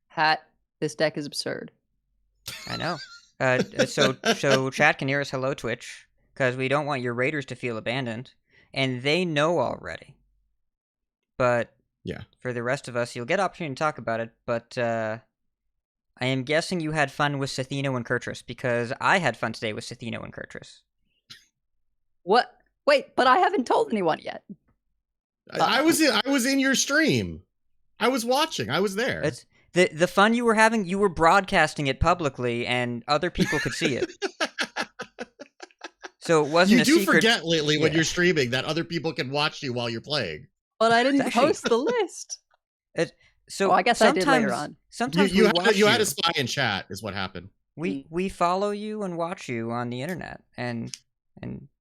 Hat, this deck is absurd. I know. So chat can hear us. Hello, Twitch, because we don't want your raiders to feel abandoned, and they know already. But yeah, for the rest of us, you'll get opportunity to talk about it. But I am guessing you had fun with Sethino and Kurtrus, because I had fun today with Sethino and Kurtrus. What? Wait, but I haven't told anyone yet. I was in your stream. I was watching. I was there. It's the fun you were having. You were broadcasting it publicly, and other people could see it. So it wasn't. You do secret... forget lately when you're streaming that other people can watch you while you're playing. But I didn't post the list. So I guess I did later on. Sometimes you had a spy in chat, is what happened. We follow you and watch you on the internet, and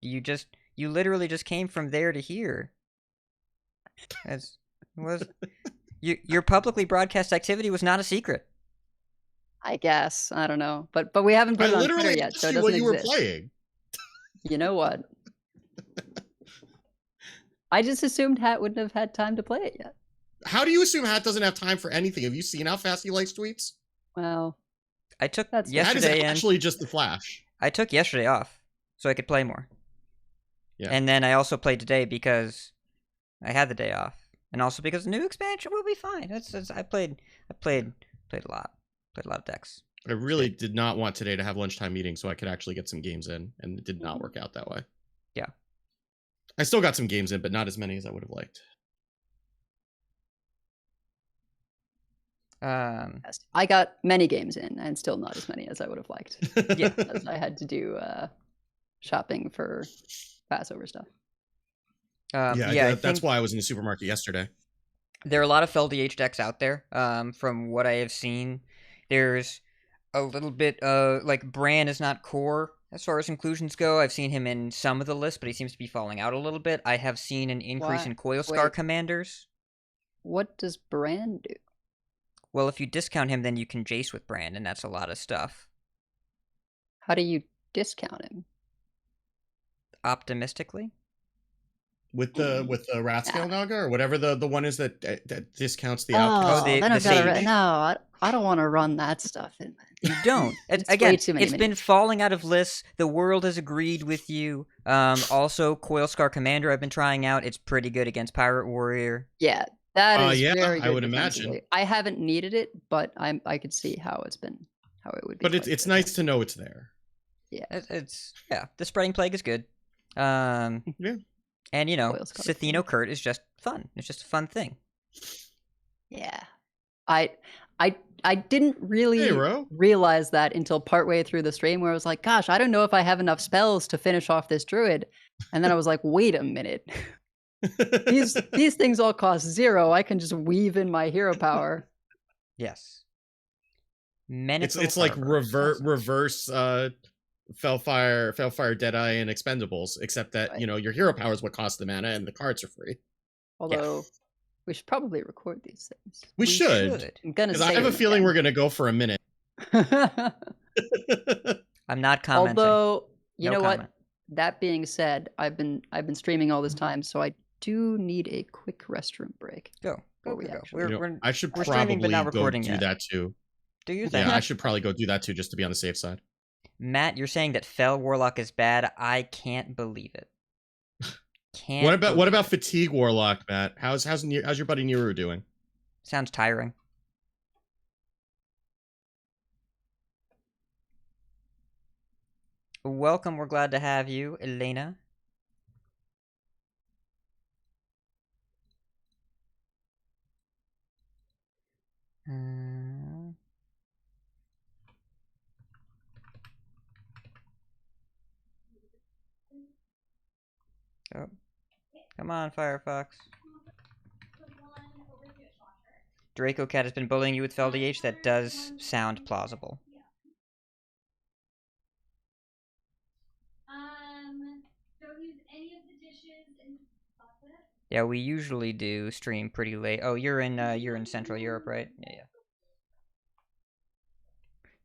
you literally just came from there to here. Your publicly broadcast activity was not a secret. I guess. I don't know. But we haven't put it on Twitter yet, so it doesn't what you exist. were playing. You know what? I just assumed Hat wouldn't have had time to play it yet. How do you assume Hat doesn't have time for anything? Have you seen how fast he likes tweets? Well, I took yesterday. That is actually just the Flash. I took yesterday off so I could play more. Yeah. And then I also played today because I had the day off, and also because the new expansion will be fine. I played a lot. Played a lot of decks. I really did not want today to have lunchtime meetings so I could actually get some games in, and it did not work out that way. Yeah. I still got some games in, but not as many as I would have liked. I got many games in, and still not as many as I would have liked. Yeah, as I had to do shopping for Passover stuff. That's why I was in the supermarket yesterday. There are a lot of FeldDH decks out there. From what I have seen, there's a little bit like Bran is not core as far as inclusions go. I've seen him in some of the lists, but he seems to be falling out a little bit. I have seen an increase in Coilscar commanders. What does Bran do? Well, if you discount him, then you can Jace with Bran, and that's a lot of stuff. How do you discount him? Optimistically? With the Ratscale Naga, or whatever the one is that discounts the outcast. I don't want to run that stuff in. You don't. Again, it's been falling out of lists. The world has agreed with you. Also, Coilscar Commander I've been trying out. It's pretty good against Pirate Warrior. Yeah, that is very good. I would imagine. I haven't needed it, but I could see how it would be. But it's nice to know it's there. Yeah, the Spreading Plague is good. Yeah. And, Sethino Kurt is just fun. It's just a fun thing. Yeah. I didn't really realize that until partway through the stream, where I was like, gosh, I don't know if I have enough spells to finish off this druid. And then I was like, wait a minute. These things all cost 0. I can just weave in my hero power. Yes. It's like reverse Felfire, Deadeye, and Expendables, except that your hero power is what costs the mana, and the cards are free. Although we should probably record these things. We should. I'm gonna say. I have a feeling we're gonna go for a minute. I'm not commenting. Although you know what? That being said, I've been streaming all this time, so I do need a quick restroom break. Go. I should probably go do that too. Do you think? Yeah, I should probably go do that too, just to be on the safe side. Matt, you're saying that Fel Warlock is bad. I can't believe it. What about Fatigue Warlock, Matt? How's your buddy Niru doing? Sounds tiring. Welcome. We're glad to have you, Elena. Oh. Come on, Firefox. Draco Cat has been bullying you with FeldDH. That does sound plausible. Don't use any of the dishes in chocolate. Yeah, we usually do stream pretty late. Oh, you're in Central Europe, right?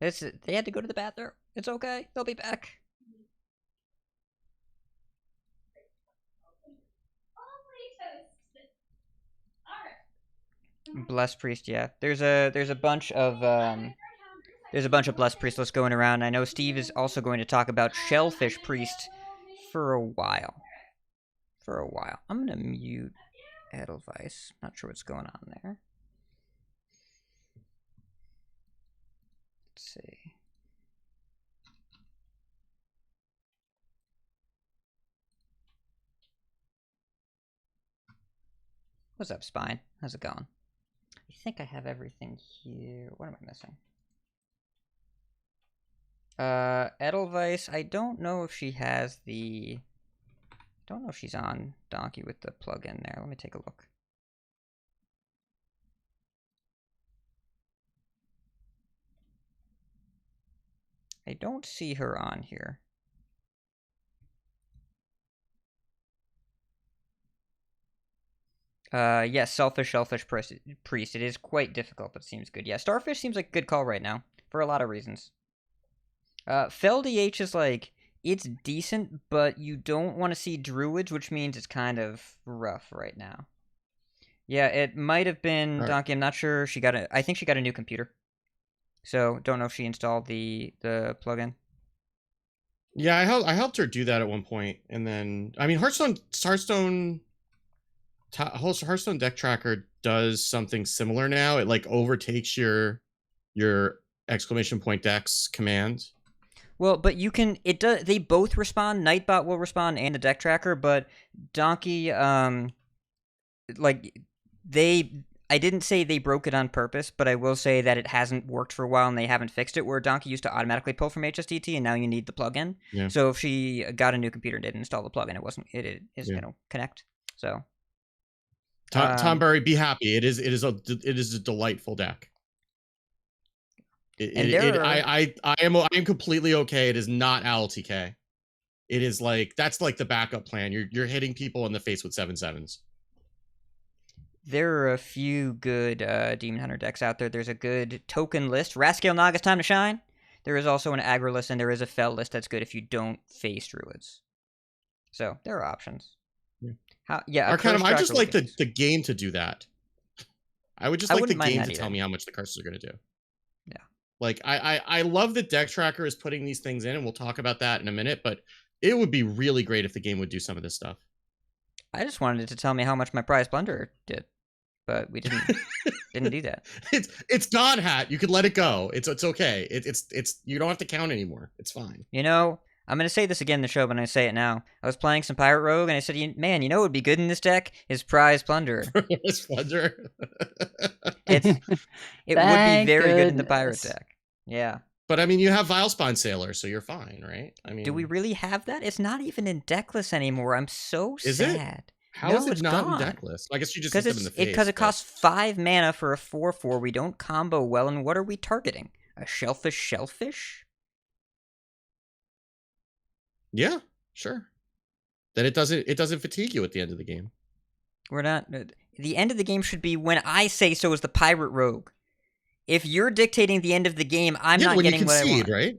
Yeah. They had to go to the bathroom. It's okay. They'll be back. Blessed Priest, yeah. There's a bunch of Blessed Priest lists going around. I know Steve is also going to talk about Shellfish Priest for a while. I'm gonna mute Edelweiss. Not sure what's going on there. Let's see. What's up, Spine? How's it going? I think I have everything here. What am I missing? Edelweiss, I don't know if she has the... I don't know if she's on Donkey with the plug-in there. Let me take a look. I don't see her on here. Yes, Shellfish Priest. It is quite difficult, but seems good. Yeah, Starfish seems like a good call right now, for a lot of reasons. FelDH is like, it's decent, but you don't want to see Druids, which means it's kind of rough right now. Yeah, it might have been Donkey. I'm not sure. I think she got a new computer. So, don't know if she installed the plugin. Yeah, I helped her do that at one point, and then I mean, Hearthstone Deck Tracker does something similar now. It like overtakes your exclamation point decks command. Well, but you can. It does. They both respond. Nightbot will respond, and the Deck Tracker. But Donkey, like I didn't say they broke it on purpose, but I will say that it hasn't worked for a while, and they haven't fixed it. Where Donkey used to automatically pull from HSDT, and now you need the plugin. Yeah. So if she got a new computer and didn't install the plugin, it isn't going to connect. So. Tom Burry, be happy. It is a delightful deck. I am completely okay. It is not LTK. It is like that's like the backup plan. You're hitting people in the face with 7/7s. There are a few good Demon Hunter decks out there. There's a good token list. Rascale Naga's Time to Shine. There is also an aggro list, and there is a Fel list that's good if you don't face Druids. So there are options. Arcanum, I just like the game to do that. I would just like the game to tell me how much the curses are going to do. Yeah. Like, I love that Deck Tracker is putting these things in, and we'll talk about that in a minute, but it would be really great if the game would do some of this stuff. I just wanted it to tell me how much my prize plunder did, but we didn't do that. It's God Hat. You could let it go. It's okay. It's you don't have to count anymore. It's fine. You know, I'm going to say this again in the show, but I say it now. I was playing some Pirate Rogue, and I said, man, you know what would be good in this deck? Is Prize Plunder. Prize Plunder. It would be very good in the Pirate deck. Yeah. But, I mean, you have Vilespine Sailor, so you're fine, right? I mean, do we really have that? It's not even in decklist anymore. I'm so sad. Is it? How is it not in decklist? I guess you just hit them in the face. Because it costs 5 mana for a 4/4. We don't combo well, and what are we targeting? A Shellfish? Yeah, sure. Then it doesn't fatigue you at the end of the game. We're not. The end of the game should be when I say so as the Pirate Rogue. If you're dictating the end of the game, I'm not getting what I want. When you concede, right?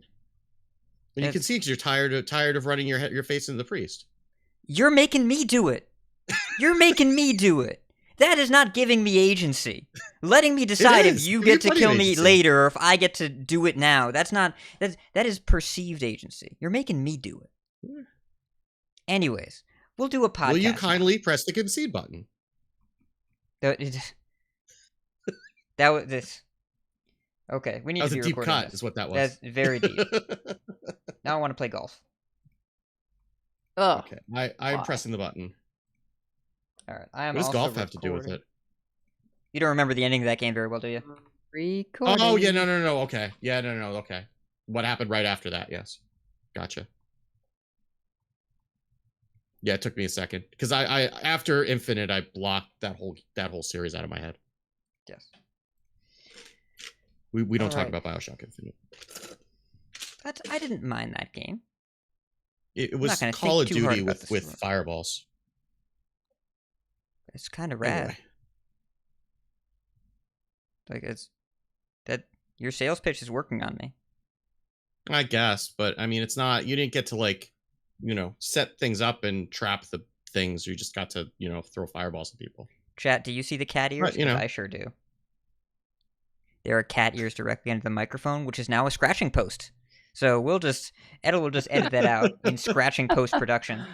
When you concede because you're tired of running your face into the priest. You're making me do it. You're making me do it. That is not giving me agency. Letting me decide if you get to kill me later or if I get to do it now. That is perceived agency. You're making me do it. Yeah. Anyways, we'll do a podcast. Will you kindly press the concede button? That was this. Okay, we need to be recording. That was a deep cut, this. Is what that was. That's very deep. Now I want to play golf. Oh, okay. I'm pressing the button. All right. What does golf have to do with it? You don't remember the ending of that game very well, do you? Recording. Oh yeah, no. Okay, yeah, no. Okay, what happened right after that? Yes, gotcha. Yeah, it took me a second because I after Infinite I blocked that whole series out of my head. Yes. We don't talk about BioShock Infinite. I didn't mind that game. It was Call of Duty with fireballs. It's kind of rad. Anyway. Like it's that your sales pitch is working on me. I guess, but I mean, it's not. You didn't get to set things up and trap the things. You just got to throw fireballs at people. Chat, do you see the cat ears? Right, I sure do. there are cat ears directly under the microphone, which is now a scratching post. So Edel will just edit that out in scratching post-production.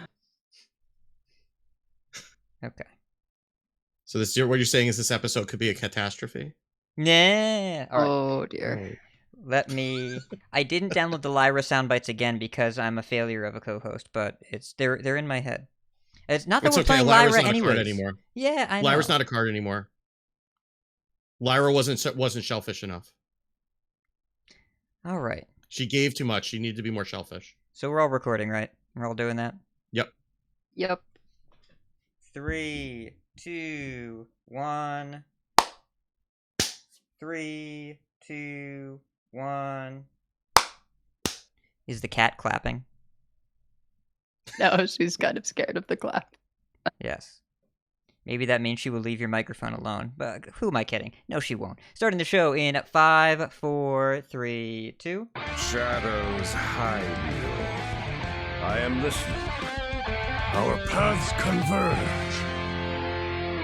Okay. So what you're saying is this episode could be a catastrophe? Yeah. All right. Oh dear. I didn't download the Lyra soundbites again because I'm a failure of a co-host, but they're in my head. It's not that It's we're okay. playing Lyra's Lyra not a card anyways. anymore. Yeah, I know. Lyra's not a card anymore. Lyra wasn't shellfish enough. All right. She gave too much. She needed to be more shellfish. So we're all recording, right? We're all doing that? Yep. 3, 2, 1. 3, 2, 1. Is the cat clapping? No, she's kind of scared of the clap. Yes. Maybe that means she will leave your microphone alone. But who am I kidding? No, she won't. Starting the show in 5, 4, 3, 2. Shadows hide you. I am listening. Our paths converge.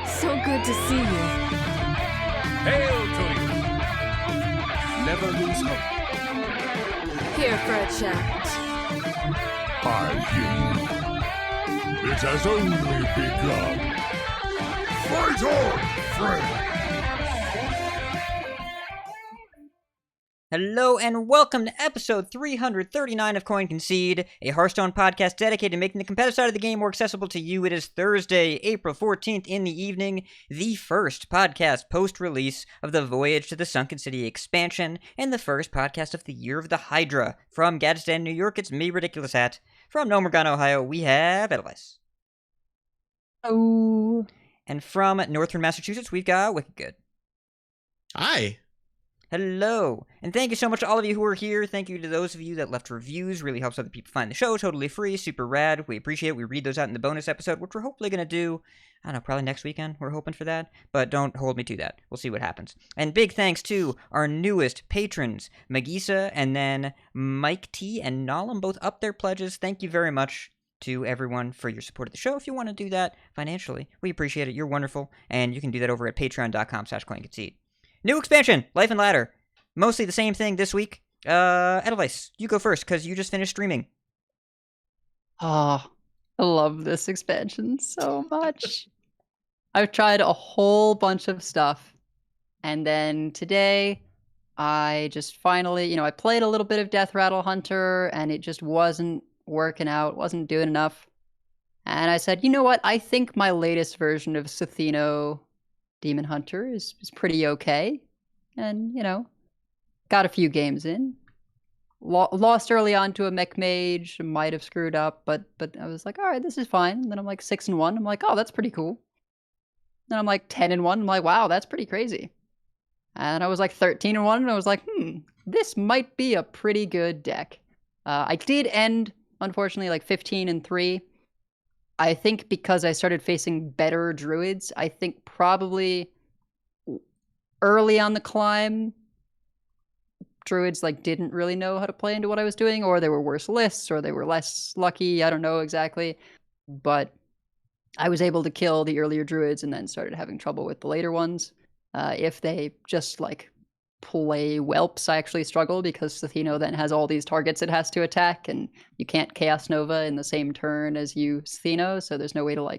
So good to see you. Hail to you! Never lose hope. Here for a chat. I hear you. It has only begun. Fight on, friend! Hello and welcome to episode 339 of Coin Concede, a Hearthstone podcast dedicated to making the competitive side of the game more accessible to you. It is Thursday, April 14th in the evening, the first podcast post-release of the Voyage to the Sunken City expansion, and the first podcast of the Year of the Hydra. From Gadsden, New York, it's me, Ridiculous Hat. From Nomergon, Ohio, we have Edelweiss. Oh. And from Northern Massachusetts, we've got Wicked Good. Hi. Hello, and thank you so much to all of you who are here. Thank you to those of you that left reviews. Really helps other people find the show. Totally free, super rad. We appreciate it. We read those out in the bonus episode, which we're hopefully going to do, I don't know, probably next weekend. We're hoping for that, but don't hold me to that. We'll see what happens. And big thanks to our newest patrons, Magisa and then Mike T and Nalum, both up their pledges. Thank you very much to everyone for your support of the show. If you want to do that financially, we appreciate it. You're wonderful, and you can do that over at patreon.com/coinconcede. New expansion, Life and Ladder. Mostly the same thing this week. Edelweiss, you go first, because you just finished streaming. Oh, I love this expansion so much. I've tried a whole bunch of stuff. And then today, I just finally, I played a little bit of Death Rattle Hunter, and it just wasn't working out, wasn't doing enough. And I said, you know what? I think my latest version of Sathino Demon Hunter is pretty okay. And, got a few games in. Lost early on to a mech mage, might have screwed up, but I was like, all right, this is fine. And then I'm like 6-1. I'm like, oh, that's pretty cool. Then I'm like 10-1. I'm like, wow, that's pretty crazy. And I was like 13-1, and I was like, this might be a pretty good deck. I did end, unfortunately, like 15-3. I think because I started facing better druids, I think probably early on the climb, druids didn't really know how to play into what I was doing, or they were worse lists, or they were less lucky. I don't know exactly, but I was able to kill the earlier druids and then started having trouble with the later ones. If they just play whelps, I actually struggle because Sathino then has all these targets it has to attack, and you can't Chaos Nova in the same turn as you Sathino, so there's no way to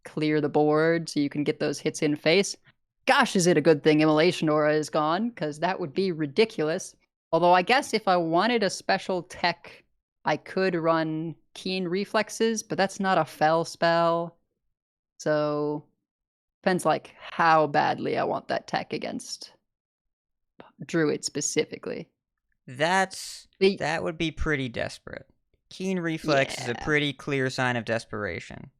clear the board so you can get those hits in face. Gosh, is it a good thing Immolation Aura is gone, because that would be ridiculous. Although I guess if I wanted a special tech, I could run Keen Reflexes, but that's not a fell spell. So, depends how badly I want that tech against Druid specifically. That would be pretty desperate. Keen Reflex is a pretty clear sign of desperation.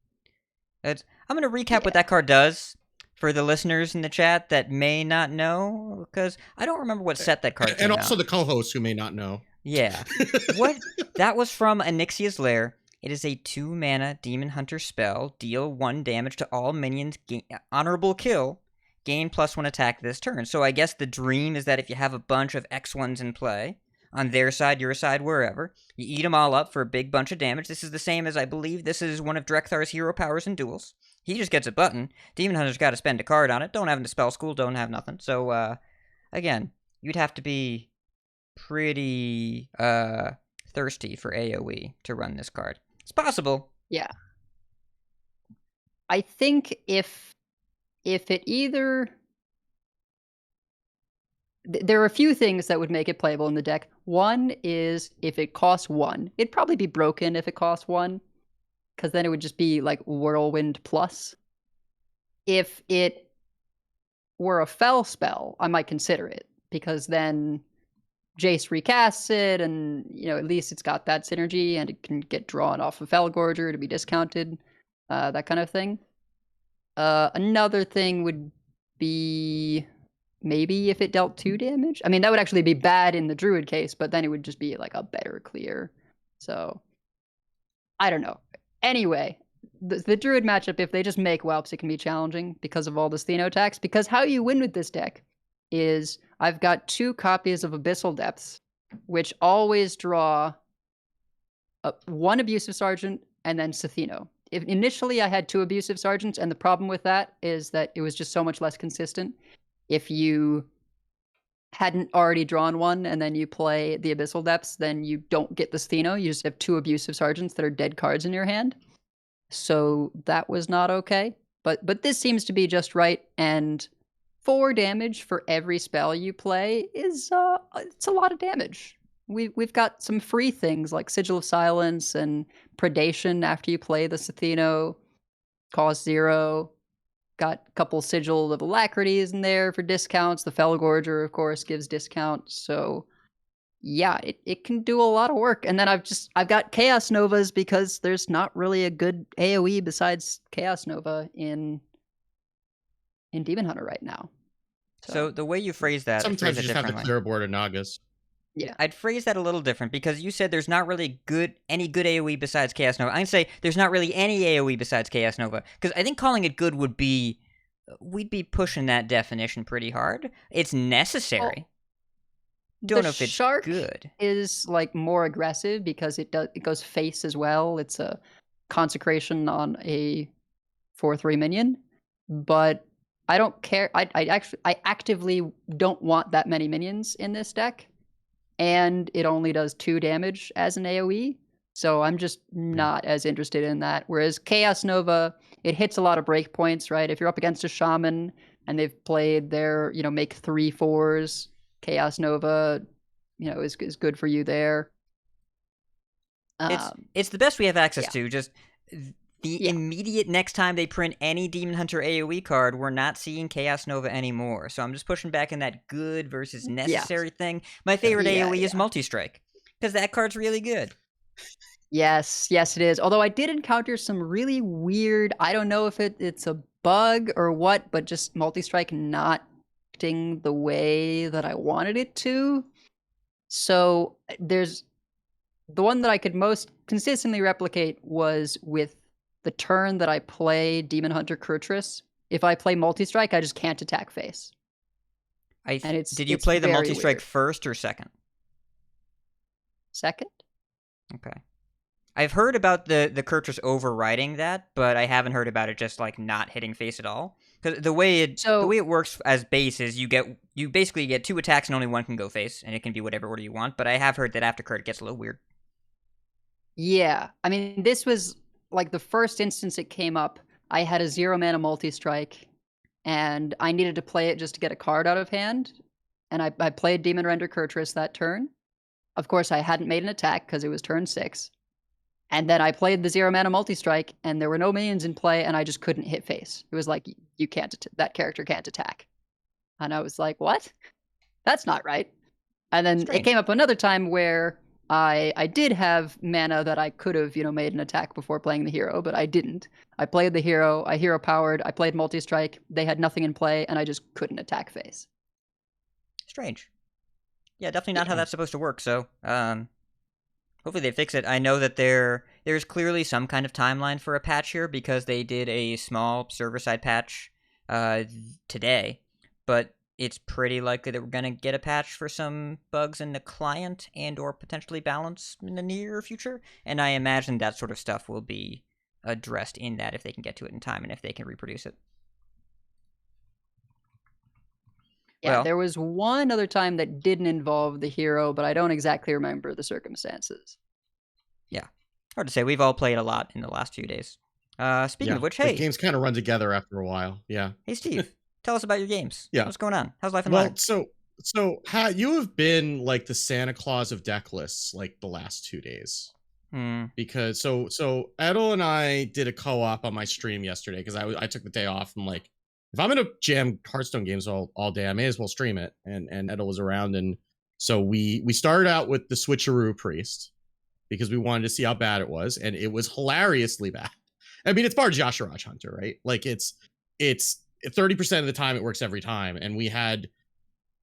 I'm going to recap what that card does for the listeners in the chat that may not know, because I don't remember what set that card and also the co-hosts who may not know. Yeah. That was from Onyxia's Lair. It is a 2-mana Demon Hunter spell. Deal 1 damage to all minions. Honorable kill. Gain +1 attack this turn. So I guess the dream is that if you have a bunch of X1s in play, on their side, your side, wherever, you eat them all up for a big bunch of damage. This is the same as, I believe, this is one of Drekthar's hero powers in duels. He just gets a button. Demon Hunter's got to spend a card on it. Don't have him to spell school, don't have nothing. So, again, you'd have to be pretty thirsty for AoE to run this card. It's possible. Yeah. I think if it either... There are a few things that would make it playable in the deck. One is if it costs 1. It'd probably be broken if it costs 1, because then it would just be like Whirlwind plus. If it were a fell spell, I might consider it, because then Jace recasts it, and at least it's got that synergy, and it can get drawn off of Felgorger to be discounted, that kind of thing. Another thing would be maybe if it dealt 2 damage. I mean, that would actually be bad in the Druid case, but then it would just be like a better clear. So I don't know. Anyway, the Druid matchup, if they just make whelps, it can be challenging because of all the Stheno attacks. Because how you win with this deck is I've got 2 copies of Abyssal Depths, which always draw 1 Abusive Sergeant and then Stheno. Initially, I had 2 Abusive Sergeants, and the problem with that is that it was just so much less consistent. If you hadn't already drawn 1 and then you play the Abyssal Depths, then you don't get the Stheno. You just have 2 Abusive Sergeants that are dead cards in your hand. So that was not okay. But this seems to be just right, and 4 damage for every spell you play is it's a lot of damage. We've got some free things like Sigil of Silence and Predation after you play the Stheno, cost 0. Got a couple Sigil of Alacrities in there for discounts. The Felgorger, of course, gives discounts. So yeah, it can do a lot of work. And then I've got Chaos Novas because there's not really a good AoE besides Chaos Nova in Demon Hunter right now. So the way you phrase that, sometimes you just have to differently. clear a board of Nagas. Yeah, I'd phrase that a little different because you said there's not really any good AoE besides Chaos Nova. I'd say there's not really any AoE besides Chaos Nova, because I think calling it good would be, we'd be pushing that definition pretty hard. It's necessary. Don't know if it's Shark good. Is like more aggressive because it goes face as well. It's a consecration on a 4/3 minion, but I don't care. I actively don't want that many minions in this deck. And it only does 2 damage as an AoE, so I'm just not as interested in that. Whereas Chaos Nova, it hits a lot of breakpoints, right? If you're up against a Shaman and they've played their, make 3/4s, Chaos Nova, is good for you there. It's the best we have access to. Just the immediate next time they print any Demon Hunter AoE card, we're not seeing Chaos Nova anymore. So I'm just pushing back in that good versus necessary thing. My favorite AoE is Multi-Strike, because that card's really good. Yes, it is. Although I did encounter some really weird, I don't know if it's a bug or what, but just Multi-Strike not acting the way that I wanted it to. So there's the one that I could most consistently replicate was with the turn that I play Demon Hunter Kurtrus. If I play Multi-Strike, I just can't attack face. Did you play the Multi-Strike first or second? Second. Okay. I've heard about the Kurtrus overriding that, but I haven't heard about it just like not hitting face at all. Because the way it works as base is you basically get 2 attacks and only 1 can go face, and it can be whatever order you want. But I have heard that after Kurt it gets a little weird. Yeah, I mean, this was like the first instance it came up. I had a 0-mana Multi-Strike, and I needed to play it just to get a card out of hand. And I played Demon Render Kurtrus that turn. Of course, I hadn't made an attack because it was turn 6. And then I played the 0-mana Multi-Strike, and there were no minions in play, and I just couldn't hit face. It was like, you can't, that character can't attack. And I was like, what? That's not right. And then it came up another time where I did have mana that I could have, made an attack before playing the hero, but I didn't. I played the hero, I hero powered, I played Multi-Strike, they had nothing in play, and I just couldn't attack face. Strange. Yeah, definitely not how that's supposed to work, so, hopefully they fix it. I know that there's clearly some kind of timeline for a patch here because they did a small server-side patch today, but it's pretty likely that we're going to get a patch for some bugs in the client and or potentially balance in the near future, and I imagine that sort of stuff will be addressed in that if they can get to it in time and if they can reproduce it. Yeah, Well, there was one other time that didn't involve the hero, but I don't exactly remember the circumstances. yeah. Hard to say. We've all played a lot in the last few days. Speaking Yeah, of which, the hey, games kind of run together after a while. Yeah. hey, Steve, tell us about your games. Yeah. What's going on? How's life in Well, live? you have been like the Santa Claus of deck lists like the last 2 days. Because so Edel and I did a co-op on my stream yesterday because I took the day off. I'm like, if I'm gonna jam Hearthstone games all day, I may as well stream it. And Edel was around, and so we started out with the Switcheroo Priest because we wanted to see how bad it was, and it was hilariously bad. I mean, it's Bard Yasharaj Hunter, right? Like it's 30% of the time it works every time, and we had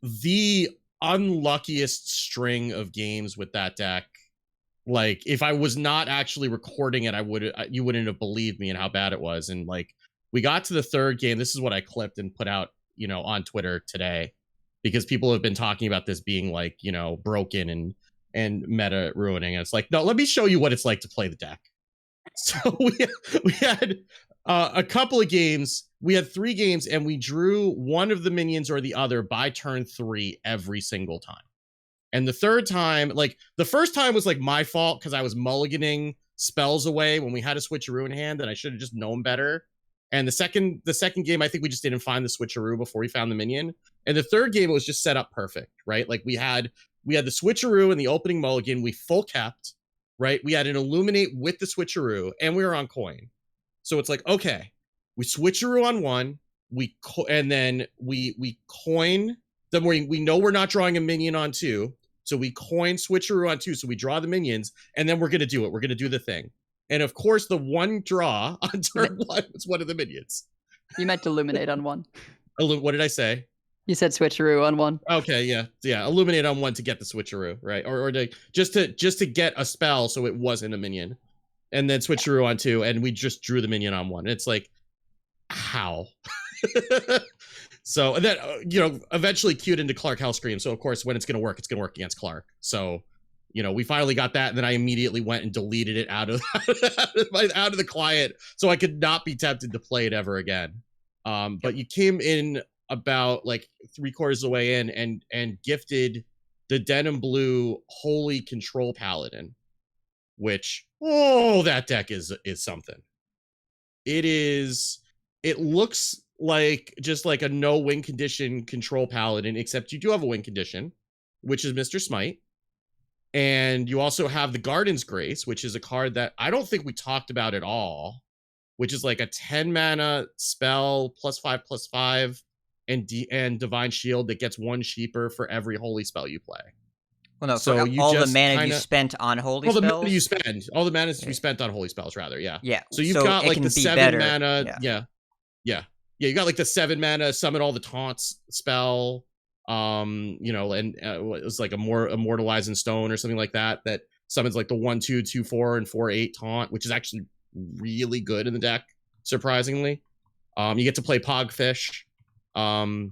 the unluckiest string of games with that deck. Like, if I was not actually recording it, you wouldn't have believed me and how bad it was. And like, we got to the third game. This is what I clipped and put out, on Twitter today, because people have been talking about this being like, broken and meta ruining. And it's like, no, let me show you what it's like to play the deck. So we had a couple of games. We had 3 games, and we drew one of the minions or the other by turn 3 every single time. And the third time, like the first time was like my fault because I was mulliganing spells away when we had a switcheroo in hand, and I should have just known better. And the second game, I think we just didn't find the switcheroo before we found the minion. And the third game, it was just set up perfect, right? Like we had the switcheroo in the opening mulligan, we full kept, right? We had an illuminate with the switcheroo, and we were on coin. So it's like, okay, we switcheroo on 1, and then we coin. Then we know we're not drawing a minion on 2, so we coin switcheroo on 2, so we draw the minions, and then we're gonna do it. We're gonna do the thing, and of course, the one draw on turn 1 was one of the minions. You meant illuminate on 1. What did I say? You said switcheroo on 1. Okay, yeah. Illuminate on 1 to get the switcheroo, right? Or just to get a spell, so it wasn't a minion, and then switcheroo on 2, and we just drew the minion on 1. It's like, how? So, and then, eventually queued into Clark Hellscream. So, of course, when it's going to work against Clark. So, we finally got that. And then I immediately went and deleted it out of the client, so I could not be tempted to play it ever again. But you came in about like 3/4 of the way in and gifted the Denim Blue Holy Control Paladin, which, that deck is something. It looks like just like a no win condition control paladin, except you do have a win condition, which is Mr. Smite. And you also have the Garden's Grace, which is a card that I don't think we talked about at all, which is like a 10 mana spell +5/+5 and Divine Shield that gets 1 cheaper for every holy spell you play. Well, no, so all the mana you spent on holy spells? All the mana you spent on holy spells, rather, yeah. Yeah. So you've got like the 7 mana, yeah, you got like the 7 mana summon all the taunts spell, and it was like a more immortalizing stone or something like that summons like the 1/2, 2/4, and 4/8 taunt, which is actually really good in the deck, surprisingly. You get to play Pogfish, and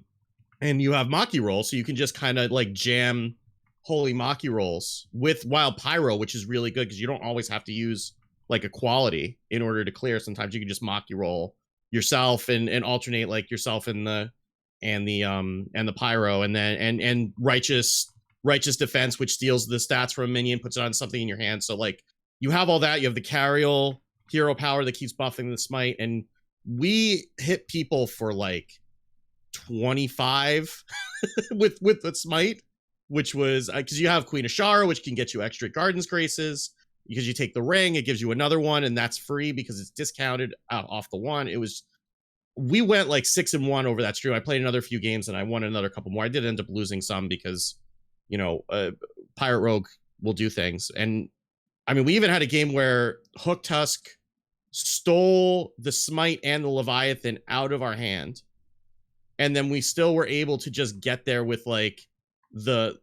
you have Maki Roll, so you can just kind of like jam holy Maki Rolls with Wild Pyro, which is really good because you don't always have to use like a quality in order to clear. Sometimes you can just Maki Roll yourself and alternate like yourself and the Pyro, and then and righteous defense, which steals the stats from a minion, puts it on something in your hand. So like you have all that. You have the Carriel hero power that keeps buffing the smite, and we hit people for like 25 with the smite, which was because you have Queen Ashara, which can get you extra Garden's Graces. Because you take the ring, it gives you another one, and that's free because it's discounted off the one. We went like 6-1 over that stream. I played another few games and I won another couple more. I did end up losing some because, Pirate Rogue will do things. And I mean, we even had a game where Hook Tusk stole the Smite and the Leviathan out of our hand, and then we still were able to just get there with like the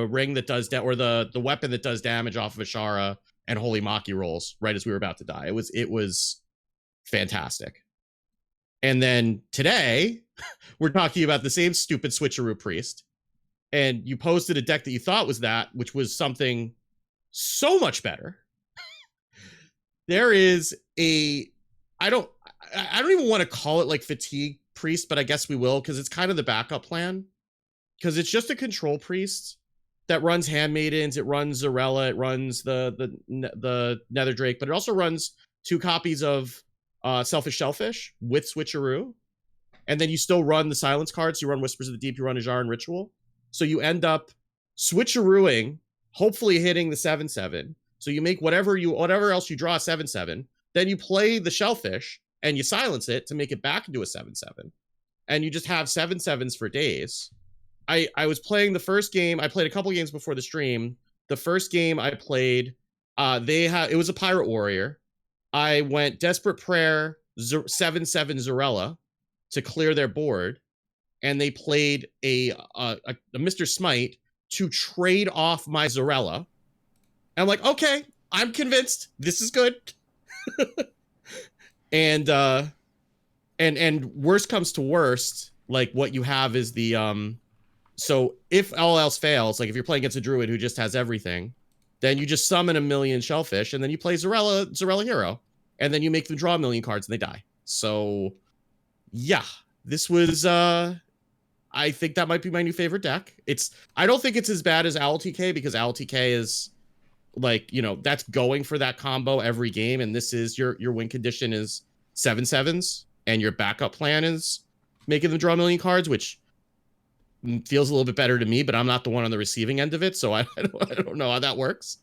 ring that does or the weapon that does damage off of Ashara and holy Maki Rolls right as we were about to die. It was fantastic. And then today we're talking about the same stupid switcheroo priest, and you posted a deck that you thought was that, which was something so much better. There is I don't even want to call it like fatigue priest, but I guess we will because it's kind of the backup plan. Because it's just a control priest that runs Handmaidens, it runs Zarella, it runs the Nether Drake, but it also runs 2 copies of Selfish Shellfish with Switcheroo. And then you still run the silence cards. You run Whispers of the Deep, you run Ajar and Ritual. So you end up switcherooing, hopefully hitting the 7/7. So you make whatever else you draw a 7/7. Then you play the Shellfish and you silence it to make it back into a 7/7. And you just have 7/7s for days. I was playing the first game. I played a couple games before the stream. The first game I played, it was a Pirate Warrior. I went Desperate Prayer, 7/7 Zarella to clear their board, and they played a Mr. Smite to trade off my Zarella. And I'm like, okay, I'm convinced this is good. and worst comes to worst, like what you have is the so if all else fails, like if you're playing against a druid who just has everything, then you just summon a million Shellfish, and then you play Zarella Hero, and then you make them draw a million cards and they die. So yeah, this was I think that might be my new favorite deck. I don't think it's as bad as OwlTK because OwlTK is like, that's going for that combo every game, and this is your win condition is 7/7s, and your backup plan is making them draw a million cards, which feels a little bit better to me, but I'm not the one on the receiving end of it, so I don't know how that works.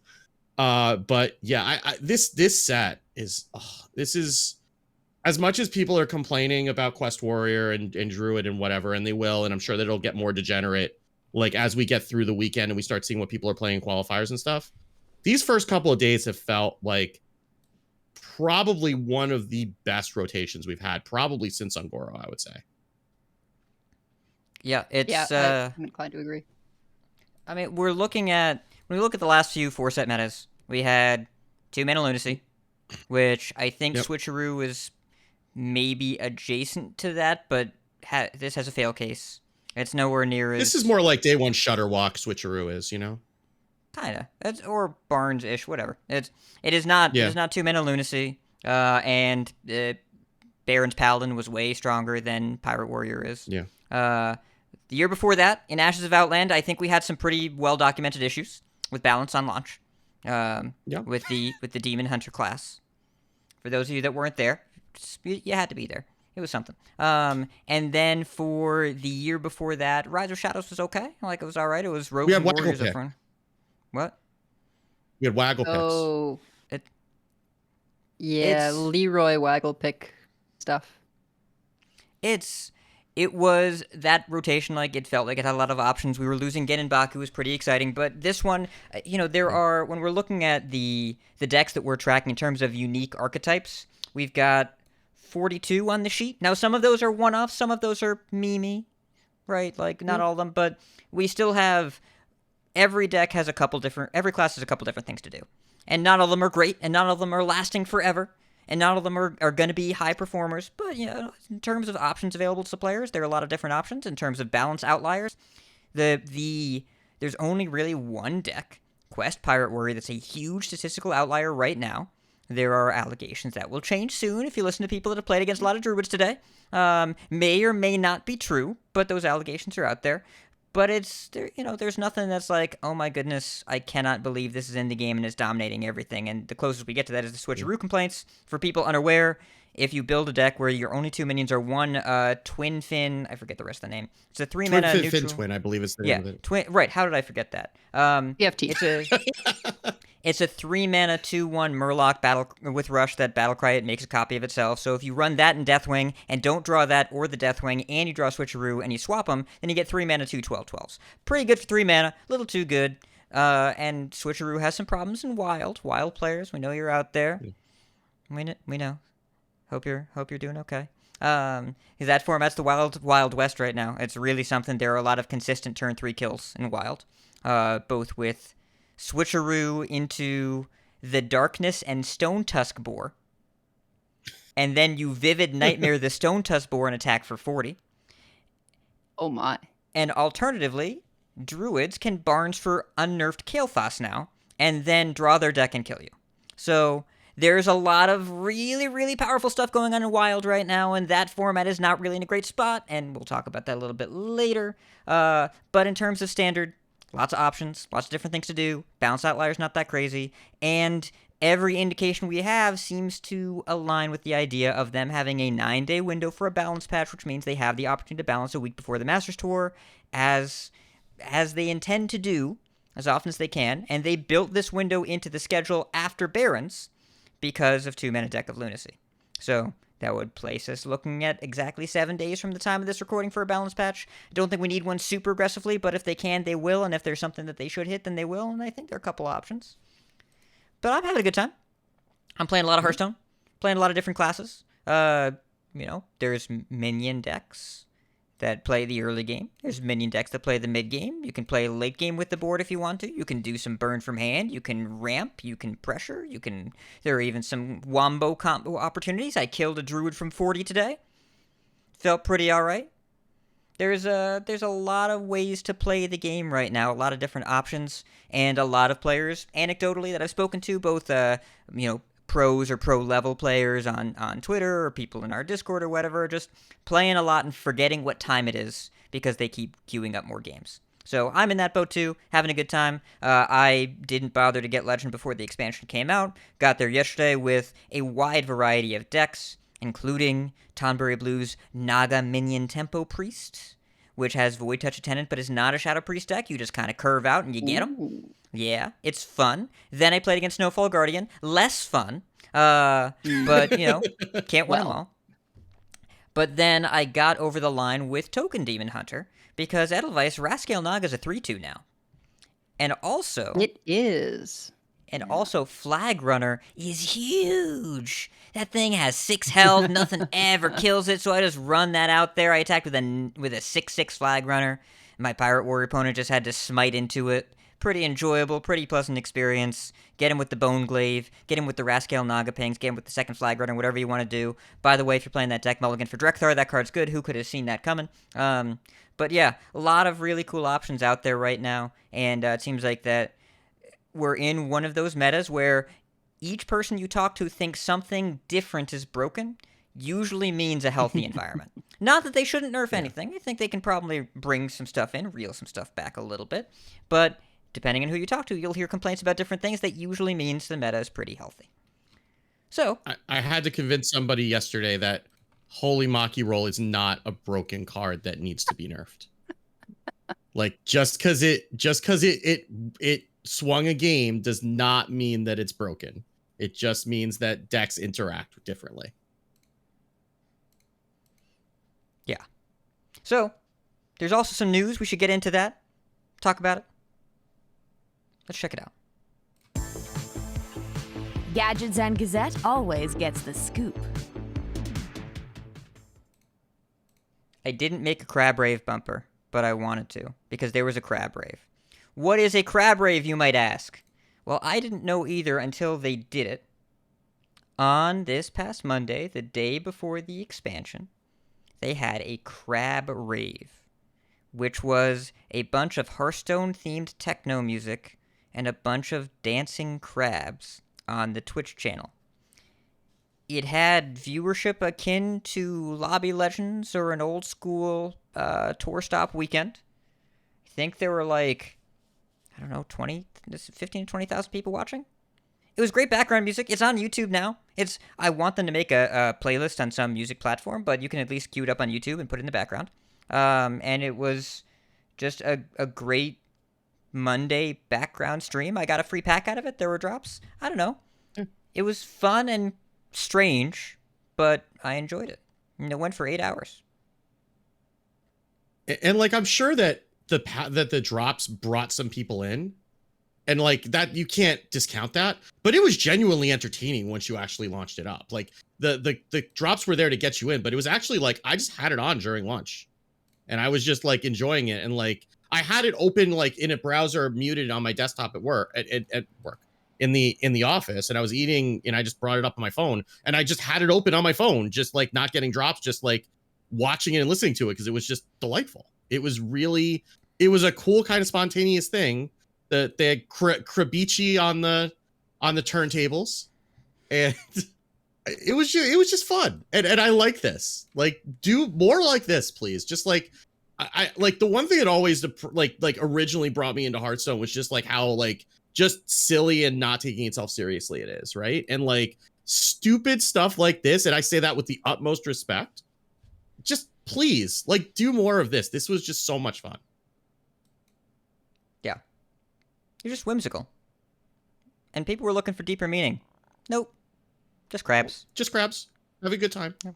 But yeah, this set is this is, as much as people are complaining about Quest Warrior and Druid and whatever, and they will, and I'm sure that it'll get more degenerate, like as we get through the weekend and we start seeing what people are playing in qualifiers and stuff. These first couple of days have felt like probably one of the best rotations we've had, probably since Un'Goro, I would say. Yeah, I'm inclined to agree. I mean, when we look at the last few 4-set metas, we had 2-mana Lunacy, which I think Switcheroo is maybe adjacent to that, but this has a fail case. It's nowhere near as... This is more like day 1 Shutterwalk Switcheroo is, Kinda. Or Barnes-ish, whatever. It is not 2-mana Lunacy, and Baron's Paladin was way stronger than Pirate Warrior is. Yeah. The year before that, in Ashes of Outland, I think we had some pretty well-documented issues with balance on launch. With the Demon Hunter class. For those of you that weren't there, you had to be there. It was something. And then for the year before that, Rise of Shadows was okay. Like, it was all right. It was Rogue and Warriors up front. What? We had Waggle picks. Oh. Leroy Waggle pick stuff. It was that rotation, like, it felt like it had a lot of options. We were losing Genin Baku was pretty exciting, but this one, there are, when we're looking at the decks that we're tracking in terms of unique archetypes, we've got 42 on the sheet. Now, some of those are one-offs, some of those are meme, right? Like, not all of them, but we still have, every class has a couple different things to do. And not all of them are great, and not all of them are lasting forever. And not all of them are going to be high performers, but in terms of options available to players, there are a lot of different options. In terms of balance outliers, there's only really one deck, Quest Pirate Warrior, that's a huge statistical outlier right now. There are allegations that will change soon if you listen to people that have played against a lot of Druids today. May or may not be true, but those allegations are out there. But there's nothing that's like, oh my goodness, I cannot believe this is in the game and is dominating everything. And the closest we get to that is the Switcheroo complaints. For people unaware, if you build a deck where your only 2 minions are one Twin Fin, I forget the rest of the name. It's a 3-mana neutral. Fin Twin, I believe is the name of it. Twin. Right? How did I forget that? PFT. It's a 3-mana 2/1 Murloc battle with Rush that Battlecry, it makes a copy of itself. So if you run that in Deathwing and don't draw that or the Deathwing and you draw Switcheroo and you swap them, then you get 3-mana 2 12/12s. Pretty good for 3 mana, a little too good. And Switcheroo has some problems in Wild. Wild players, we know you're out there. We know. Hope you're doing okay. Because that format's the Wild West right now. It's really something. There are a lot of consistent turn 3 kills in Wild, both with Switcheroo into the Darkness and Stone Tusk Boar, and then you Vivid Nightmare the Stone Tusk Boar and attack for 40. Oh my. And alternatively, Druids can Barnes for unnerfed Kael'thas now, and then draw their deck and kill you. So there's a lot of really, really powerful stuff going on in Wild right now, and that format is not really in a great spot, and we'll talk about that a little bit later. But in terms of Standard, lots of options, lots of different things to do. Balance Outlier's not that crazy, and every indication we have seems to align with the idea of them having a 9-day window for a balance patch, which means they have the opportunity to balance a week before the Masters Tour, as they intend to do as often as they can, and they built this window into the schedule after Barons because of 2-Mana Deck of Lunacy. So that would place us looking at exactly 7 days from the time of this recording for a balance patch. I don't think we need one super aggressively, but if they can, they will, and if there's something that they should hit, then they will, and I think there are a couple options. But I'm having a good time. I'm playing a lot of Hearthstone, playing a lot of different classes. There's minion decks that play the early game. There's minion decks that play the mid game. You can play late game with the board if you want to. You can do some burn from hand. You can ramp. You can pressure. There are even some wombo combo opportunities. I killed a druid from 40 today. Felt pretty all right. There's a lot of ways to play the game right now, a lot of different options, and a lot of players, anecdotally, that I've spoken to, both pros or pro-level players on Twitter or people in our Discord or whatever, just playing a lot and forgetting what time it is because they keep queuing up more games. So I'm in that boat too, having a good time. I didn't bother to get Legend before the expansion came out. Got there yesterday with a wide variety of decks, including Tonberry Blue's Naga Minion Tempo Priest, which has Void Touch Attendant but is not a Shadow Priest deck. You just kind of curve out and you get them. Yeah, it's fun. Then I played against Snowfall Guardian. Less fun, but, can't win them all. But then I got over the line with Token Demon Hunter, because Edelweiss, Rascale Naga's a 3-2 now. And also... It is. And also, Flag Runner is huge. That thing has 6 health. Nothing ever kills it, so I just run that out there. I attacked with a 6/6 Flag Runner. My Pirate Warrior opponent just had to smite into it. Pretty enjoyable, pretty pleasant experience. Get him with the Bone Glaive, get him with the Rascale Naga Pings, get him with the second Flag Runner, whatever you want to do. By the way, if you're playing that deck mulligan for Drekthar, that card's good. Who could have seen that coming? But yeah, a lot of really cool options out there right now, and it seems like that we're in one of those metas where each person you talk to thinks something different is broken, usually means a healthy environment. Not that they shouldn't nerf anything. I think they can probably bring some stuff in, reel some stuff back a little bit. But depending on who you talk to, you'll hear complaints about different things. That usually means the meta is pretty healthy. So I had to convince somebody yesterday that Holy Maki Roll is not a broken card that needs to be nerfed. Like, just because it swung a game does not mean that it's broken. It just means that decks interact differently. Yeah. So, there's also some news. We should get into that. Talk about it. Let's check it out. Gadgets and Gazette always gets the scoop. I didn't make a Crab Rave bumper, but I wanted to, because there was a Crab Rave. What is a Crab Rave, you might ask? Well, I didn't know either until they did it. On this past Monday, the day before the expansion, they had a Crab Rave, which was a bunch of Hearthstone-themed techno music and a bunch of dancing crabs on the Twitch channel. It had viewership akin to Lobby Legends or an old-school tour stop weekend. I think there were 15 to 20,000 people watching. It was great background music. It's on YouTube now. I want them to make a playlist on some music platform, but you can at least queue it up on YouTube and put it in the background. And it was just a great Monday background stream. I got a free pack out of it. There were drops. I don't know. It was fun and strange, but I enjoyed it. And it went for 8 hours. And I'm sure that the drops brought some people in, and that you can't discount that. But it was genuinely entertaining once you actually launched it up. The drops were there to get you in, but it was actually I just had it on during lunch, and I was just enjoying it. And I had it open in a browser, muted on my desktop at work, at work in the office, and I was eating, and I just brought it up on my phone, and I just had it open on my phone, just not getting drops, just watching it and listening to it, because it was just delightful. It was a cool kind of spontaneous thing. They had Krabichi on the turntables, and it was just fun, and I like this. Like, do more like this, please. Just like I like the one thing that always like originally brought me into Hearthstone was just like how like just silly and not taking itself seriously it is, right? And like stupid stuff like this, and I say that with the utmost respect. Just please, like, do more of this. This was just so much fun. Yeah. You're just whimsical. And people were looking for deeper meaning. Nope. Just crabs. Just crabs. Have a good time. Yeah.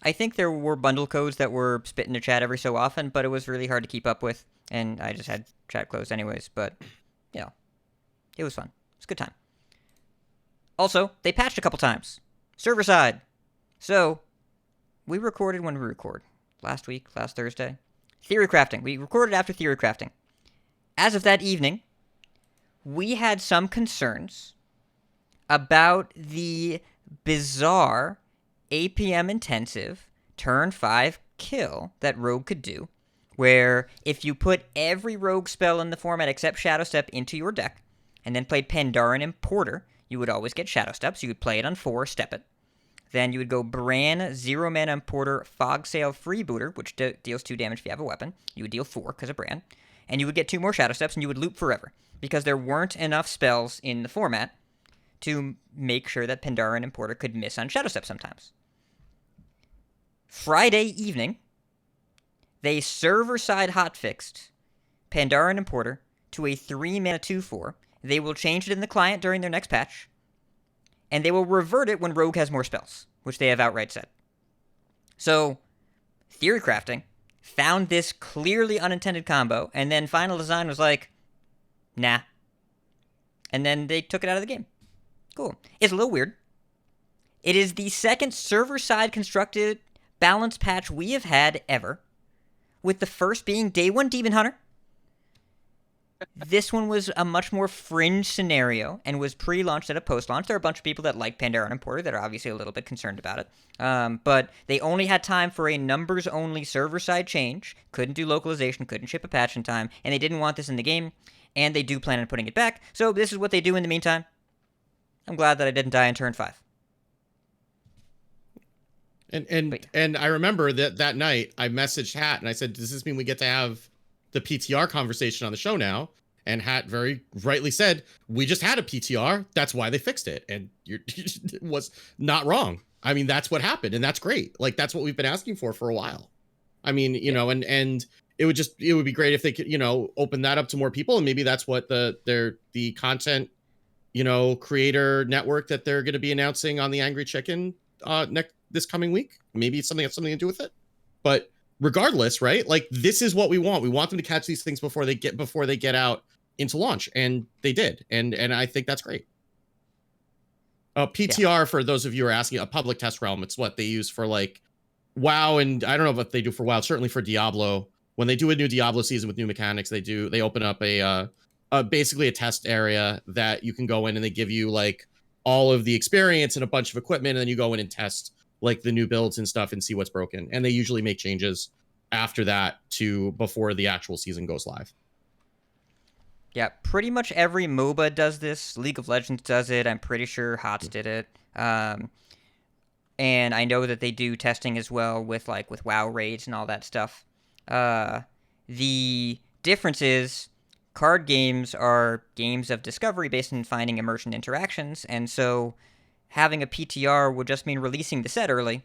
I think there were bundle codes that were spit into chat every so often, but it was really hard to keep up with, and I just had chat closed anyways, but, you know, it was fun. It was a good time. Also, they patched a couple times. Server side. So, we recorded when we record. Last week, last Thursday. Theory crafting. We recorded after theory crafting. As of that evening, we had some concerns about the bizarre APM intensive turn 5 kill that Rogue could do, where if you put every Rogue spell in the format except Shadow Step into your deck, and then played Pandaren and Porter, you would always get Shadow Step, so you would play it on 4, step it. Then you would go Bran, 0 mana and Porter, Fog Sail, Freebooter, which deals 2 damage if you have a weapon. You would deal 4 because of Bran. And you would get 2 more Shadow Steps, and you would loop forever, because there weren't enough spells in the format to make sure that Pandaren and Porter could miss on Shadow Step sometimes. Friday evening, they server-side hotfixed Pandaren and Porter to a 3-mana 2/4. They will change it in the client during their next patch, and they will revert it when Rogue has more spells, which they have outright said. So, Theory Crafting found this clearly unintended combo, and then Final Design was like, nah. And then they took it out of the game. Cool. It's a little weird. It is the second server-side constructed balance patch we have had ever, with the first being Day 1 Demon Hunter. This one was a much more fringe scenario and was pre-launched at a post-launch. There are a bunch of people that like Pandaren and Porter that are obviously a little bit concerned about it. But they only had time for a numbers-only server-side change, couldn't do localization, couldn't ship a patch in time, and they didn't want this in the game, and they do plan on putting it back. So this is what they do in the meantime. I'm glad that I didn't die in turn 5. And I remember that night I messaged Hat and I said, does this mean we get to have the PTR conversation on the show now? And Hat very rightly said, we just had a PTR. That's why they fixed it. And you was not wrong. I mean, that's what happened. And that's great. Like, that's what we've been asking for a while. I mean, you know, and it would be great if they could, you know, open that up to more people. And maybe that's what the content, you know, creator network that they're going to be announcing on the Angry Chicken this coming week. Maybe it's something to do with it. But regardless, right? Like, this is what we want. We want them to catch these things before they get out into launch, and they did. And I think that's great. PTR, for those of you who are asking, a public test realm. It's what they use for like WoW, and I don't know what they do for WoW. Certainly for Diablo, when they do a new Diablo season with new mechanics, they open up a basically a test area that you can go in, and they give you like all of the experience and a bunch of equipment, and then you go in and test like the new builds and stuff and see what's broken. And they usually make changes after that to before the actual season goes live. Yeah, pretty much every MOBA does this. League of Legends does it. I'm pretty sure HOTS did it. And I know that they do testing as well with WoW raids and all that stuff. The difference is card games are games of discovery based on finding immersion interactions, and so having a PTR would just mean releasing the set early,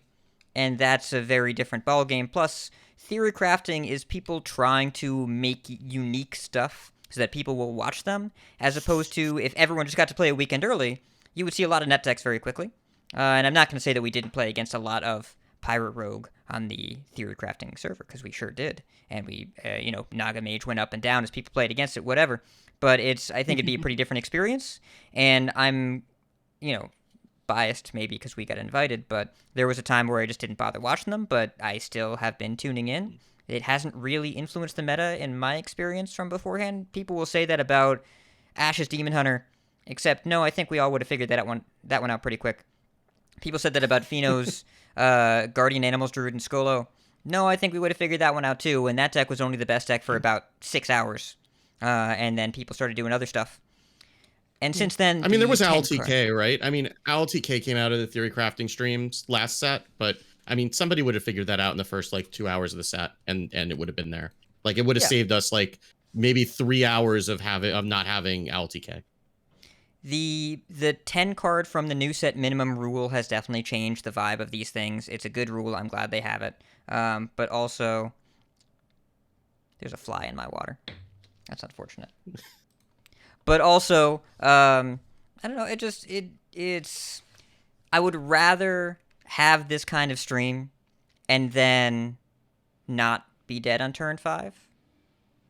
and that's a very different ballgame. Plus, theory crafting is people trying to make unique stuff so that people will watch them, as opposed to if everyone just got to play a weekend early, you would see a lot of net decks very quickly. And I'm not going to say that we didn't play against a lot of Pirate Rogue on the theory crafting server, because we sure did. And we, Naga Mage went up and down as people played against it, whatever. But I think it'd be a pretty different experience. And I'm, biased maybe because we got invited, but there was a time where I just didn't bother watching them, but I still have been tuning in. It hasn't really influenced the meta in my experience from beforehand. People will say that about Ash's Demon Hunter, except no, I think we all would have figured that one out pretty quick. People said that about Pheno's Guardian Animals Druid and Skolo. No, I think we would have figured that one out too, and that deck was only the best deck for about 6 hours. And then people started doing other stuff. And since then, I mean, there was 10 LTK, right? I mean, LTK came out of the Theory Crafting streams last set, but I mean, somebody would have figured that out in the first like 2 hours of the set, and it would have been there. Like, it would have saved us like maybe 3 hours of not having LTK. The 10 card from the new set minimum rule has definitely changed the vibe of these things. It's a good rule. I'm glad they have it. But also, there's a fly in my water. That's unfortunate. But also, I don't know. It's. I would rather have this kind of stream and then not be dead on turn 5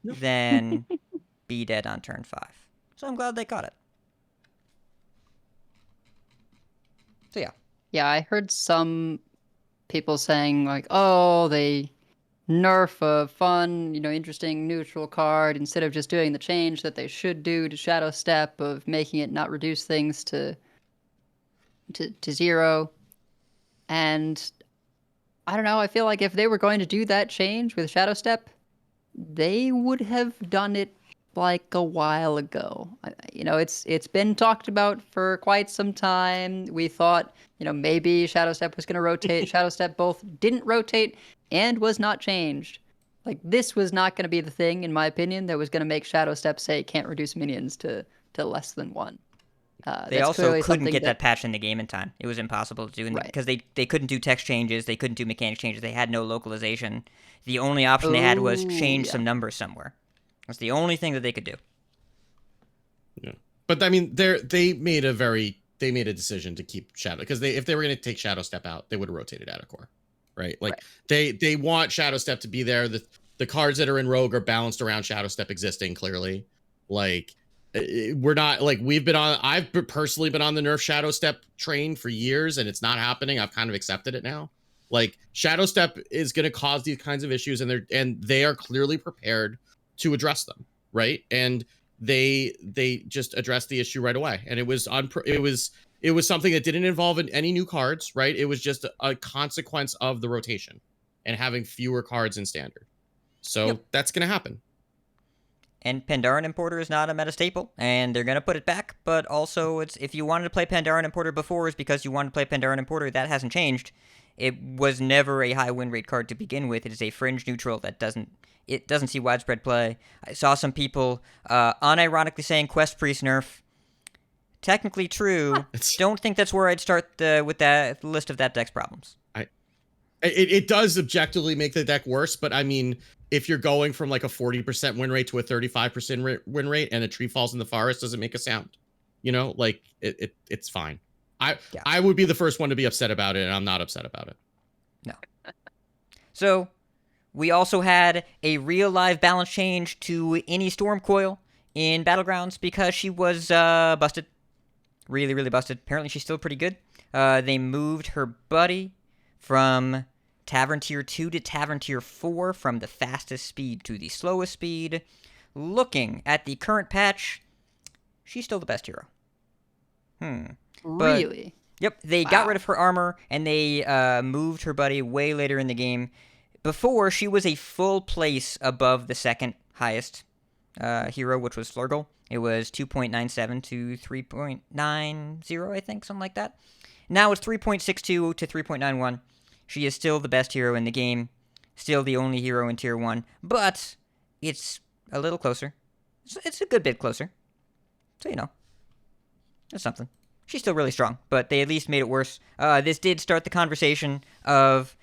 than be dead on turn 5. So I'm glad they got it. So yeah. Yeah, I heard some people saying like, oh, they nerf a fun, interesting neutral card instead of just doing the change that they should do to Shadow Step of making it not reduce things to 0. And I don't know, I feel like if they were going to do that change with Shadow Step, they would have done it like a while ago. It's been talked about for quite some time. We thought, maybe Shadow Step was going to rotate. Shadow Step both didn't rotate and was not changed. Like, this was not going to be the thing, in my opinion, that was going to make Shadow Step say can't reduce minions to less than 1. They also couldn't get that patch in the game in time. It was impossible to do because they couldn't do text changes. They couldn't do mechanic changes. They had no localization. The only option they had was change some numbers somewhere. That's the only thing that they could do. Yeah, but I mean, they made a decision to keep Shadow, because if they were going to take Shadow Step out, they would have rotated out of core, right? Like they want Shadow Step to be there. The cards that are in Rogue are balanced around Shadow Step existing clearly. Like, we're not like I've personally been on the nerf Shadow Step train for years, and it's not happening. I've kind of accepted it now. Like, Shadow Step is going to cause these kinds of issues, and they are clearly prepared to address them, right? And they just addressed the issue right away, and it was something that didn't involve any new cards, right? It was just a consequence of the rotation and having fewer cards in standard. So that's going to happen. And Pandaren Importer is not a meta staple, and they're going to put it back, but also if you wanted to play Pandaren Importer before, it's because you wanted to play Pandaren Importer. That hasn't changed. It was never a high win rate card to begin with. It is a fringe neutral that doesn't see widespread play. I saw some people unironically saying Quest Priest nerf. Technically true. Don't think that's where I'd start with that list of that deck's problems. It does objectively make the deck worse, but I mean, if you're going from like a 40% win rate to a 35% win rate and a tree falls in the forest, doesn't make a sound. Like it's fine. I would be the first one to be upset about it, and I'm not upset about it. No. So we also had a real live balance change to any Storm Coil in Battlegrounds because she was busted. Really, really busted. Apparently she's still pretty good. They moved her buddy from Tavern Tier 2 to Tavern Tier 4, from the fastest speed to the slowest speed. Looking at the current patch, she's still the best hero. Really? Yep, they got rid of her armor, and they moved her buddy way later in the game. Before, she was a full place above the second highest hero, which was Flurgle. It was 2.97 to 3.90, I think, something like that. Now it's 3.62 to 3.91. She is still the best hero in the game, still the only hero in Tier 1, but it's a little closer. It's a good bit closer. So, that's something. She's still really strong, but they at least made it worse. This did start the conversation of,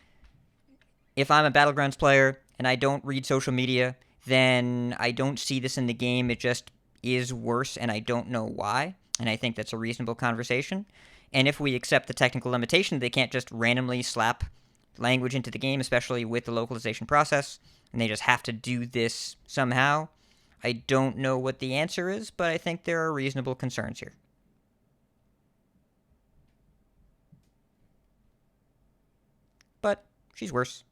if I'm a Battlegrounds player and I don't read social media, then I don't see this in the game. It just is worse, and I don't know why. And I think that's a reasonable conversation. And if we accept the technical limitation, they can't just randomly slap language into the game, especially with the localization process, and they just have to do this somehow. I don't know what the answer is, but I think there are reasonable concerns here. But she's worse.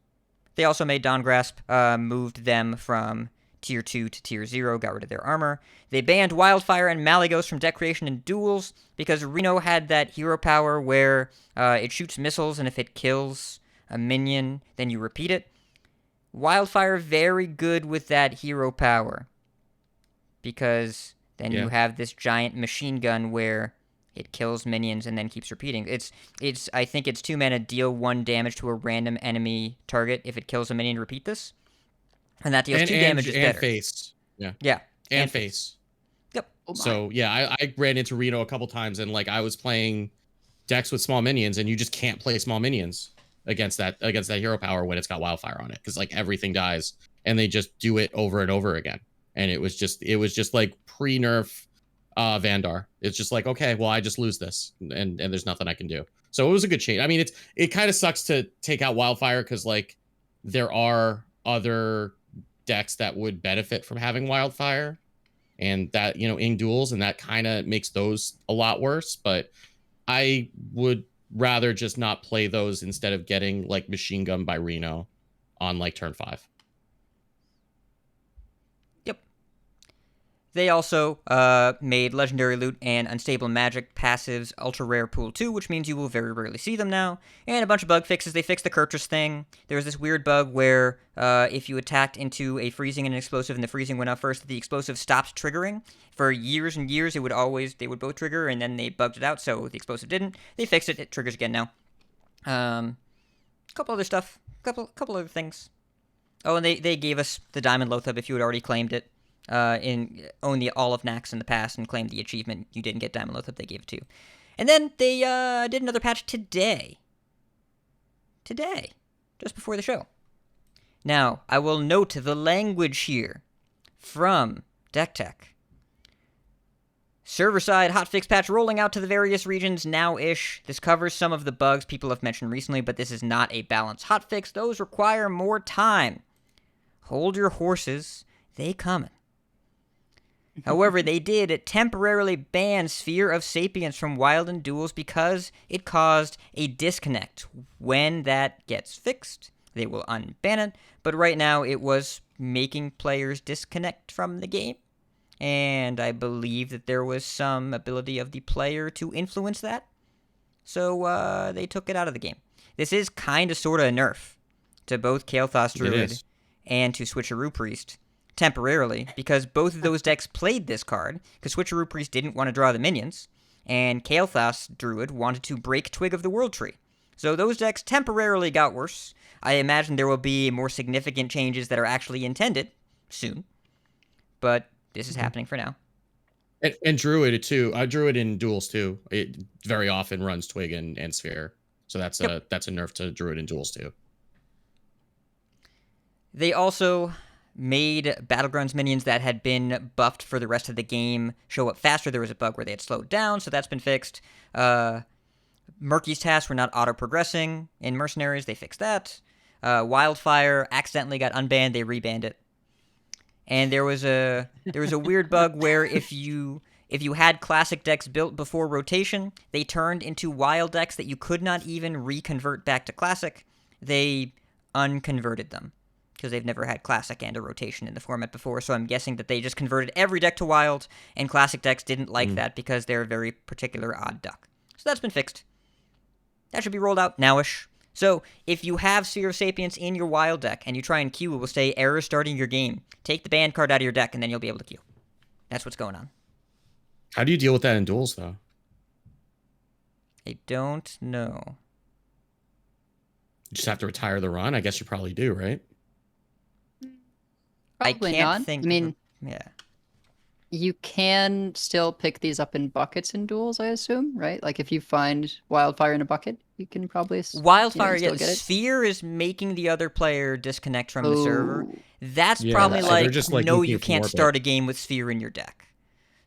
They also made Dawn Grasp, moved them from Tier 2 to Tier 0, got rid of their armor. They banned Wildfire and Malygos from deck creation and duels because Reno had that hero power where it shoots missiles, and if it kills a minion, then you repeat it. Wildfire, very good with that hero power because Then you have this giant machine gun where it kills minions and then keeps repeating. I think it's 2 mana, deal 1 damage to a random enemy target if it kills a minion. Repeat this, and that deals 2 damage. Is and better. Face. Yeah, and face. Yep. Oh my. So yeah, I ran into Reno a couple times, and like I was playing decks with small minions, and you just can't play small minions against that hero power when it's got wildfire on it, because like everything dies, and they just do it over and over again. And it was just like pre-nerf Vandar. It's just like, okay, well, I just lose this, and there's nothing I can do. So it was a good change. I mean, it kind of sucks to take out wildfire, because like there are other decks that would benefit from having wildfire, and that, you know, in duels, and that kind of makes those a lot worse. But I would rather just not play those instead of getting like machine gun by Reno on like turn 5. They also made Legendary Loot and Unstable Magic passives Ultra Rare Pool 2, which means you will very rarely see them now. And a bunch of bug fixes. They fixed the Kurtrus thing. There was this weird bug where if you attacked into a freezing and an explosive and the freezing went out first, the explosive stopped triggering. For years and years, they would both trigger, and then they bugged it out, so the explosive didn't. They fixed it. It triggers again now. A couple other stuff. Couple other things. Oh, and they gave us the Diamond Loatheb if you had already claimed it. Owned all of Nax in the past and claimed the achievement. You didn't get Diamond Loatheb, they gave it to you. And then they did another patch today, just before the show. Now, I will note the language here from Deck Tech. Server-side hotfix patch rolling out to the various regions now-ish. This covers some of the bugs people have mentioned recently, but this is not a balanced hotfix. Those require more time. Hold your horses. They coming. However, they did temporarily ban Sphere of Sapience from Wild and Duels because it caused a disconnect. When that gets fixed, they will unban it, but right now it was making players disconnect from the game, and I believe that there was some ability of the player to influence that, so they took it out of the game. This is kind of sort of a nerf to both Kael'thas Druid and to Switcheroo Priest, temporarily, because both of those decks played this card, because Switcheroo Priest didn't want to draw the minions, and Kael'thas Druid wanted to break Twig of the World Tree. So those decks temporarily got worse. I imagine there will be more significant changes that are actually intended soon, but this is happening for now. And Druid too. Druid in duels too. It very often runs Twig and Sphere, so that's a nerf to Druid in duels too. They also made Battlegrounds minions that had been buffed for the rest of the game show up faster. There was a bug where they had slowed down, so that's been fixed. Murky's tasks were not auto-progressing in Mercenaries. They fixed that. Wildfire accidentally got unbanned. They rebanned it. And there was a weird bug where if you had classic decks built before rotation, they turned into wild decks that you could not even reconvert back to classic. They unconverted them, because they've never had Classic and a rotation in the format before, so I'm guessing that they just converted every deck to Wild, and Classic decks didn't like that because they're a very particular odd duck. So that's been fixed. That should be rolled out nowish. So if you have Sphere of Sapience in your Wild deck, and you try and queue, it will say, error starting your game. Take the banned card out of your deck, and then you'll be able to queue. That's what's going on. How do you deal with that in duels, though? I don't know. You just have to retire the run? I guess you probably do, right? Probably I can't not. think. I mean, yeah. You can still pick these up in buckets in duels, I assume, right? Like if you find Wildfire in a bucket, you can probably Wildfire. still Yeah, get it. Sphere is making the other player disconnect from the server. That's Yeah, probably so like, they're just, like, no, looking you for can't more, start a game with Sphere in your deck.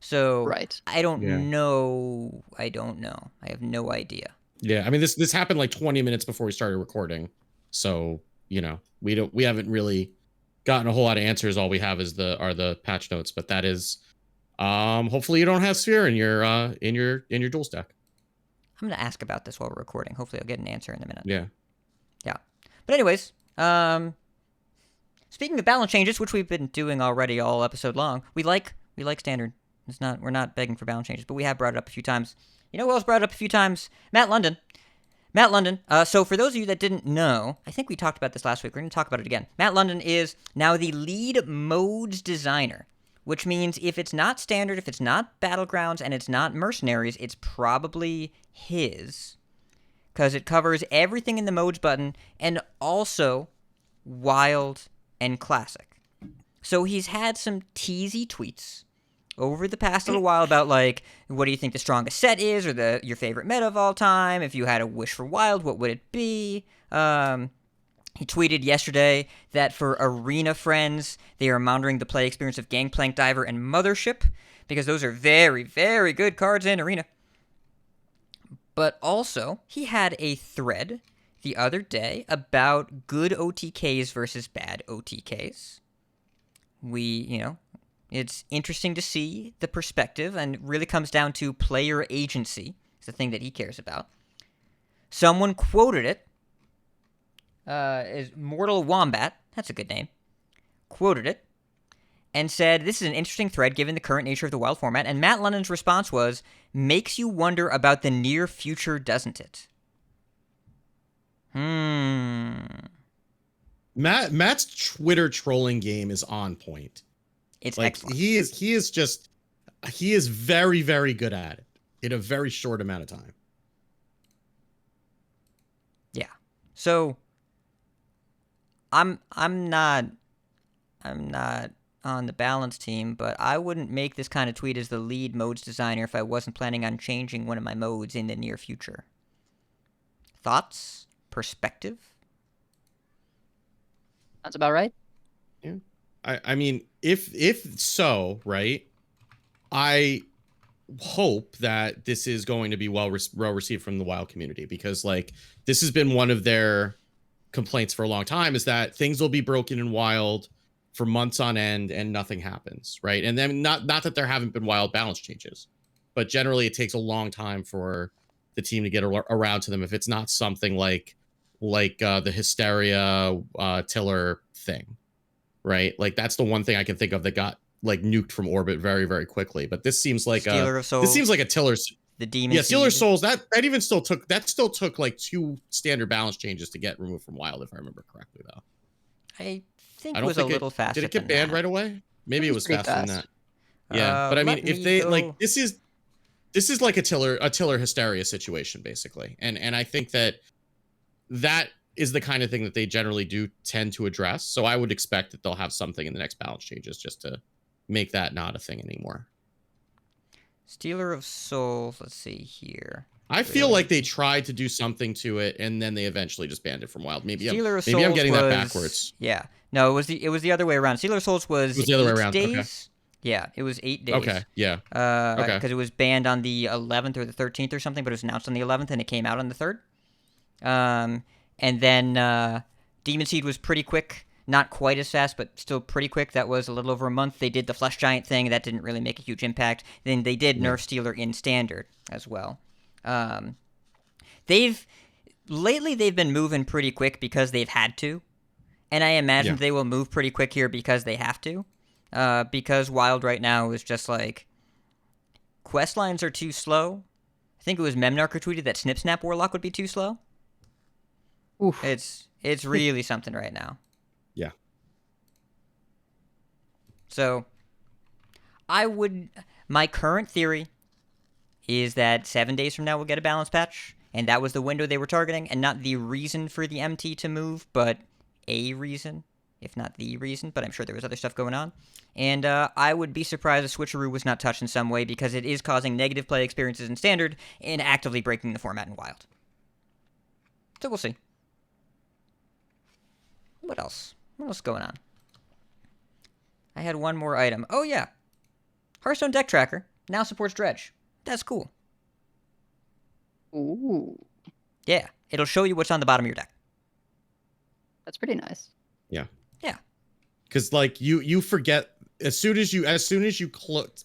So Right. I don't Yeah. know. I don't know. I have no idea. Yeah, I mean this happened like 20 minutes before we started recording, so you know we haven't really gotten a whole lot of answers. All we have are the patch notes, but that is hopefully you don't have Sphere in your duels deck. I'm gonna ask about this while we're recording. Hopefully, I'll get an answer in a minute. Yeah. But anyways, speaking of balance changes, which we've been doing already all episode long, we like standard. We're not begging for balance changes, but we have brought it up a few times. You know who else brought it up a few times? Matt London. So for those of you that didn't know, I think we talked about this last week. We're going to talk about it again. Matt London is now the lead modes designer which means if it's not Standard, if it's not Battlegrounds, and it's not Mercenaries, it's probably his. Because it covers everything in the modes button, and also Wild and Classic. So he's had some teasy tweets over the past little while about, like, what do you think the strongest set is, or your favorite meta of all time? If you had a wish for Wild, what would it be? He tweeted yesterday that for Arena friends, they are monitoring the play experience of Gangplank Diver and Mothership, because those are very, very good cards in Arena. But also, he had a thread the other day about good OTKs versus bad OTKs. It's interesting to see the perspective, and it really comes down to player agency. It's the thing that he cares about. Someone quoted it. Is Mortal Wombat, that's a good name, quoted it, and said, this is an interesting thread given the current nature of the Wild format, and Matt London's response was, makes you wonder about the near future, doesn't it? Matt's Twitter trolling game is on point. It's like, excellent. He is very, very good at it in a very short amount of time. Yeah. So I'm not on the balance team, but I wouldn't make this kind of tweet as the lead modes designer if I wasn't planning on changing one of my modes in the near future. Thoughts? Perspective? That's about right. Yeah. I mean, if so, right, I hope that this is going to be well received from the Wild community, because, like, this has been one of their complaints for a long time, is that things will be broken in Wild for months on end and nothing happens, right? And then not that there haven't been Wild balance changes, but generally it takes a long time for the team to get around to them if it's not something like the Hysteria Tiller thing, right? Like, that's the one thing I can think of that got, like, nuked from orbit very, very quickly. But this seems like this seems like a Tiller's. The Demon. Yeah, Stealer Souls. That still took like 2 standard balance changes to get removed from Wild, if I remember correctly, though. I think it was a little faster. Did it get banned right away? Maybe it was faster than that. Yeah, but I mean, if they like, this is like a Tiller Hysteria situation, basically, and I think that is the kind of thing that they generally do tend to address. So I would expect that they'll have something in the next balance changes just to make that not a thing anymore. Stealer of Souls, let's see here. I feel like they tried to do something to it, and then they eventually just banned it from Wild. Maybe I'm getting that backwards. Yeah, no, it was the other way around. Stealer of Souls was the other way around. Days. Okay. Yeah, it was 8 days. Okay, yeah. Okay. Because it was banned on the 11th or the 13th or something, but it was announced on the 11th, and it came out on the 3rd. And then Demon Seed was pretty quick. Not quite as fast, but still pretty quick. That was a little over a month. They did the Flesh Giant thing. That didn't really make a huge impact. Then they did nerf Stealer in Standard as well. They've been moving pretty quick because they've had to. And I imagine they will move pretty quick here because they have to. Because Wild right now is just like, quest lines are too slow. I think it was Memnarch who tweeted that Snip Snap Warlock would be too slow. Oof. It's really something right now. Yeah. So, my current theory is that 7 days from now we'll get a balance patch, and that was the window they were targeting, and not the reason for the MT to move, but a reason, if not the reason, but I'm sure there was other stuff going on. And I would be surprised if Switcheroo was not touched in some way, because it is causing negative play experiences in Standard and actively breaking the format in Wild. So we'll see. What else? What else is going on? I had one more item. Oh, yeah. Hearthstone Deck Tracker now supports Dredge. That's cool. Ooh. Yeah. It'll show you what's on the bottom of your deck. That's pretty nice. Yeah. Yeah. Because, like, you forget, as soon as you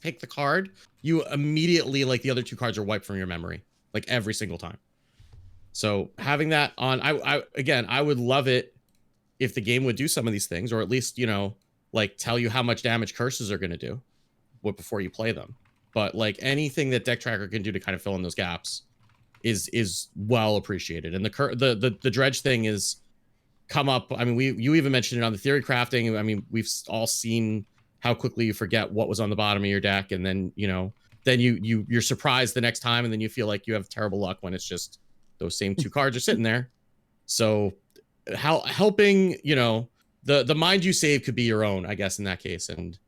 pick the card, you immediately, like, the other 2 cards are wiped from your memory. Like, every single time. So having that on, I would love it if the game would do some of these things, or at least, like, tell you how much damage curses are going to do before you play them. But, like, anything that Deck Tracker can do to kind of fill in those gaps is well appreciated. And the Dredge thing is come up. I mean, you even mentioned it on the theory crafting. I mean, we've all seen how quickly you forget what was on the bottom of your deck, and then then you're surprised the next time, and then you feel like you have terrible luck when it's just those same 2 cards are sitting there. So helping, the mind you save could be your own, I guess, in that case. And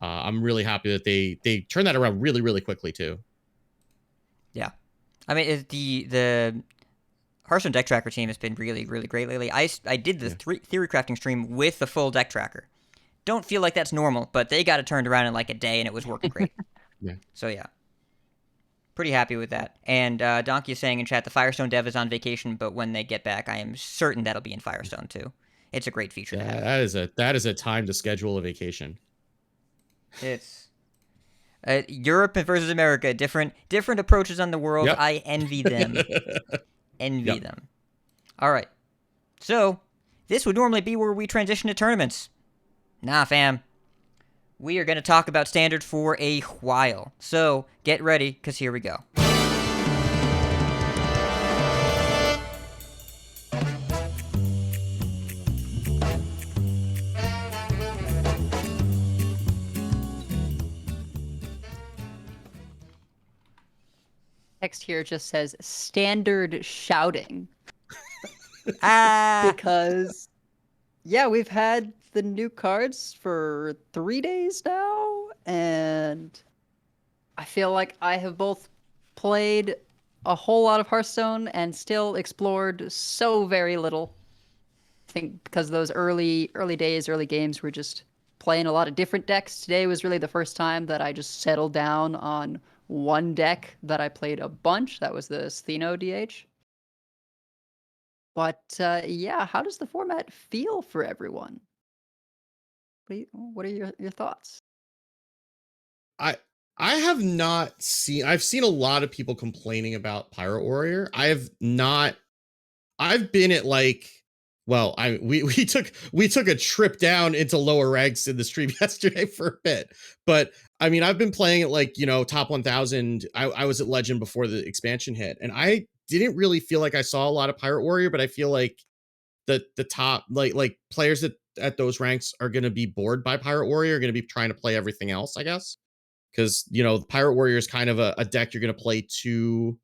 I'm really happy that they turned that around really, really quickly too. Yeah. I mean, the Hearthstone deck tracker team has been really, really great lately. I did the theory crafting stream with the full deck tracker. Don't feel like that's normal, but they got it turned around in like a day and it was working great. Yeah. So yeah. Pretty happy with that. And Donkey is saying in chat, the Firestone dev is on vacation, but when they get back, I am certain that'll be in Firestone too. It's a great feature to have. That is a time to schedule a vacation. It's Europe versus America, different approaches on the world. Yep. I envy them. Them. All right. So, this would normally be where we transition to tournaments. Nah, fam. We are going to talk about Standard for a while. So, get ready, because here we go. Text here just says standard shouting. Because, yeah, we've had the new cards for 3 days now, and I feel like I have both played a whole lot of Hearthstone and still explored so very little. I think because those early days, early games, were just playing a lot of different decks. Today was really the first time that I just settled down on one deck that I played a bunch. That was the Stheno DH. But yeah, how does the format feel for everyone? What are your thoughts? I have not seen. I've seen a lot of people complaining about Pirate Warrior. I've been at like. Well, we took a trip down into lower ranks in the stream yesterday for a bit, but I mean I've been playing at like top 1000. I was at Legend before the expansion hit, and I didn't really feel like I saw a lot of Pirate Warrior, but I feel like the top like players at those ranks are going to be bored by Pirate Warrior, are going to be trying to play everything else, I guess, because Pirate Warrior is kind of a deck you're going to play to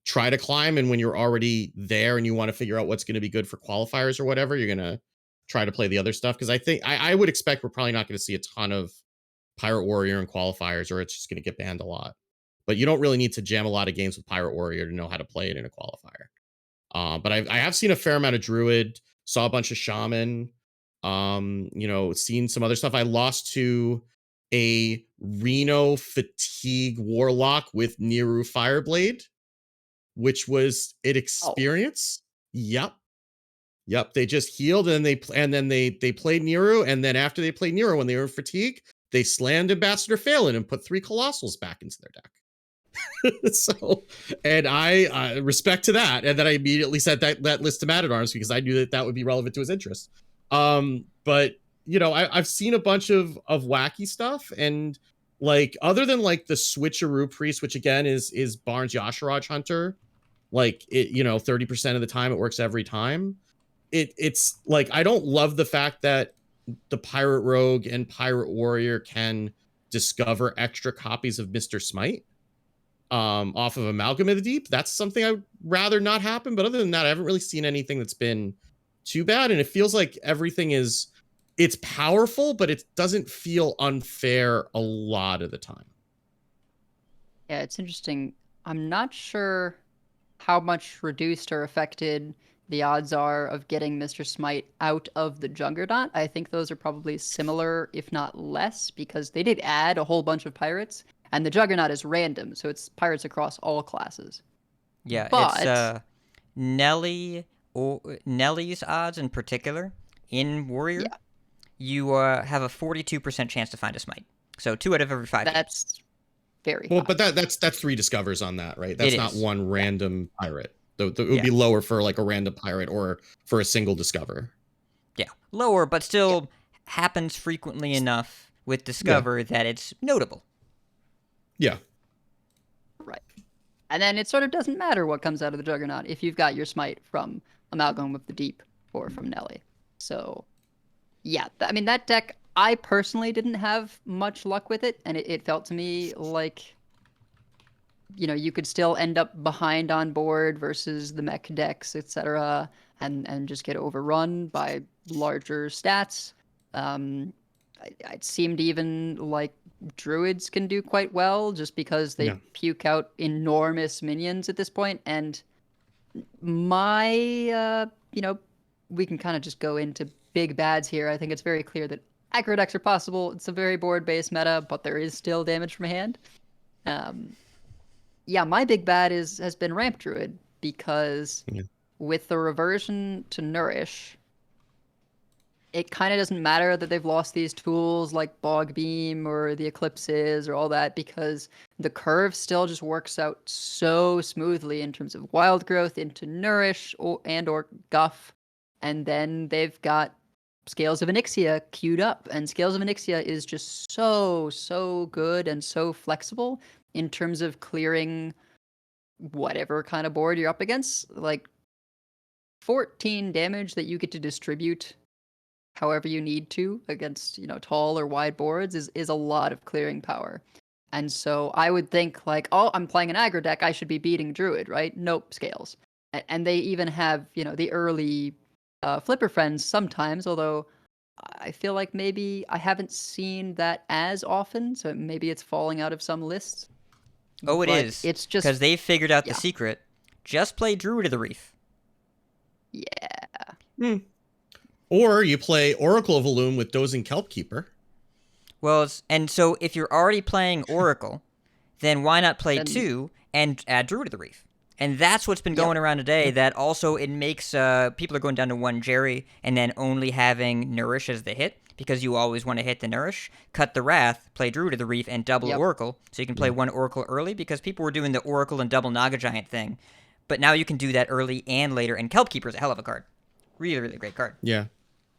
try to climb, and when you're already there and you want to figure out what's going to be good for qualifiers or whatever, you're going to try to play the other stuff. Because I think I would expect we're probably not going to see a ton of Pirate Warrior in qualifiers, or it's just going to get banned a lot. But you don't really need to jam a lot of games with Pirate Warrior to know how to play it in a qualifier. But I have seen a fair amount of Druid, saw a bunch of Shaman, seen some other stuff. I lost to a Reno Fatigue Warlock with Niru Fireblade, which was an experience. Oh. Yep. They just healed and then they played Niru, and then after they played Niru, when they were in fatigue, they slammed Ambassador Phelan and put 3 Colossals back into their deck. So, and I respect to that, and then I immediately sent that list to Man at Arms because I knew that would be relevant to his interest. But I've seen a bunch of wacky stuff, and like other than like the Switcheroo Priest, which again is Barnes Yasharaj Hunter, like it 30% of the time it works every time. It's like I don't love the fact that the Pirate Rogue and Pirate Warrior can discover extra copies of Mr. Smite off of Amalgam of the Deep. That's something I would rather not happen. But other than that, I haven't really seen anything that's been too bad. And it feels like everything it's powerful, but it doesn't feel unfair a lot of the time. Yeah, it's interesting. I'm not sure how much reduced or affected the odds are of getting Mr. Smite out of the Juggernaut. I think those are probably similar, if not less, because they did add a whole bunch of pirates, and the Juggernaut is random, so it's pirates across all classes. Yeah, but it's Nellie's odds in particular in Warrior. Yeah. You have a 42% chance to find a Smite. So 2 out of every 5. That's very well, high. But that's 3 discovers on that, right? That's not one random pirate. It would be lower for like a random pirate or for a single discover. Yeah, lower, but still happens frequently enough with discover that it's notable. Yeah. Right. And then it sort of doesn't matter what comes out of the Juggernaut if you've got your Smite from Amalgam of the Deep or from Nelly. So, yeah, I mean, that deck, I personally didn't have much luck with it, and it felt to me like, you could still end up behind on board versus the mech decks, etc., and just get overrun by larger stats. It seemed even like druids can do quite well just because they puke out enormous minions at this point. And my, we can kind of just go into big bads here. I think it's very clear that aggro decks are possible. It's a very board-based meta, but there is still damage from hand. Yeah, my big bad has been Ramp Druid because with the reversion to Nourish, it kind of doesn't matter that they've lost these tools like Bog Beam or the Eclipses or all that, because the curve still just works out so smoothly in terms of wild growth into Nourish or Guff. And then they've got Scales of Onyxia queued up, and Scales of Onyxia is just so good and so flexible in terms of clearing whatever kind of board you're up against. Like 14 damage that you get to distribute however you need to against, tall or wide boards is a lot of clearing power. And so I would think like, oh, I'm playing an aggro deck, I should be beating Druid, right? Nope, Scales. And they even have, the early Flipper friends sometimes, although I feel like maybe I haven't seen that as often, so maybe it's falling out of some lists. Oh, it is. It's just because they figured out the secret. Just play Druid of the Reef. Yeah. Or you play Oracle of Elune with Dozing Kelpkeeper. Well, and so if you're already playing Oracle, then why not play 2 and add Druid of the Reef? And that's what's been going around today, that also it makes people are going down to 1 Jerry and then only having Nourish as the hit, because you always want to hit the Nourish. Cut the Wrath, play Druid of the Reef, and double Oracle, so you can play 1 Oracle early, because people were doing the Oracle and double Naga Giant thing. But now you can do that early and later, and Kelpkeeper's a hell of a card. Really, really great card. Yeah.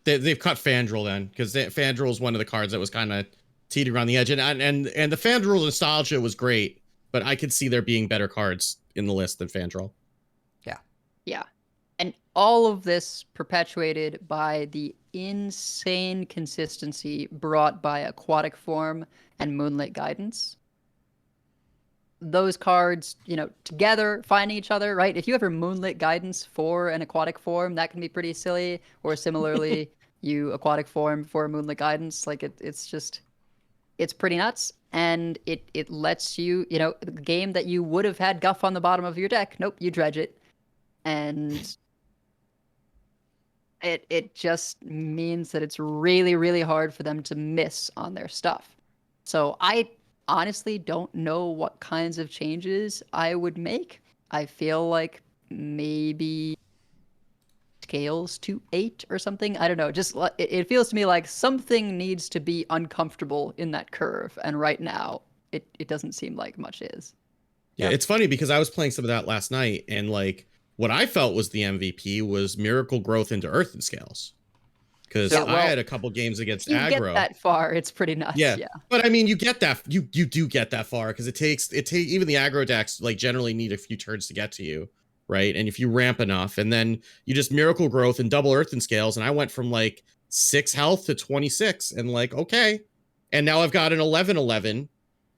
They've cut Fandral then, because Fandral is one of the cards that was kind of teetered around the edge. And the Fandral nostalgia was great, but I could see there being better cards in the list than Fandral. Yeah. And all of this perpetuated by the insane consistency brought by Aquatic Form and Moonlit Guidance. Those cards, together, finding each other, right? If you ever Moonlit Guidance for an Aquatic Form, that can be pretty silly. Or similarly, you Aquatic Form for Moonlit Guidance. Like, it's pretty nuts. And it lets you, the game that you would have had Guff on the bottom of your deck, nope, you dredge it. And it just means that it's really, really hard for them to miss on their stuff. So I honestly don't know what kinds of changes I would make. I feel like maybe Scales to 8 or something. I don't know. Just it feels to me like something needs to be uncomfortable in that curve, and right now it doesn't seem like much is. Yeah, it's funny because I was playing some of that last night, and like what I felt was the MVP was Miracle Growth into Earthen Scales. Because I had a couple games against you aggro. Get that far, it's pretty nuts. Yeah. But I mean, you get that you do get that far, because it takes even the aggro decks like generally need a few turns to get to you, right? And if you ramp enough, and then you just Miracle Growth and double Earthen Scales, and I went from like 6 health to 26, and like, okay, and now I've got an 11/11,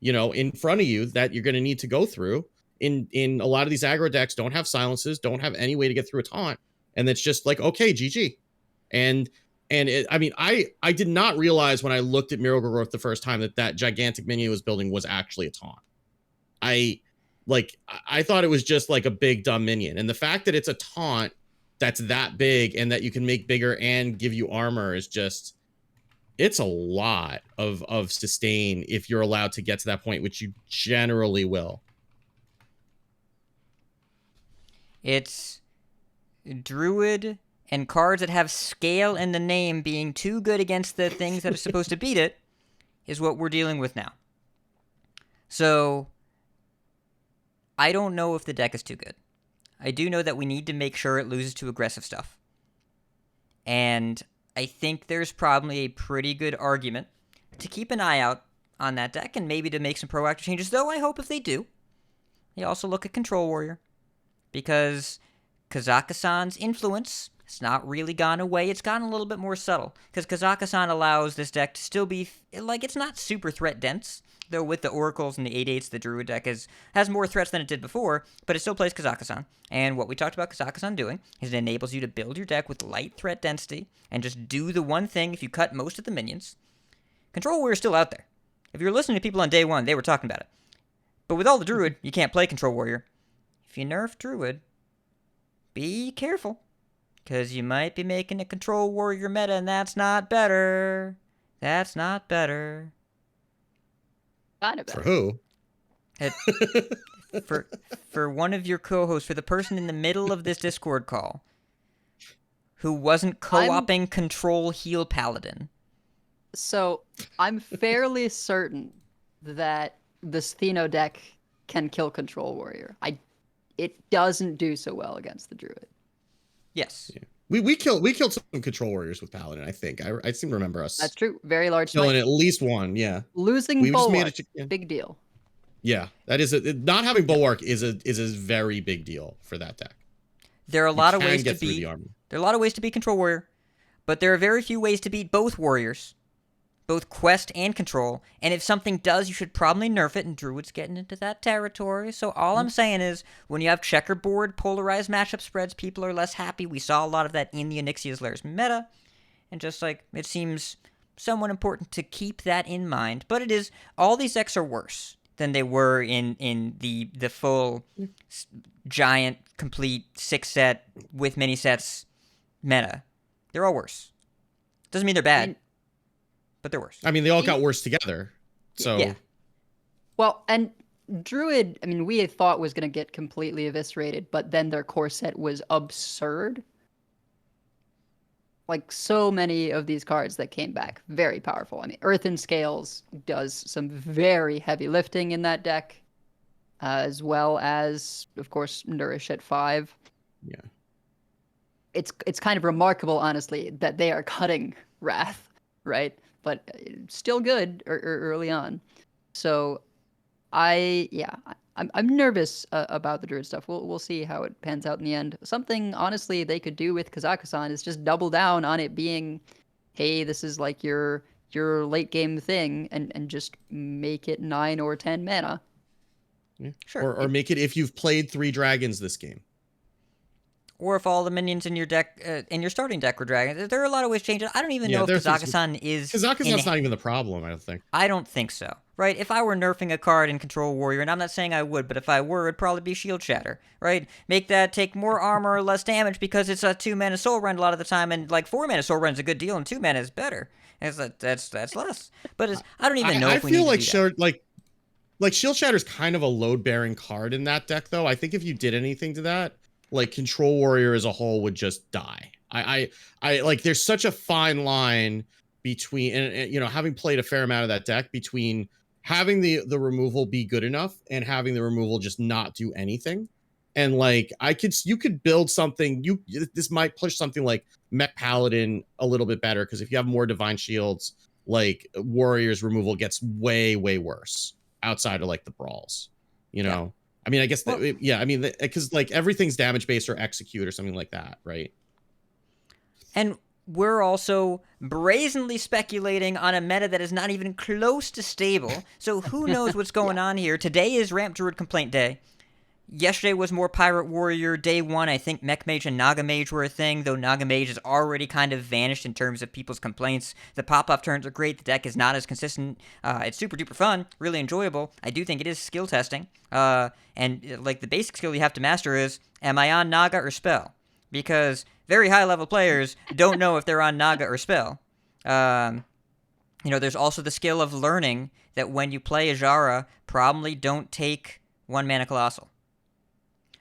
in front of you that you're going to need to go through. In a lot of these aggro decks don't have silences, don't have any way to get through a taunt, and it's just like, okay, GG. And I did not realize when I looked at Miracle Growth the first time that gigantic minion it was building was actually a taunt. I thought it was just like a big dumb minion, and the fact that it's a taunt that's that big and that you can make bigger and give you armor is just, it's a lot of sustain if you're allowed to get to that point, which you generally will. It's Druid and cards that have scale in the name being too good against the things that are supposed to beat it is what we're dealing with now. So I don't know if the deck is too good. I do know that we need to make sure it loses to aggressive stuff. And I think there's probably a pretty good argument to keep an eye out on that deck and maybe to make some proactive changes, though I hope if they do, they also look at Control Warrior. Because Kazakhstan's influence It's not really gone away. It's gotten a little bit more subtle, because Kazakusan allows this deck to still be, like, it's not super threat dense, though with the Oracles and the 8/8s, the Druid deck has more threats than it did before, but it still plays Kazakusan. And what we talked about Kazakusan doing is it enables you to build your deck with light threat density and just do the one thing if you cut most of the minions. Control Warrior is still out there. If you're listening to people on day one, they were talking about it. But with all the Druid, you can't play Control Warrior. If you nerf Druid, be careful, because you might be making a Control Warrior meta, and that's not better. That's not better. Kind of better. For who? For one of your co-hosts, for the person in the middle of this Discord call who wasn't co-oping Control Heal Paladin. So I'm fairly certain that this Theno deck can kill Control Warrior. It doesn't do so well against the Druid. Yes. Yeah. We killed some Control Warriors with Paladin, I think. I seem to remember us. That's true. Very large killing smite. at least one, yeah. Losing We just made Bulwark, it big deal. Yeah, that is not having Bulwark is a very big deal for that deck. There are a lot of ways to get through beat. the army. There are a lot of ways to beat Control Warrior, but there are very few ways to beat both warriors, both Quest and Control. And if something does, you should probably nerf it. And Druid's getting into that territory. So all I'm saying is, when you have checkerboard, polarized matchup spreads, people are less happy. We saw a lot of that in the Onyxia's Lairs meta, and just like it seems somewhat important to keep that in mind. But it is, all these decks are worse than they were in the full giant complete 6-set with mini sets meta. They're all worse. Doesn't mean they're bad, but they're worse. I mean, they all got worse together. So yeah. Well, and Druid, I mean, we had thought was going to get completely eviscerated, but then their core set was absurd. Like, so many of these cards that came back, very powerful. I mean, Earthen Scales does some very heavy lifting in that deck, as well as, of course, Nourish at 5. Yeah. It's kind of remarkable, honestly, that they are cutting Wrath, right? But still good early on. So I'm nervous about the Druid stuff. We'll see how it pans out in the end. Something, honestly, they could do with Kazakusan is just double down on it being, hey, this is like your late game thing, and just make it 9 or 10 mana. Yeah. Sure. Or make it if you've played 3 dragons this game. Or if all the minions in your deck, in your starting deck were dragons. There are a lot of ways to change it. I don't even know if Kazakusan is... Kazakusan's not even the problem, I don't think. I don't think so. Right? If I were nerfing a card in Control Warrior, and I'm not saying I would, but if I were, it'd probably be Shield Shatter. Right? Make that take more armor or less damage because it's a 2-mana Soul Rend a lot of the time, and like 4-mana Soul Rend's a good deal, and 2 mana is better. That's less. But I don't even know if we need to do that. Like Shield Shatter's kind of a load-bearing card in that deck, though. I think if you did anything to that, like Control Warrior as a whole would just die. I like, there's such a fine line between, and you know, having played a fair amount of that deck, between having the removal be good enough and having the removal just not do anything. And like, you could build something, this might push something like Mech Paladin a little bit better, because if you have more Divine Shields, like Warrior's removal gets way worse outside of like the brawls, you know. Yeah. I mean, I guess, because like everything's damage based or execute or something like that, right? And we're also brazenly speculating on a meta that is not even close to stable. So who knows what's going on here? Today is Ramp Druid Complaint Day. Yesterday was more Pirate Warrior. Day 1, I think Mech Mage and Naga Mage were a thing, though Naga Mage has already kind of vanished in terms of people's complaints. The pop-off turns are great. The deck is not as consistent. It's super duper fun, really enjoyable. I do think it is skill testing. And like the basic skill you have to master is, am I on Naga or Spell? Because very high-level players don't know if they're on Naga or Spell. There's also the skill of learning that when you play Ajara, probably don't take 1-mana Colossal.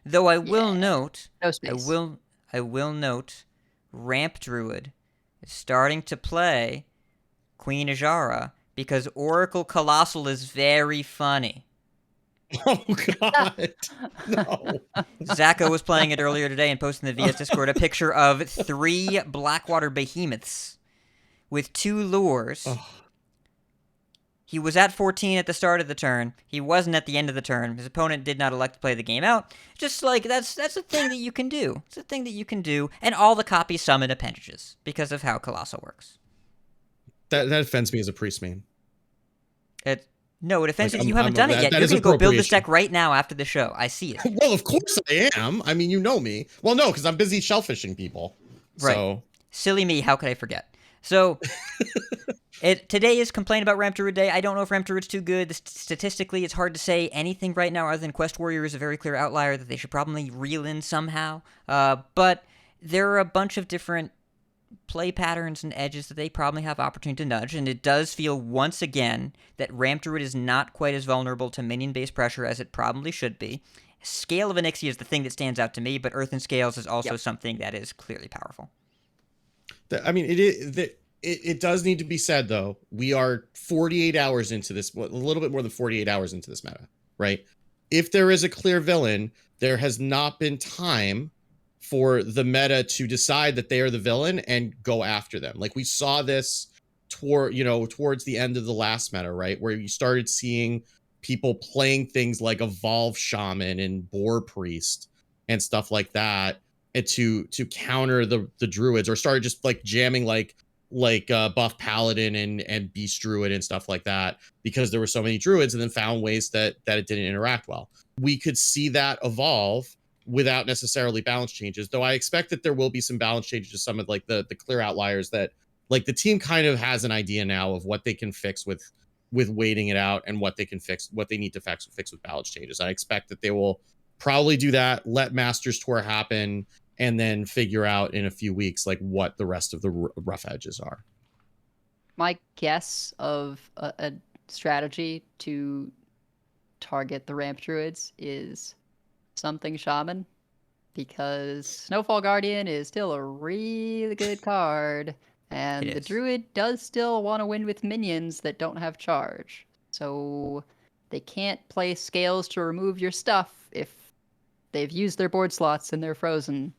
Though I will note, I will note, Ramp Druid is starting to play Queen Ajara because Oracle Colossal is very funny. Oh God, no! Zako was playing it earlier today and posting in the VS Discord a picture of 3 Blackwater Behemoths with 2 lures. He was at 14 at the start of the turn. He wasn't at the end of the turn. His opponent did not elect to play the game out. Just like, that's a thing that you can do. It's a thing that you can do. And all the copies summon appendages because of how Colossal works. That offends me as a priest main. No, it offends you that you haven't done it yet. You're going to go build this deck right now after the show. I see it. Well, of course I am. I mean, you know me. Well, no, because I'm busy shellfishing people. Right. So. Silly me. How could I forget? So, today is Complain About Ramp Druid Day. I don't know if Ramp Druid's too good. Statistically, it's hard to say anything right now other than Quest Warrior is a very clear outlier that they should probably reel in somehow. But there are a bunch of different play patterns and edges that they probably have opportunity to nudge, and it does feel once again that Ramp Druid is not quite as vulnerable to minion-based pressure as it probably should be. Scale of Onyxia is the thing that stands out to me, but Earthen Scales is also something that is clearly powerful. I mean, it does need to be said, though. We are 48 hours into this, a little bit more than 48 hours into this meta, right? If there is a clear villain, there has not been time for the meta to decide that they are the villain and go after them. Like we saw this towards the end of the last meta, right? Where you started seeing people playing things like Evolve Shaman and Boar Priest and stuff like that, and to counter the druids, or started just like jamming like Buff Paladin and Beast Druid and stuff like that, because there were so many druids, and then found ways that it didn't interact well. We could see that evolve without necessarily balance changes, though I expect that there will be some balance changes to some of like the clear outliers that like the team kind of has an idea now of what they can fix with waiting it out, and what they need to fix with balance changes. I expect that they will probably do that, let Masters Tour happen, and then figure out in a few weeks like what the rest of the rough edges are. My guess of a strategy to target the Ramp Druids is something Shaman, because Snowfall Guardian is still a really good card, and the Druid does still want to win with minions that don't have charge. So they can't play Scales to remove your stuff if they've used their board slots and they're frozen.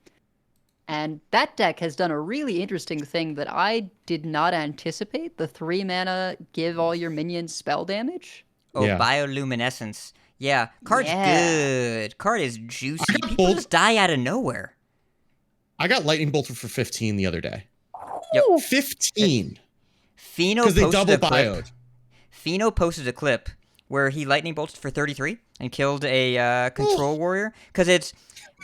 And that deck has done a really interesting thing that I did not anticipate. The 3 mana give all your minions spell damage. Oh, yeah. Bioluminescence. Yeah, card's good. Card is juicy. People just die out of nowhere. I got Lightning Bolted for 15 the other day. Yep. 15. Pheno because they double bioed. Pheno posted a clip where he Lightning Bolted for 33 and killed a Control Warrior. Because it's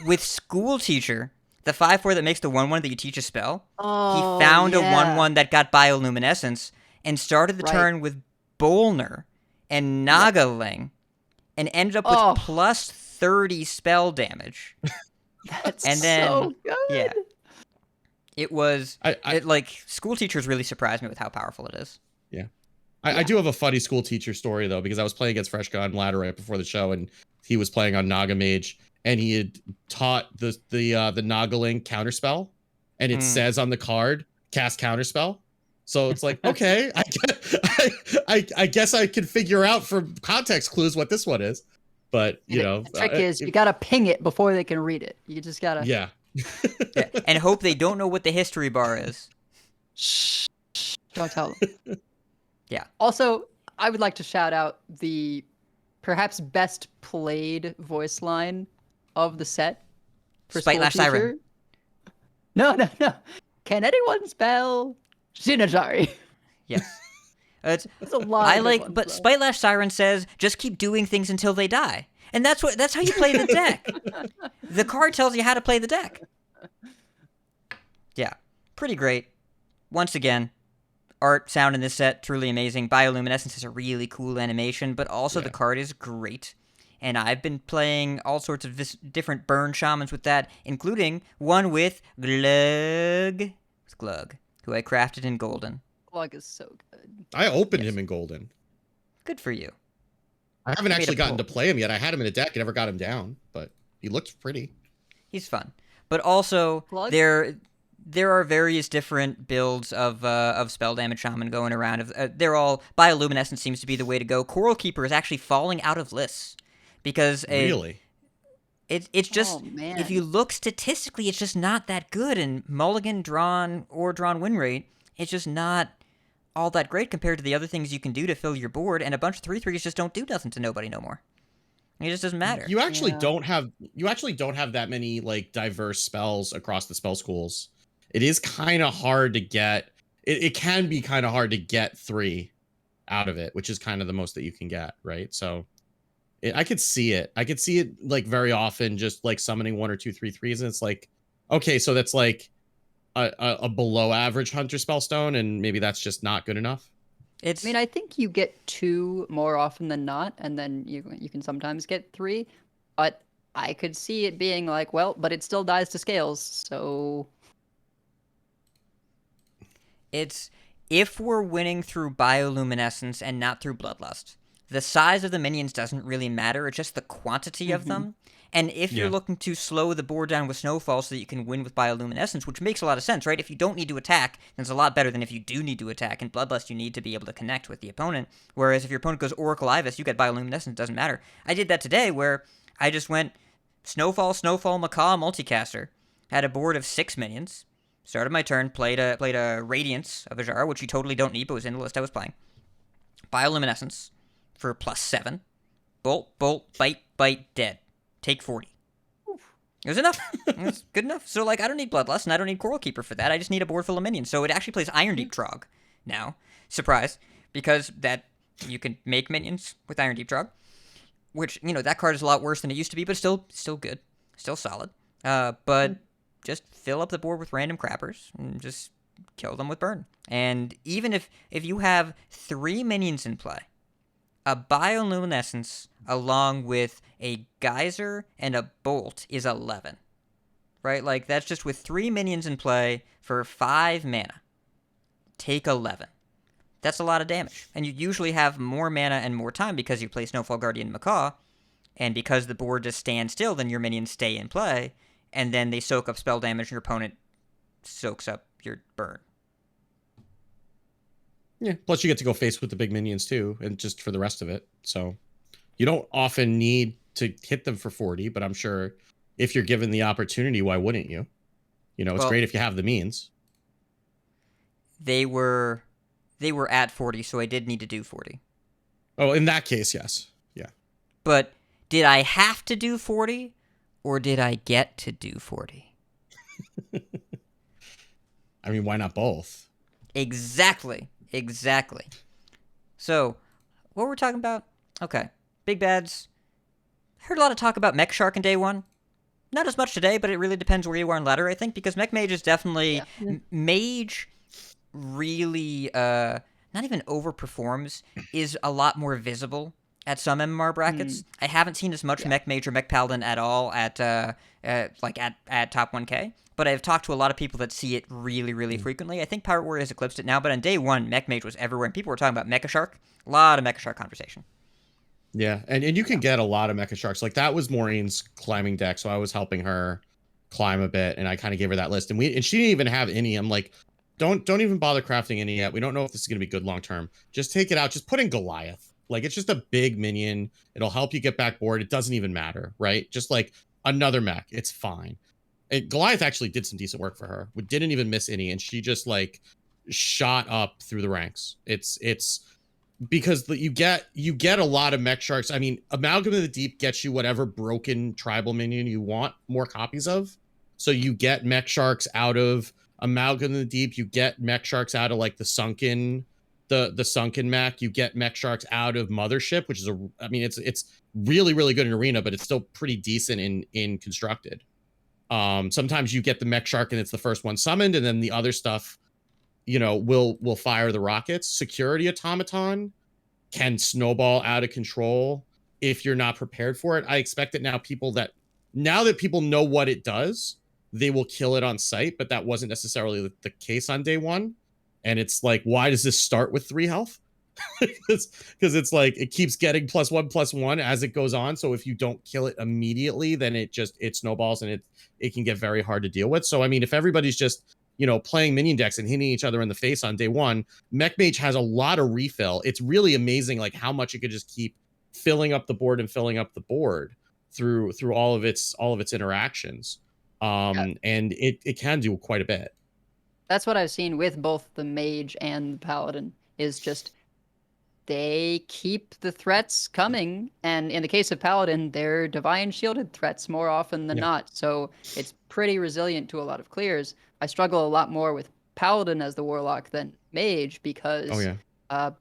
with School Teacher, the 5/4 that makes the 1/1 that you teach a spell. He found a 1/1 that got Bioluminescence and started the turn with Bolner and Nagaling. And ended up with plus 30 spell damage. That's and then, so good. Yeah. It was, School Teachers really surprised me with how powerful it is. Yeah. I do have a funny School Teacher story, though, because I was playing against Fresh God Ladder right before the show, and he was playing on Naga Mage, and he had taught the Nagaling counterspell, and it says on the card, cast counterspell. So it's like, okay, I guess I can figure out from context clues what this one is. But, the trick is you got to ping it before they can read it. You just got to... Yeah. And hope they don't know what the history bar is. Shh. Don't tell them. Yeah. Also, I would like to shout out the perhaps best played voice line of the set. Spitelash Siren. No. Can anyone spell Shinajari? Yes. It's a lot. But Spitelash Siren says, just keep doing things until they die. And that's how you play the deck. The card tells you how to play the deck. Yeah. Pretty great. Once again, art, sound in this set, truly amazing. Bioluminescence is a really cool animation, but also the card is great. And I've been playing all sorts of different burn shamans with that, including one with Glug, who I crafted in Golden. Glug is so good. I opened him in Golden. Good for you. I haven't actually gotten to play him yet. I had him in a deck and never got him down, but he looked pretty. He's fun. But also, there are various different builds of spell damage shaman going around. They're all Bioluminescence seems to be the way to go. Coral Keeper is actually falling out of lists because really, it's just if you look statistically, it's just not that good. And mulligan drawn win rate, it's just not all that great compared to the other things you can do to fill your board, and a bunch of 3/3s just don't do nothing to nobody no more. It just doesn't matter. You actually don't have that many like diverse spells across the spell schools. It is kind of hard to get. It can be kind of hard to get 3 out of it, which is kind of the most that you can get, right? So I could see it. I could see it like very often, just like summoning 1 or 2 3/3s, and it's like, okay, so that's like a below average hunter spellstone, and maybe that's just not good enough. I mean, I think you get 2 more often than not, and then you can sometimes get 3. But I could see it being like, well, but it still dies to scales, so it's if we're winning through bioluminescence and not through bloodlust, the size of the minions doesn't really matter. It's just the quantity of them. And if you're looking to slow the board down with Snowfall so that you can win with bioluminescence, which makes a lot of sense, right? If you don't need to attack, then it's a lot better than if you do need to attack. In Bloodlust, you need to be able to connect with the opponent. Whereas if your opponent goes Oracle Ibis, you get bioluminescence, it doesn't matter. I did that today where I just went Snowfall, Macaw, Multicaster. Had a board of 6 minions. Started my turn, played a Radiance of Ajar, which you totally don't need, but was in the list I was playing. Bioluminescence for +7. Bolt, bite, dead. Take 40. It was enough. It was good enough. So, like, I don't need Bloodlust, and I don't need Coral Keeper for that. I just need a board full of minions. So it actually plays Iron Deep Trog now. Surprise. Because that you can make minions with Iron Deep Trog. Which, that card is a lot worse than it used to be, but still good. Still solid. But just fill up the board with random crappers and just kill them with burn. And even if you have 3 minions in play, a bioluminescence along with a geyser and a bolt is 11. Right? Like, that's just with 3 minions in play for 5 mana. Take 11. That's a lot of damage. And you usually have more mana and more time because you play Snowfall Guardian Macaw, and because the board just stands still, then your minions stay in play, and then they soak up spell damage, and your opponent soaks up your burn. Yeah, plus you get to go face with the big minions too, and just for the rest of it. So you don't often need to hit them for 40, but I'm sure if you're given the opportunity, why wouldn't you? It's great if you have the means. They were at 40, so I did need to do 40. Oh, in that case, yes. Yeah. But did I have to do 40, or did I get to do 40? I mean, why not both? Exactly. So, what were we talking about? Okay. Big bads. Heard a lot of talk about Mech Shark in day 1. Not as much today, but it really depends where you are in ladder, I think, because Mech Mage is definitely... Yeah. Mage really, not even overperforms, is a lot more visible at some MMR brackets. I haven't seen as much Mech Mage or Mech Paladin at all at top 1K. But I've talked to a lot of people that see it really, really frequently. I think Pirate Warrior has eclipsed it now, but on day 1, Mech Mage was everywhere, and people were talking about Mecha Shark. A lot of Mecha Shark conversation. Yeah, and you can get a lot of Mecha Sharks. Like, that was Maureen's climbing deck, so I was helping her climb a bit, and I kind of gave her that list. And she didn't even have any. I'm like, don't even bother crafting any yet. We don't know if this is going to be good long term. Just take it out. Just put in Goliath. Like, it's just a big minion. It'll help you get back board. It doesn't even matter, right? Just like another mech. It's fine. Goliath actually did some decent work for her. We didn't even miss any, and she just like shot up through the ranks. It's because you get a lot of Mech Sharks. I mean, Amalgam of the Deep gets you whatever broken tribal minion you want more copies of. So you get Mech Sharks out of Amalgam of the Deep. You get Mech Sharks out of like the sunken mech. You get Mech Sharks out of Mothership, which is it's really, really good in Arena, but it's still pretty decent in Constructed. Sometimes you get the Mech Shark and it's the first one summoned, and then the other stuff, will fire the rockets. Security Automaton can snowball out of control if you're not prepared for it. I expect that now that people know what it does, they will kill it on sight, but that wasn't necessarily the case on day 1. And it's like, why does this start with 3 health? Because it's like it keeps getting +1/+1 as it goes on. So if you don't kill it immediately, then it snowballs, and it can get very hard to deal with. So I mean, if everybody's just playing minion decks and hitting each other in the face on day 1, Mech Mage has a lot of refill. It's really amazing, like how much it could just keep filling up the board through all of its interactions. And it can do quite a bit. That's what I've seen with both the Mage and the Paladin, is just they keep the threats coming, and in the case of Paladin, they're divine shielded threats more often than not, so it's pretty resilient to a lot of clears. I struggle a lot more with Paladin as the Warlock than Mage because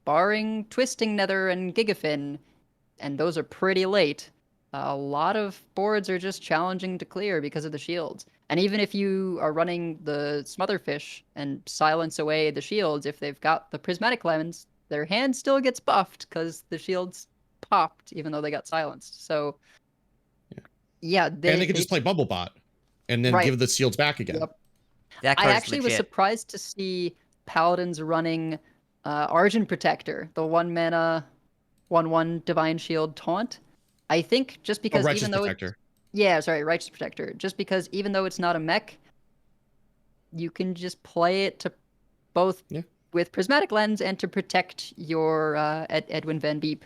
barring Twisting Nether and Gigafin, and those are pretty late, a lot of boards are just challenging to clear because of the shields. And even if you are running the Smotherfish and silence away the shields, if they've got the Prismatic Lens, their hand still gets buffed because the shields popped, even though they got silenced. So, yeah, and they could just play Bubble Bot and then give the shields back again. Yep. That I actually was surprised to see Paladins running Argent Protector, the 1-mana 1/1 Divine Shield taunt. I think just because Righteous Protector. Righteous Protector. Just because even though it's not a mech, you can just play it to both with Prismatic Lens and to protect your Edwin Van Beep.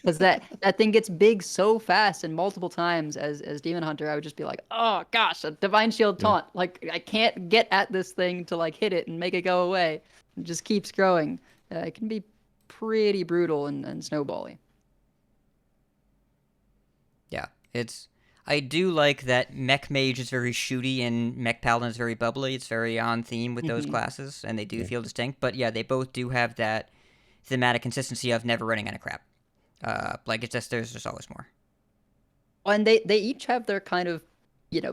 Because that thing gets big so fast and multiple times as Demon Hunter, I would just be like, oh gosh, a Divine Shield taunt. Like, I can't get at this thing to like hit it and make it go away. It just keeps growing. It can be pretty brutal and snowbally. Yeah, I do like that Mech Mage is very shooty and Mech Paladin is very bubbly. It's very on theme with those classes, and they do feel distinct. But yeah, they both do have that thematic consistency of never running out of crap. Like, it's just, there's just always more. And they each have their kind of,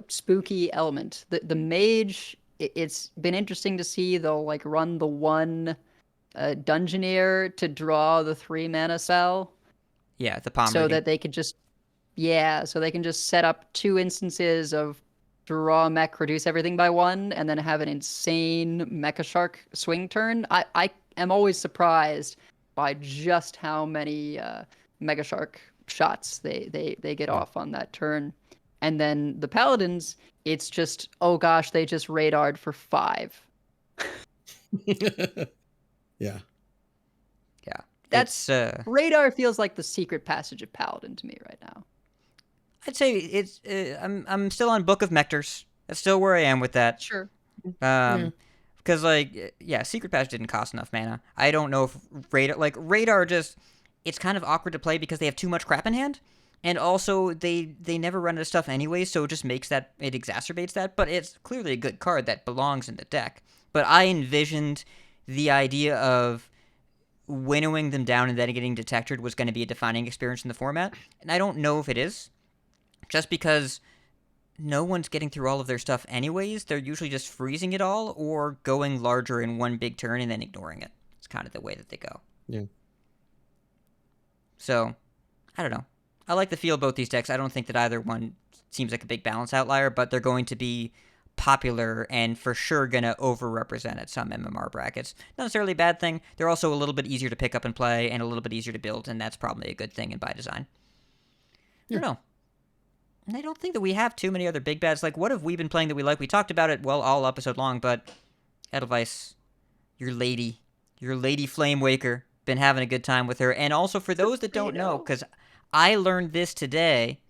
spooky element. The Mage, it's been interesting to see they'll like run the one Dungeoneer to draw the 3-mana spell. Yeah, the palm so reading. that they could just set up 2 instances of draw mech, reduce everything by 1, and then have an insane Mecha Shark swing turn. I am always surprised by just how many Mega Shark shots they get off on that turn. And then the Paladins, it's just, oh gosh, they just radared for 5. Yeah. That's radar feels like the secret passage of Paladin to me right now. I'd say it's I'm still on Book of Mectors. That's still where I am with that. Sure. Because Secret Passage didn't cost enough mana. I don't know if radar just, it's kind of awkward to play because they have too much crap in hand, and also they never run out of stuff anyway, so it just makes that, it exacerbates that. But it's clearly a good card that belongs in the deck. But I envisioned the idea of winnowing them down and then getting detected was going to be a defining experience in the format, and I don't know if it is. Just because no one's getting through all of their stuff anyways, they're usually just freezing it all or going larger in one big turn and then ignoring it. It's kind of the way that they go. Yeah. So, I don't know. I like the feel of both these decks. I don't think that either one seems like a big balance outlier, but they're going to be popular and for sure going to overrepresent at some MMR brackets. Not necessarily a bad thing. They're also a little bit easier to pick up and play and a little bit easier to build, and that's probably a good thing and by design. I don't know. And I don't think that we have too many other big bads. Like, what have we been playing that we like? We talked about it, all episode long, but Edelweiss, your lady Flamewaker, been having a good time with her. And also, for those that don't know, because I learned this today,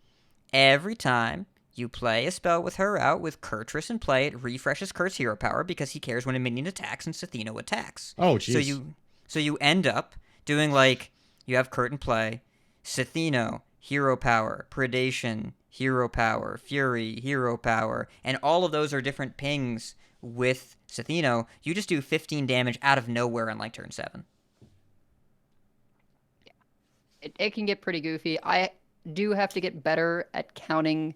every time you play a spell with her out with Kurtrus in play, it refreshes Kurt's hero power because he cares when a minion attacks and Sathino attacks. Oh, jeez. So you end up doing, like, you have Kurt in play, Sathino, hero power, Predation, hero power, Fury, hero power, and all of those are different pings with Sathino. You just do 15 damage out of nowhere on like turn 7. It can get pretty goofy. I do have to get better at counting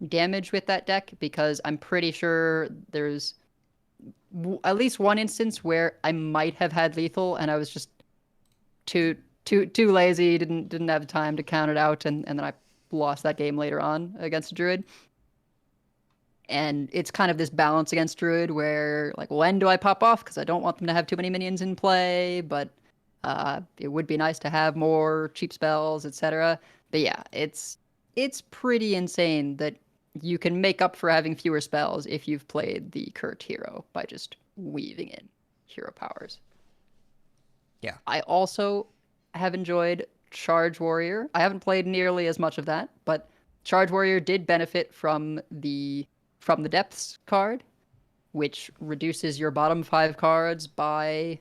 damage with that deck because I'm pretty sure there's at least one instance where I might have had lethal and I was just too lazy, didn't have time to count it out, and then I lost that game later on against a Druid. And it's kind of this balance against Druid where, like, when do I pop off? Because I don't want them to have too many minions in play, but it would be nice to have more cheap spells, etc. But yeah, it's pretty insane that you can make up for having fewer spells if you've played the Kurt hero by just weaving in hero powers. Yeah. I also have enjoyed Charge Warrior. I haven't played nearly as much of that, but Charge Warrior did benefit from the Depths card, which reduces your bottom 5 cards by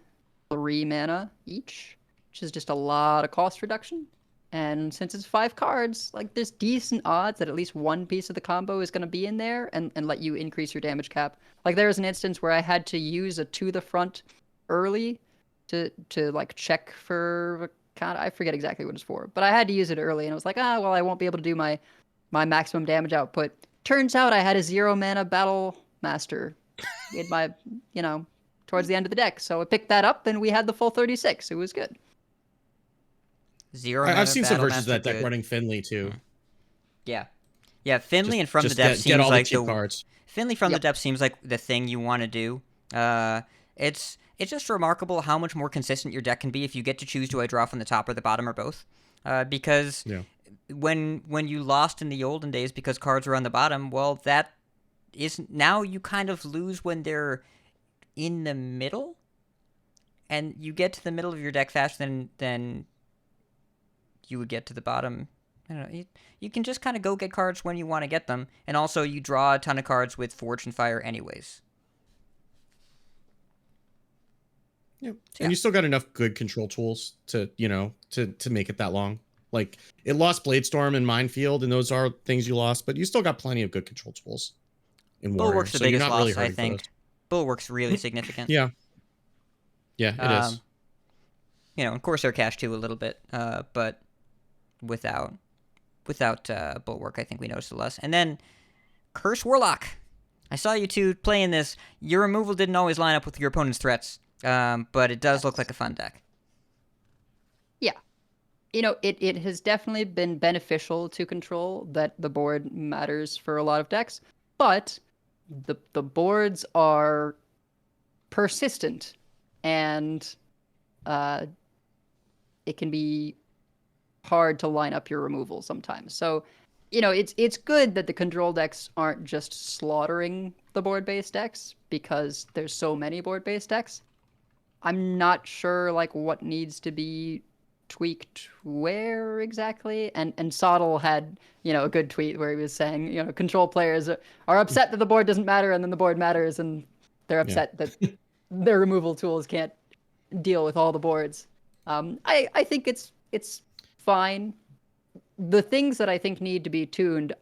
3 mana each, which is just a lot of cost reduction. And since it's 5 cards, like there's decent odds that at least one piece of the combo is going to be in there and let you increase your damage cap. Like there was an instance where I had to use a to the front early to like check for I forget exactly what it's for, but I had to use it early and I was like, well, I won't be able to do my maximum damage output. Turns out I had a 0 mana Battle Master in my, towards the end of the deck. So I picked that up and we had the full 36. It was good. 0 I've seen some versions of that Master deck running Finley too. Yeah. Finley and From the get Depths seems all like the cheap cards. Finley from the Depths seems like the thing you want to do. It's just remarkable how much more consistent your deck can be if you get to choose, do I draw from the top or the bottom or both? Because when you lost in the olden days because cards were on the bottom, well, that is now you kind of lose when they're in the middle, and you get to the middle of your deck faster than you would get to the bottom. I don't know. You can just kind of go get cards when you want to get them, and also you draw a ton of cards with Forge and Fire anyways. Yeah. And you still got enough good control tools to make it that long. Like it lost Bladestorm and Minefield, and those are things you lost, but you still got plenty of good control tools in Warrior. Bulwark's the so biggest you're not loss, really I think. Bulwark's really significant. Yeah, it is. And Corsair Cash too a little bit, but without Bulwark, I think we noticed it less. And then Curse Warlock. I saw you two playing this. Your removal didn't always line up with your opponent's threats, but it does look like a fun deck. Yeah. It has definitely been beneficial to Control that the board matters for a lot of decks, but the boards are persistent, and it can be hard to line up your removal sometimes. So, it's good that the Control decks aren't just slaughtering the board-based decks because there's so many board-based decks. I'm not sure what needs to be tweaked where exactly, and Soddle had a good tweet where he was saying Control players are upset that the board doesn't matter, and then the board matters, and they're upset that their removal tools can't deal with all the boards. I think it's fine. The things that I think need to be tuned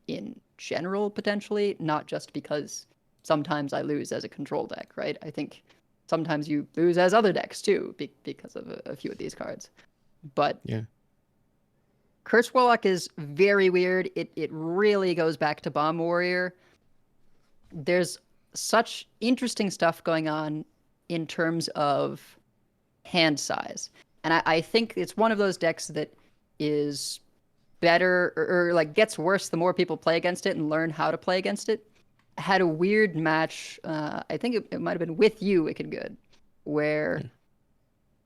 in general, potentially, not just because sometimes I lose as a Control deck, right? I think sometimes you lose as other decks too because of a few of these cards. But Curse Warlock is very weird. It really goes back to Bomb Warrior. There's such interesting stuff going on in terms of hand size. And I think it's one of those decks that is better or gets worse the more people play against it and learn how to play against it. Had a weird match, I think it might have been with you, Wicked Good, where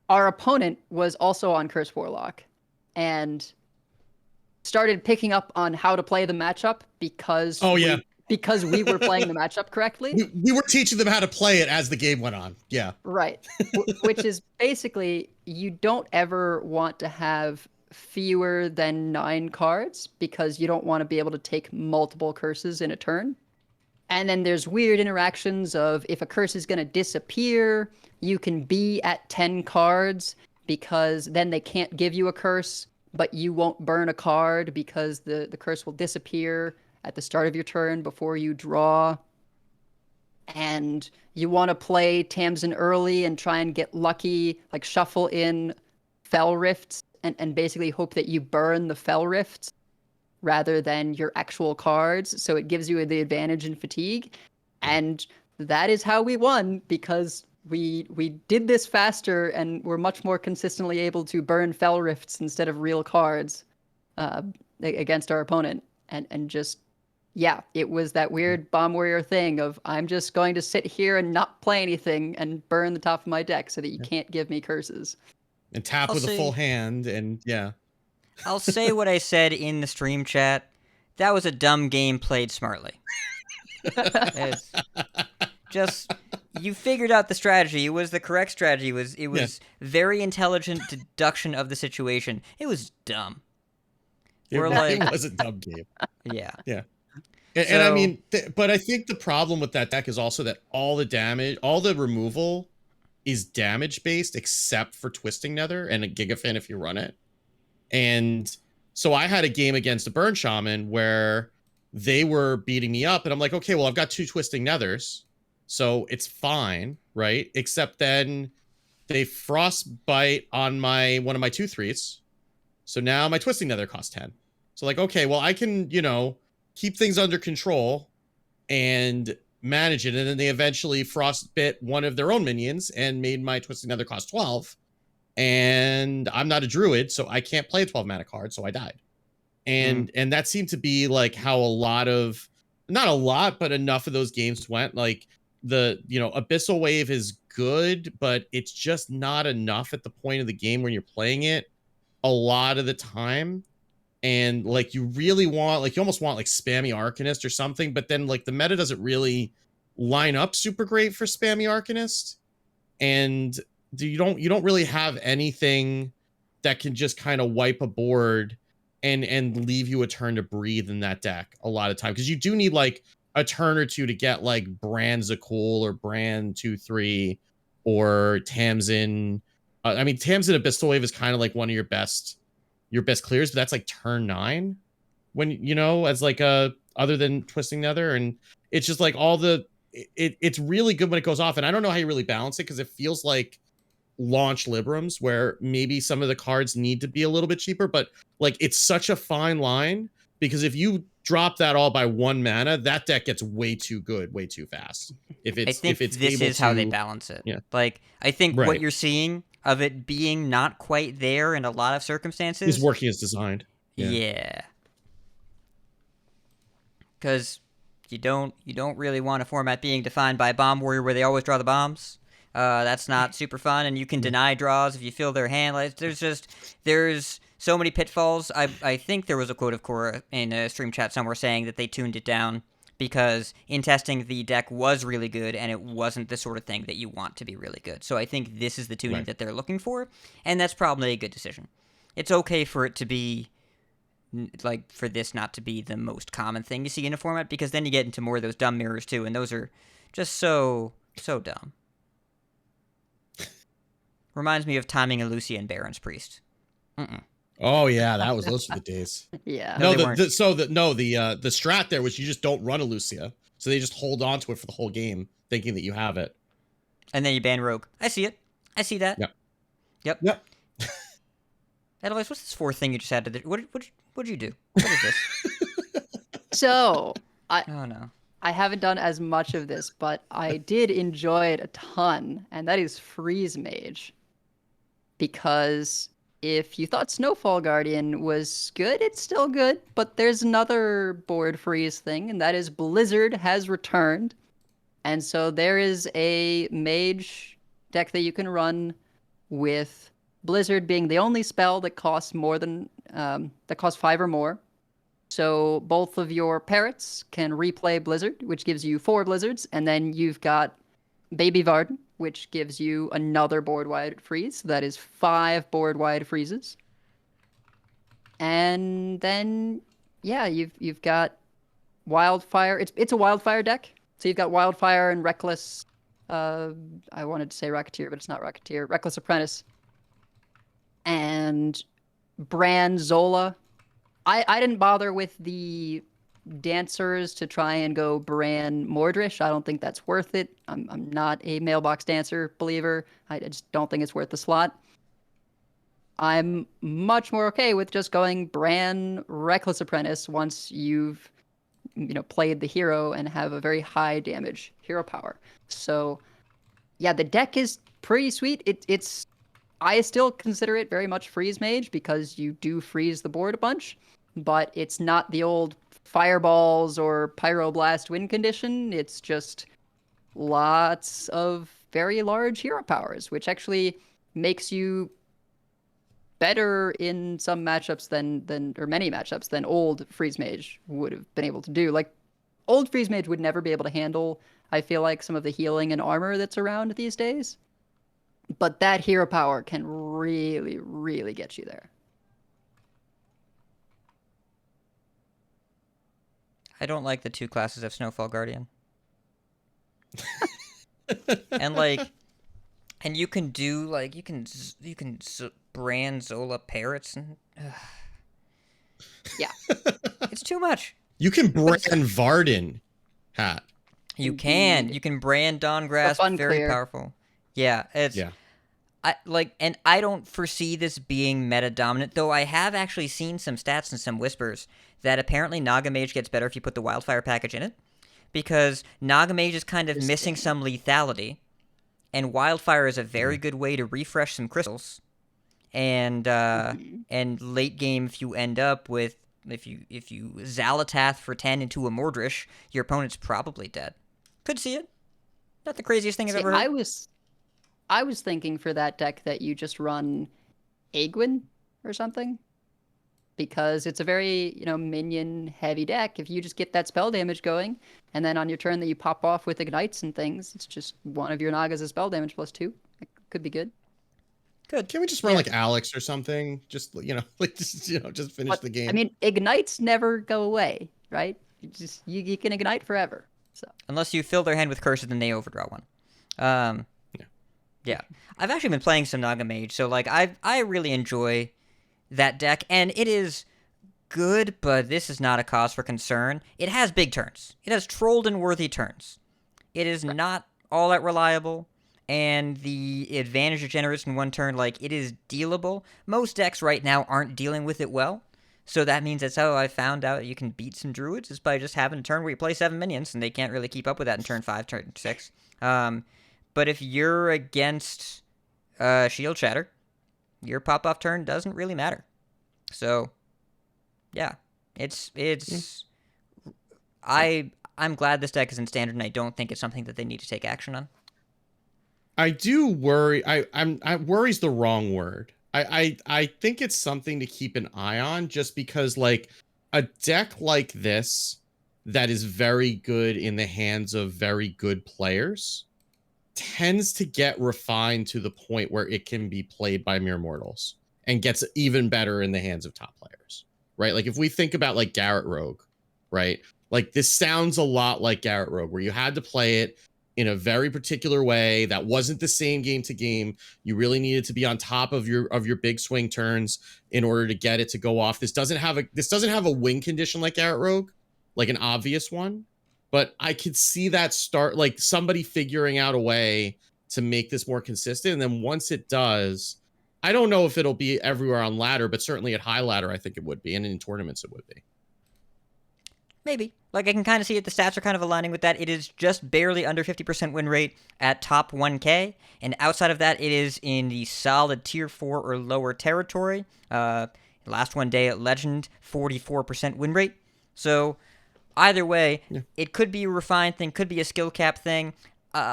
our opponent was also on Curse Warlock and started picking up on how to play the matchup because because we were playing the matchup correctly. We were teaching them how to play it as the game went on. Yeah. Right. Which is basically, you don't ever want to have fewer than 9 cards because you don't want to be able to take multiple curses in a turn. And then there's weird interactions of if a curse is going to disappear, you can be at 10 cards because then they can't give you a curse, but you won't burn a card because the curse will disappear at the start of your turn before you draw. And you want to play Tamsin early and try and get lucky, shuffle in Fel Rifts and basically hope that you burn the Fel Rifts rather than your actual cards, so it gives you the advantage in fatigue. And that is how we won, because we did this faster and were much more consistently able to burn Fel Rifts instead of real cards against our opponent. And just, it was that weird Bomb Warrior thing of, I'm just going to sit here and not play anything and burn the top of my deck so that you can't give me curses. And tap with a full hand, and I'll say what I said in the stream chat. That was a dumb game played smartly. Just, you figured out the strategy. It was the correct strategy. It was very intelligent deduction of the situation. It was dumb. It was a dumb game. Yeah. Yeah. And I mean, but I think the problem with that deck is also that all the damage, all the removal is damage based except for Twisting Nether and a Gigafin if you run it. And so I had a game against a Burn Shaman where they were beating me up, and I'm like, okay, well, I've got 2 Twisting Nethers, so it's fine, right? Except then they Frostbite on one of my 2/3s. So now my Twisting Nether costs 10. So like, okay, well, I can, keep things under control and manage it. And then they eventually frostbit one of their own minions and made my Twisting Nether cost 12. And I'm not a druid, so I can't play a 12 mana card, so I died. And that seemed to be like how a lot of, not a lot, but enough of those games went. Like Abyssal Wave is good, but it's just not enough at the point of the game when you're playing it a lot of the time. And like you really want, like you almost want like spammy Arcanist or something, but then like the meta doesn't really line up super great for spammy Arcanist. And you don't really have anything that can just kind of wipe a board and leave you a turn to breathe in that deck a lot of time, because you do need like a turn or two to get like Brand Zakul or Brand 2/3 or Tamsin. I mean, Tamsin Abyssal Wave is kind of like one of your best clears, but that's like turn 9 when as like other than Twisting Nether. And it's just like it's really good when it goes off. And I don't know how you really balance it, because it feels like launch Librams where maybe some of the cards need to be a little bit cheaper, but like it's such a fine line, because if you drop that all by 1 mana, that deck gets way too good way too fast. I think this is how they balance it. Yeah. Like I think Right. what you're seeing of it being not quite there in a lot of circumstances is working as designed. Yeah. Because you don't really want a format being defined by Bomb Warrior where they always draw the bombs. That's not super fun, and you can deny draws if you fill their hand. Like, there's so many pitfalls. I think there was a quote of Cora in a stream chat somewhere saying that they tuned it down because in testing the deck was really good and it wasn't the sort of thing that you want to be really good. So I think this is the tuning that they're looking for, and that's probably a good decision. It's okay for it to be like for this not to be the most common thing you see in a format, because then you get into more of those dumb mirrors too, and those are just so dumb. Reminds me of timing a Lucia and Baron's Priest. Oh yeah, those were the days. Yeah. No, the strat there was you just don't run a Lucia, so they just hold on to it for the whole game, thinking that you have it, and then you ban Rogue. I see it. I see that. Yep. Edelweiss, what's this 4th thing you just added? What'd you do? What is this? So Oh no. I haven't done as much of this, but I did enjoy it a ton, and that is Freeze Mage. Because if you thought Snowfall Guardian was good, it's still good, but there's another board freeze thing, and that is Blizzard has returned. And so there is a mage deck that you can run with Blizzard being the only spell that costs more than that costs 5 or more. So both of your parrots can replay Blizzard, which gives you 4 Blizzards, and then you've got Baby Varden, which gives you another board-wide freeze. So that is 5 board-wide freezes. And then, yeah, you've got Wildfire. It's a Wildfire deck. So you've got Wildfire and Reckless. I wanted to say Racketeer, but it's not Racketeer. Reckless Apprentice. And Bran Zola. I didn't bother with the dancers to try and go Bran Mordrish. I don't think that's worth it. I'm not a mailbox dancer believer. I just don't think it's worth the slot. I'm much more okay with just going Bran Reckless Apprentice once you've played the hero and have a very high damage hero power. So yeah, the deck is pretty sweet. It's I still consider it very much Freeze Mage because you do freeze the board a bunch, but it's not the old Fireballs or Pyroblast win condition. It's just lots of very large hero powers, which actually makes you better in some matchups than or many matchups than old Freeze Mage would have been able to do. Like old Freeze Mage would never be able to handle, I feel like, some of the healing and armor that's around these days. But that hero power can really, really get you there. I don't like the 2 classes of Snowfall Guardian. And like, And you can do like you can brand Zola parrots and Yeah. it's too much. You can brand Varden hat. You can brand Dawngrasp, very Unclear. powerful. Yeah, it's and I don't foresee this being meta dominant, though I have actually seen some stats and some whispers that apparently Nagamage gets better if you put the Wildfire package in it, because Nagamage is kind of missing some lethality, and Wildfire is a very good way to refresh some crystals, and late game if you end up with if you Xalatath for 10 into a Mordrish, your opponent's probably dead. Could see it. Not the craziest thing I've ever heard. I was thinking for that deck that you just run Aegwynn or something, because it's a very, minion heavy deck. If you just get that spell damage going, and then on your turn that you pop off with ignites and things, it's just one of your Nagas' spell damage +2. It could be good. Good. Can we just run like Alex or something? Just just finish the game. I mean, ignites never go away, right? You can ignite forever. So unless you fill their hand with curses, then they overdraw one. Yeah. I've actually been playing some Nagamage, so like I really enjoy that deck, and it is good, but this is not a cause for concern. It has big turns. It has Trollden-worthy turns. It is not all that reliable, and the advantage it generates in one turn, like, it is dealable. Most decks right now aren't dealing with it well, so that means that's how I found out you can beat some Druids, is by just having a turn where you play 7 minions, and they can't really keep up with that in turn 5, turn 6. But if you're against Shield Shatter, your pop-off turn doesn't really matter. So, yeah, I'm glad this deck is in Standard, and I don't think it's something that they need to take action on. I do worry. I worry's the wrong word. I think it's something to keep an eye on, just because like a deck like this that is very good in the hands of very good players tends to get refined to the point where it can be played by mere mortals and gets even better in the hands of top players, right? Like if we think about like Garrett Rogue, right? Like this sounds a lot like Garrett Rogue, where you had to play it in a very particular way that wasn't the same game to game. You really needed to be on top of your big swing turns in order to get it to go off. This doesn't have a win condition like Garrett Rogue, like an obvious one. But I could see that start, like somebody figuring out a way to make this more consistent. And then once it does, I don't know if it'll be everywhere on ladder, but certainly at high ladder, I think it would be. And in tournaments, it would be. Maybe. Like, I can kind of see it. The stats are kind of aligning with that. It is just barely under 50% win rate at top 1K. And outside of that, it is in the solid tier 4 or lower territory. Last one day at Legend, 44% win rate. So either way, It could be a refined thing, could be a skill cap thing.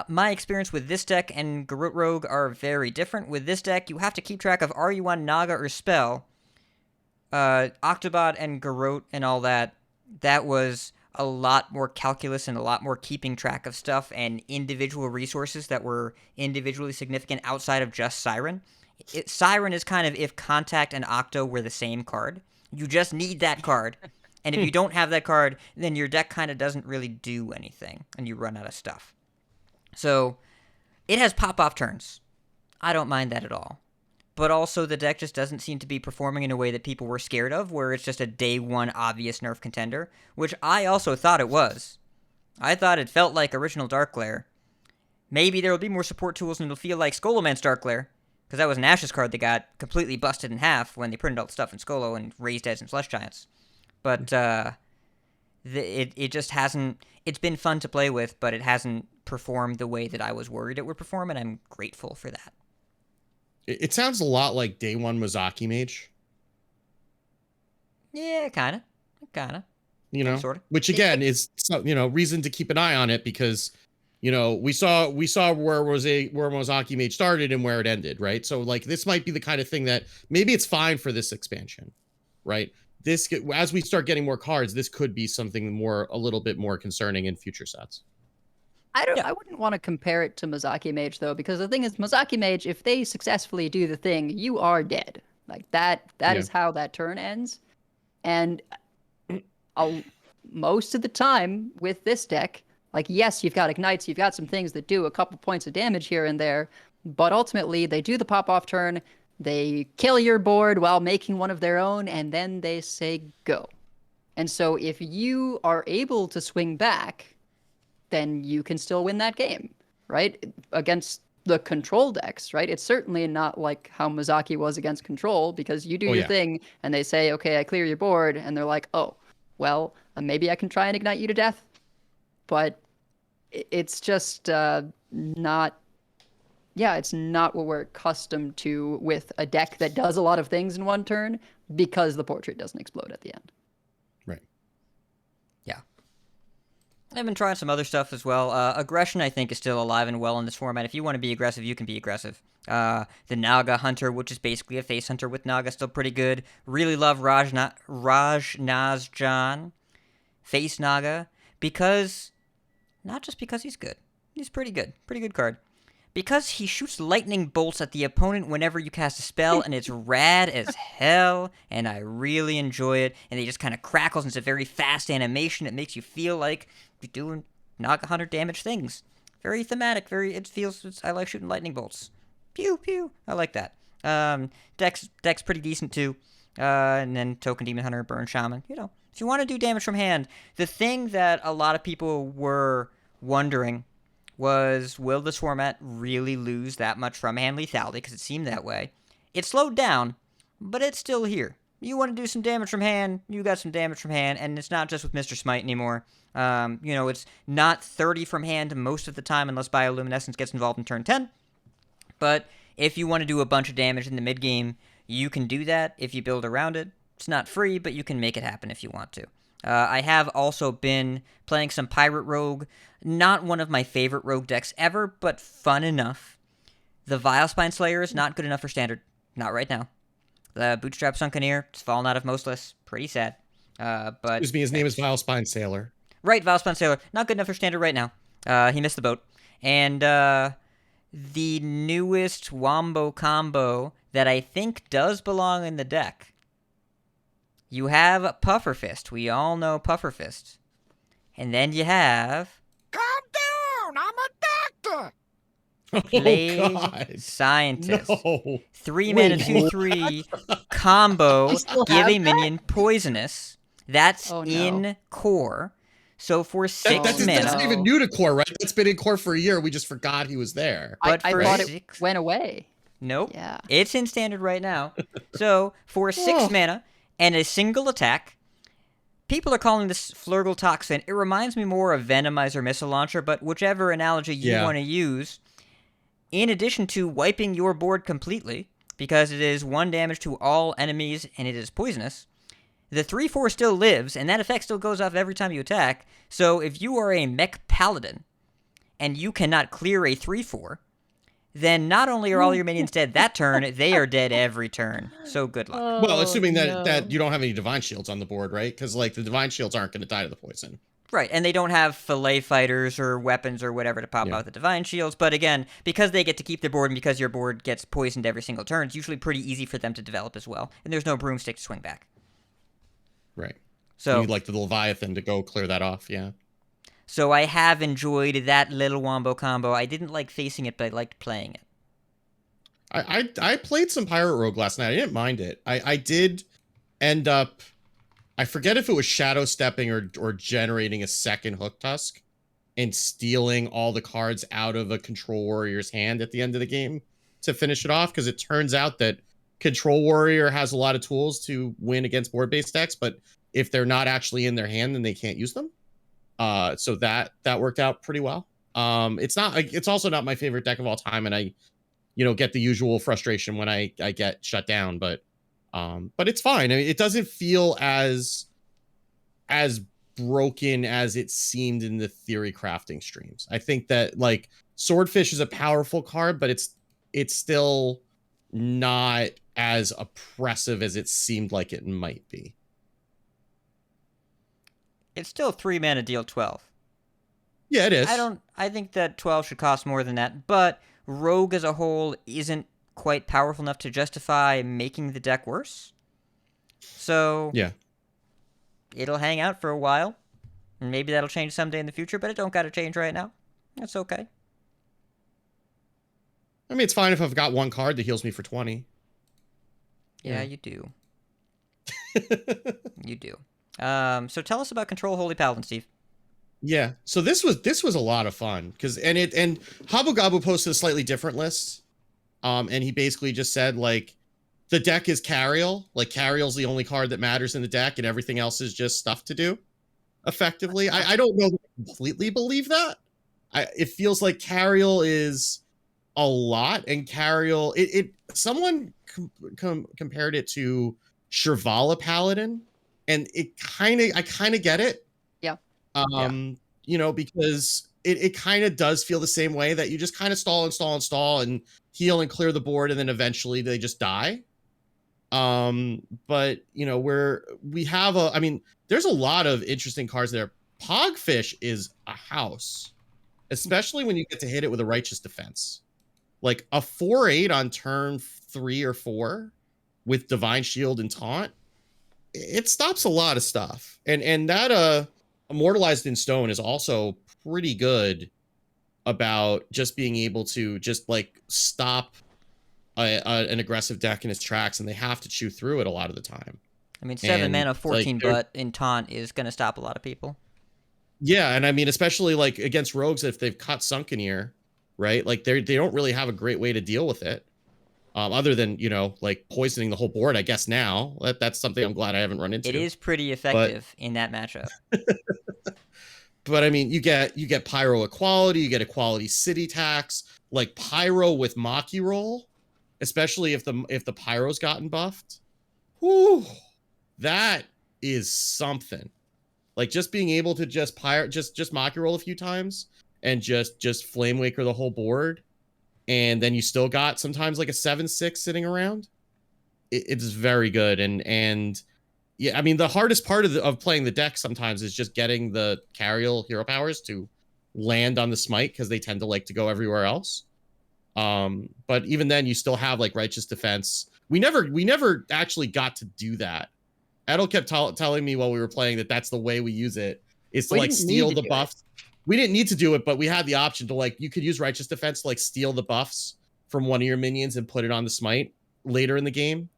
My experience with this deck and Garrote Rogue are very different. With this deck, you have to keep track of, are you on Naga or Spell? Octobot and Garrote and all that, that was a lot more calculus and a lot more keeping track of stuff and individual resources that were individually significant outside of just Siren. Siren is kind of if Contact and Octo were the same card. You just need that card. And if you don't have that card, then your deck kind of doesn't really do anything, and you run out of stuff. So, it has pop-off turns. I don't mind that at all. But also, the deck just doesn't seem to be performing in a way that people were scared of, where it's just a day one obvious nerf contender, which I also thought it was. I thought it felt like original Darkglare. Maybe there will be more support tools, and it'll feel like Scholomance Darkglare, because that was an Ashes card that got completely busted in half when they printed all the stuff in Skolo and Raised Edge and Flesh Giants. But it just hasn't. It's been fun to play with, but it hasn't performed the way that I was worried it would perform, and I'm grateful for that. It sounds a lot like Day One Mozaki Mage. Yeah, kind of. Sort of. Which again is reason to keep an eye on it, because we saw where Mozaki Mage started and where it ended, right? So like this might be the kind of thing that maybe it's fine for this expansion, right? This, as we start getting more cards, this could be something a little bit more concerning in future sets. I wouldn't want to compare it to Mozaki Mage though, because the thing is, Mozaki Mage, if they successfully do the thing, you are dead. Like that is how that turn ends. And most of the time with this deck, like yes, you've got ignites, you've got some things that do a couple points of damage here and there, But ultimately, they do the pop-off turn, they kill your board while making one of their own, and then they say go. And so if you are able to swing back, then you can still win that game, right? Against the control decks, right? It's certainly not like how Mozaki was against control, because you do your thing and they say, okay, I clear your board, and they're like, oh, well, maybe I can try and ignite you to death. But it's just not, it's not what we're accustomed to with a deck that does a lot of things in one turn, because the portrait doesn't explode at the end. Right. Yeah. I've been trying some other stuff as well. Aggression, I think, is still alive and well in this format. If you want to be aggressive, you can be aggressive. The Naga Hunter, which is basically a face hunter with Naga, still pretty good. Really love Raj Nazjan, face Naga, because, not just because he's good. He's pretty good. Pretty good card. Because he shoots lightning bolts at the opponent whenever you cast a spell, and it's rad as hell, and I really enjoy it. And he just kind of crackles, and it's a very fast animation. It makes you feel like you're doing Naga Hunter damage things. Very thematic. I like shooting lightning bolts. Pew, pew. I like that. Deck's pretty decent, too. And then Token Demon Hunter, Burn Shaman. You know, if you want to do damage from hand, the thing that a lot of people were wondering was, will this format really lose that much from hand lethality? Because it seemed that way. It slowed down, but it's still here. You want to do some damage from hand, you got some damage from hand, and it's not just with Mr. Smite anymore. It's not 30 from hand most of the time unless Bioluminescence gets involved in turn 10. But if you want to do a bunch of damage in the mid-game, you can do that if you build around it. It's not free, but you can make it happen if you want to. I have also been playing some Pirate Rogue. Not one of my favorite Rogue decks ever, but fun enough. The Vilespine Slayer is not good enough for Standard. Not right now. The Bootstrap Sunkeneer, it's fallen out of most lists. Pretty sad. But Excuse me, his name is Vilespine Sailor. Right, Vilespine Sailor. Not good enough for Standard right now. He missed the boat. And the newest Wombo combo that I think does belong in the deck. You have Pufferfist. We all know Pufferfist. And then you have... Calm down! I'm a doctor! Plague Scientist. No. 3 mana, 2/3 combo. Give a minion poisonous. That's in core. So for 6 mana... That's not even new to core, right? That's been in core for a year. We just forgot he was there. But I thought it went away. Nope. Yeah. It's in Standard right now. So for 6 mana and a single attack, people are calling this Flurgle Toxin. It reminds me more of Venomizer Missile Launcher, but whichever analogy you want to use, in addition to wiping your board completely, because it is 1 damage to all enemies and it is poisonous, the 3/4 still lives, and that effect still goes off every time you attack. So if you are a Mech Paladin and you cannot clear a 3/4, then not only are all your minions dead that turn, they are dead every turn. So good luck. Well, assuming that you don't have any Divine Shields on the board, right? Because like the Divine Shields aren't going to die to the poison. Right, and they don't have fillet fighters or weapons or whatever to pop out the Divine Shields. But again, because they get to keep their board and because your board gets poisoned every single turn, it's usually pretty easy for them to develop as well. And there's no broomstick to swing back. Right. So you need like the Leviathan to go clear that off, yeah. So I have enjoyed that little Wombo combo. I didn't like facing it, but I liked playing it. I played some Pirate Rogue last night. I didn't mind it. I did end up, I forget if it was shadow stepping or generating a second Hook Tusk and stealing all the cards out of a Control Warrior's hand at the end of the game to finish it off, because it turns out that Control Warrior has a lot of tools to win against board-based decks, but if they're not actually in their hand, then they can't use them. So that worked out pretty well. It's also not my favorite deck of all time, and I get the usual frustration when I get shut down, but it's fine. I mean, it doesn't feel as broken as it seemed in the theory crafting streams. I think that like Swordfish is a powerful card, but it's still not as oppressive as it seemed like it might be. It's still 3 mana, deal 12. Yeah, it is. I think that 12 should cost more than that, but Rogue as a whole isn't quite powerful enough to justify making the deck worse. So yeah, it'll hang out for a while. And maybe that'll change someday in the future, but it don't gotta change right now. That's okay. I mean, it's fine if I've got one card that heals me for 20. Yeah, you do. You do. So tell us about Control Holy Paladin, Steve. Yeah, so this was a lot of fun because and Habu Gabu posted a slightly different list, and he basically just said like the deck is Cariel, like Cariel's the only card that matters in the deck, and everything else is just stuff to do. Effectively, I don't know if I completely believe that. It feels like Cariel is a lot, and Cariel someone compared it to Shirvala Paladin, and I kind of get it. You know, because it kind of does feel the same way that you just kind of stall and heal and clear the board, and then eventually they just die. But you know, we have I mean, there's a lot of interesting cards there. Pogfish is a house, especially when you get to hit it with a Righteous Defense. Like a 4/8 on turn 3 or 4 with Divine Shield and Taunt, it stops a lot of stuff. And that Immortalized in Stone is also pretty good about just being able to just like stop an aggressive deck in its tracks, and they have to chew through it a lot of the time. I mean, 7 mana, 14 butt in Taunt is going to stop a lot of people. Yeah, and I mean, especially like against rogues, if they've cut Sunken Ear, right? Like they don't really have a great way to deal with it, other than, you know, like poisoning the whole board. I guess now that's something I'm glad I haven't run into. It is pretty effective in that matchup. But I mean, you get Pyro Equality, you get Equality City Tax, like Pyro with Maki Roll, especially if the Pyro's gotten buffed. Whew, that is something. Like just being able to just Maki Roll a few times and just Flame Waker the whole board, and then you still got sometimes like a 7/6 sitting around. It's very good. And yeah, I mean, the hardest part of playing the deck sometimes is just getting the Cariel hero powers to land on the smite, because they tend to like to go everywhere else. But even then, you still have like Righteous Defense. We never actually got to do that. Edel kept telling me while we were playing that that's the way we use it, is to like steal the buffs. We didn't need to do it, but we had the option to like, you could use Righteous Defense to like steal the buffs from one of your minions and put it on the smite later in the game.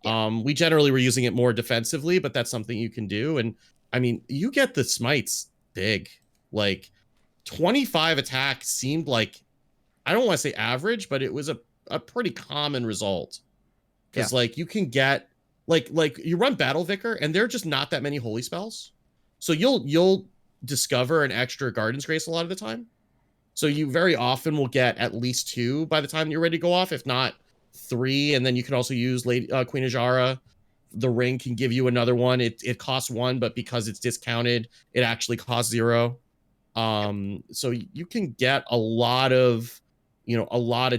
We generally were using it more defensively, but that's something you can do. And I mean, you get the smites big, like 25 attack seemed like, I don't want to say average, but it was a pretty common result. Because like you can get like you run Battle Vicar, and there are just not that many holy spells. So you'll discover an extra Garden's Grace a lot of the time. So you very often will get at least 2 by the time you're ready to go off, if not 3. And then you can also use Queen Ajara. The ring can give you another one. It costs 1, but because it's discounted, it actually costs 0. So you can get a lot of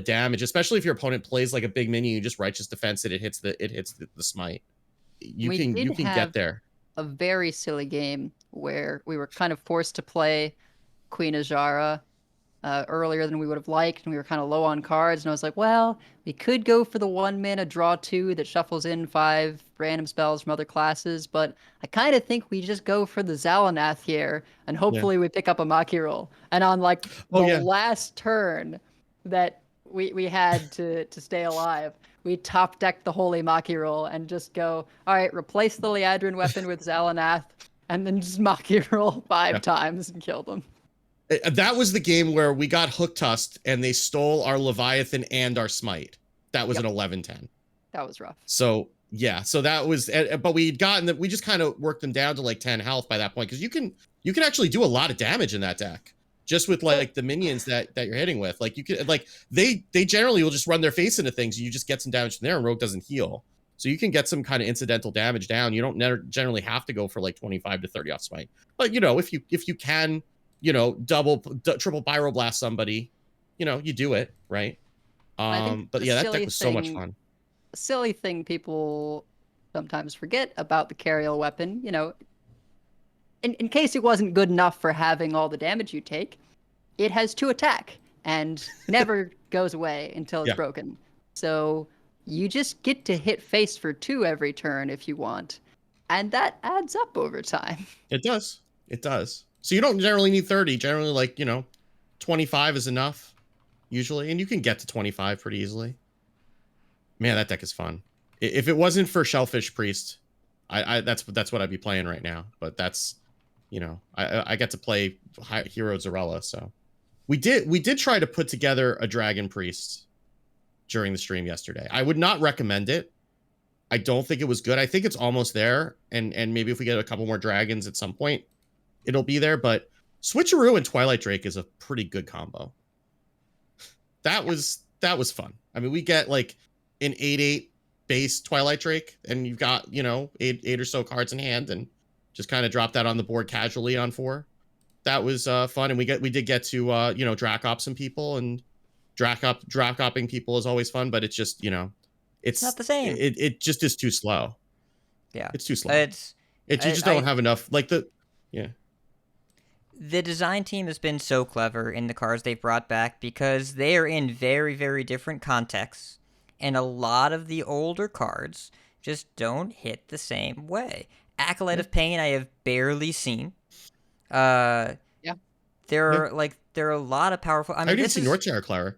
damage, especially if your opponent plays like a big minion. You just Righteous Defense it hits the smite. You can get there. A very silly game where we were kind of forced to play Queen Ajara earlier than we would have liked, and we were kind of low on cards, and I was like, well, we could go for the 1 mana draw 2 that shuffles in 5 random spells from other classes, but I kind of think we just go for the Zalanath here, and hopefully we pick up a Maki Roll. And on like the last turn that we had to stay alive, we top decked the Holy Maki Roll and just go, all right, replace the Liadrin weapon with Zalanath, and then just Maki Roll 5 times and kill them. That was the game where we got Hook Tusked and they stole our Leviathan and our Smite. That was an 11-10. That was rough. So yeah, so that was, but we just kind of worked them down to like 10 health by that point, because you can actually do a lot of damage in that deck just with like the minions that you're hitting with. Like you could, like they generally will just run their face into things. You just get some damage from there, and Rogue doesn't heal, so you can get some kind of incidental damage down. You don't generally have to go for like 25 to 30 off Smite, but you know, if you can, you know, triple Pyroblast somebody, you know, you do it, right? But yeah, that deck was so much fun. A silly thing people sometimes forget about the Cariel weapon, you know, in case it wasn't good enough for having all the damage you take, it has 2 attack and never goes away until it's broken. So you just get to hit face for 2 every turn if you want, and that adds up over time. It does. So you don't generally need 30. Generally, like, you know, 25 is enough. usually, and you can get to 25 pretty easily. Man, that deck is fun. If it wasn't for Shellfish Priest, that's what I'd be playing right now. But that's, you know, I get to play Hero Zarella, so we did try to put together a Dragon Priest during the stream yesterday. I would not recommend it. I don't think it was good. I think it's almost there, and maybe if we get a couple more dragons at some point, it'll be there. But Switcheroo and Twilight Drake is a pretty good combo. That was fun. I mean, we get like an 8/8 base Twilight Drake, and you've got, you know, eight or so cards in hand, and just kind of drop that on the board casually on 4. That was fun, and we did get to you know, Drac Op some people, and Drac Opping people is always fun, but it's just, you know, it's not the same. It just is too slow. Yeah, it's too slow. You just don't have enough, like the design team has been so clever in the cards they've brought back, because they are in very, very different contexts, and a lot of the older cards just don't hit the same way. Acolyte of Pain I have barely seen. There are a lot of powerful. I mean, I didn't see Northshire Cleric.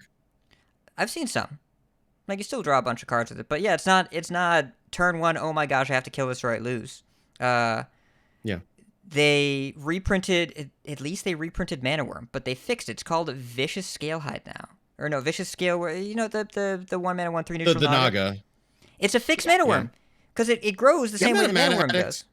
I've seen some. Like, you still draw a bunch of cards with it, but yeah, it's not turn 1. Oh my gosh, I have to kill this or I lose. Yeah. They reprinted, at least they reprinted Mana Worm, but they fixed it. It's called Vicious Scalehide now. Or no, Vicious Scale, you know, the 1 mana 1/3 neutral the Naga. It's a fixed Mana Worm, because it grows the same way the Mana Worm does.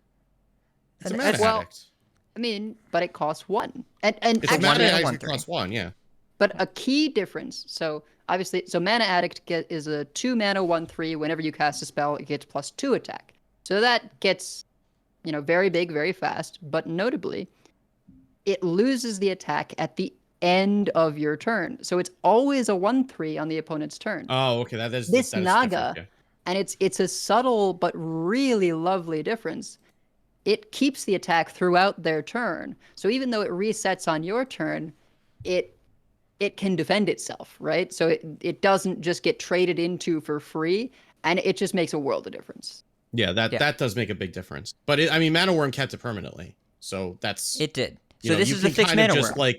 It's a Mana Addict. I mean, but it costs 1. And it's a Mana Addict, it costs 1, yeah. But a key difference, so obviously, Mana Addict is a 2 mana 1/3. Whenever you cast a spell, it gets +2 attack. So that gets, you know, very big, very fast. But notably, it loses the attack at the end of your turn. So it's always a 1/3 on the opponent's turn. Oh, okay. That is Naga, yeah. And it's a subtle but really lovely difference. It keeps the attack throughout their turn. So even though it resets on your turn, it can defend itself, right? So it doesn't just get traded into for free, and it just makes a world of difference. Yeah, that does make a big difference. But I mean, Mana Worm kept it permanently, so that's it did. So this is a fixed Mana Worm,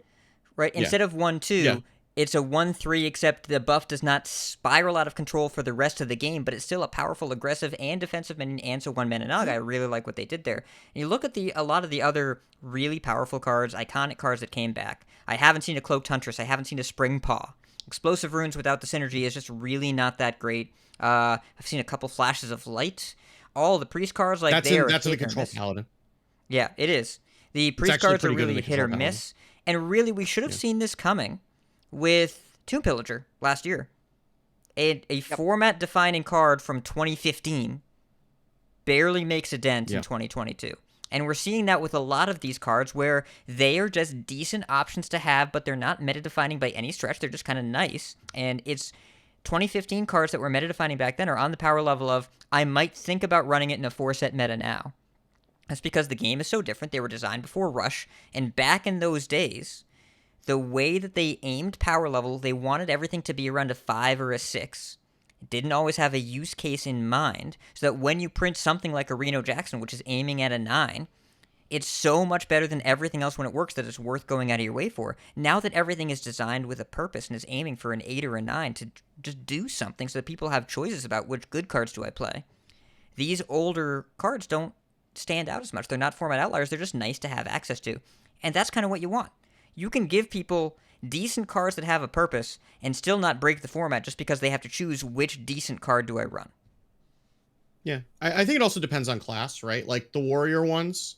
right? Instead of 1/2, it's a 1/3. Except the buff does not spiral out of control for the rest of the game, but it's still a powerful, aggressive, and defensive minion, and so 1 mana Naga. I really like what they did there. And you look at a lot of the other really powerful cards, iconic cards that came back. I haven't seen a Cloaked Huntress. I haven't seen a Spring Paw. Explosive Runes without the synergy is just really not that great. I've seen a couple flashes of light. All the priest cards, like, that's in the Control Paladin. Yeah, it is. The priest cards are really hit or miss. And really, we should have seen this coming with Tomb Pillager last year. A format-defining card from 2015 barely makes a dent in 2022. And we're seeing that with a lot of these cards, where they are just decent options to have, but they're not meta-defining by any stretch. They're just kind of nice. And it's 2015 cards that were meta-defining back then are on the power level of, I might think about running it in a 4-set meta now. That's because the game is so different. They were designed before Rush, and back in those days, the way that they aimed power level, they wanted everything to be around a 5 or a 6. It didn't always have a use case in mind, so that when you print something like a Reno Jackson, which is aiming at a 9, it's so much better than everything else when it works that it's worth going out of your way for. Now that everything is designed with a purpose and is aiming for an 8 or a 9 to just do something so that people have choices about which good cards do I play, these older cards don't stand out as much. They're not format outliers. They're just nice to have access to. And that's kind of what you want. You can give people decent cards that have a purpose and still not break the format just because they have to choose which decent card do I run. Yeah. I think it also depends on class, right? Like the warrior ones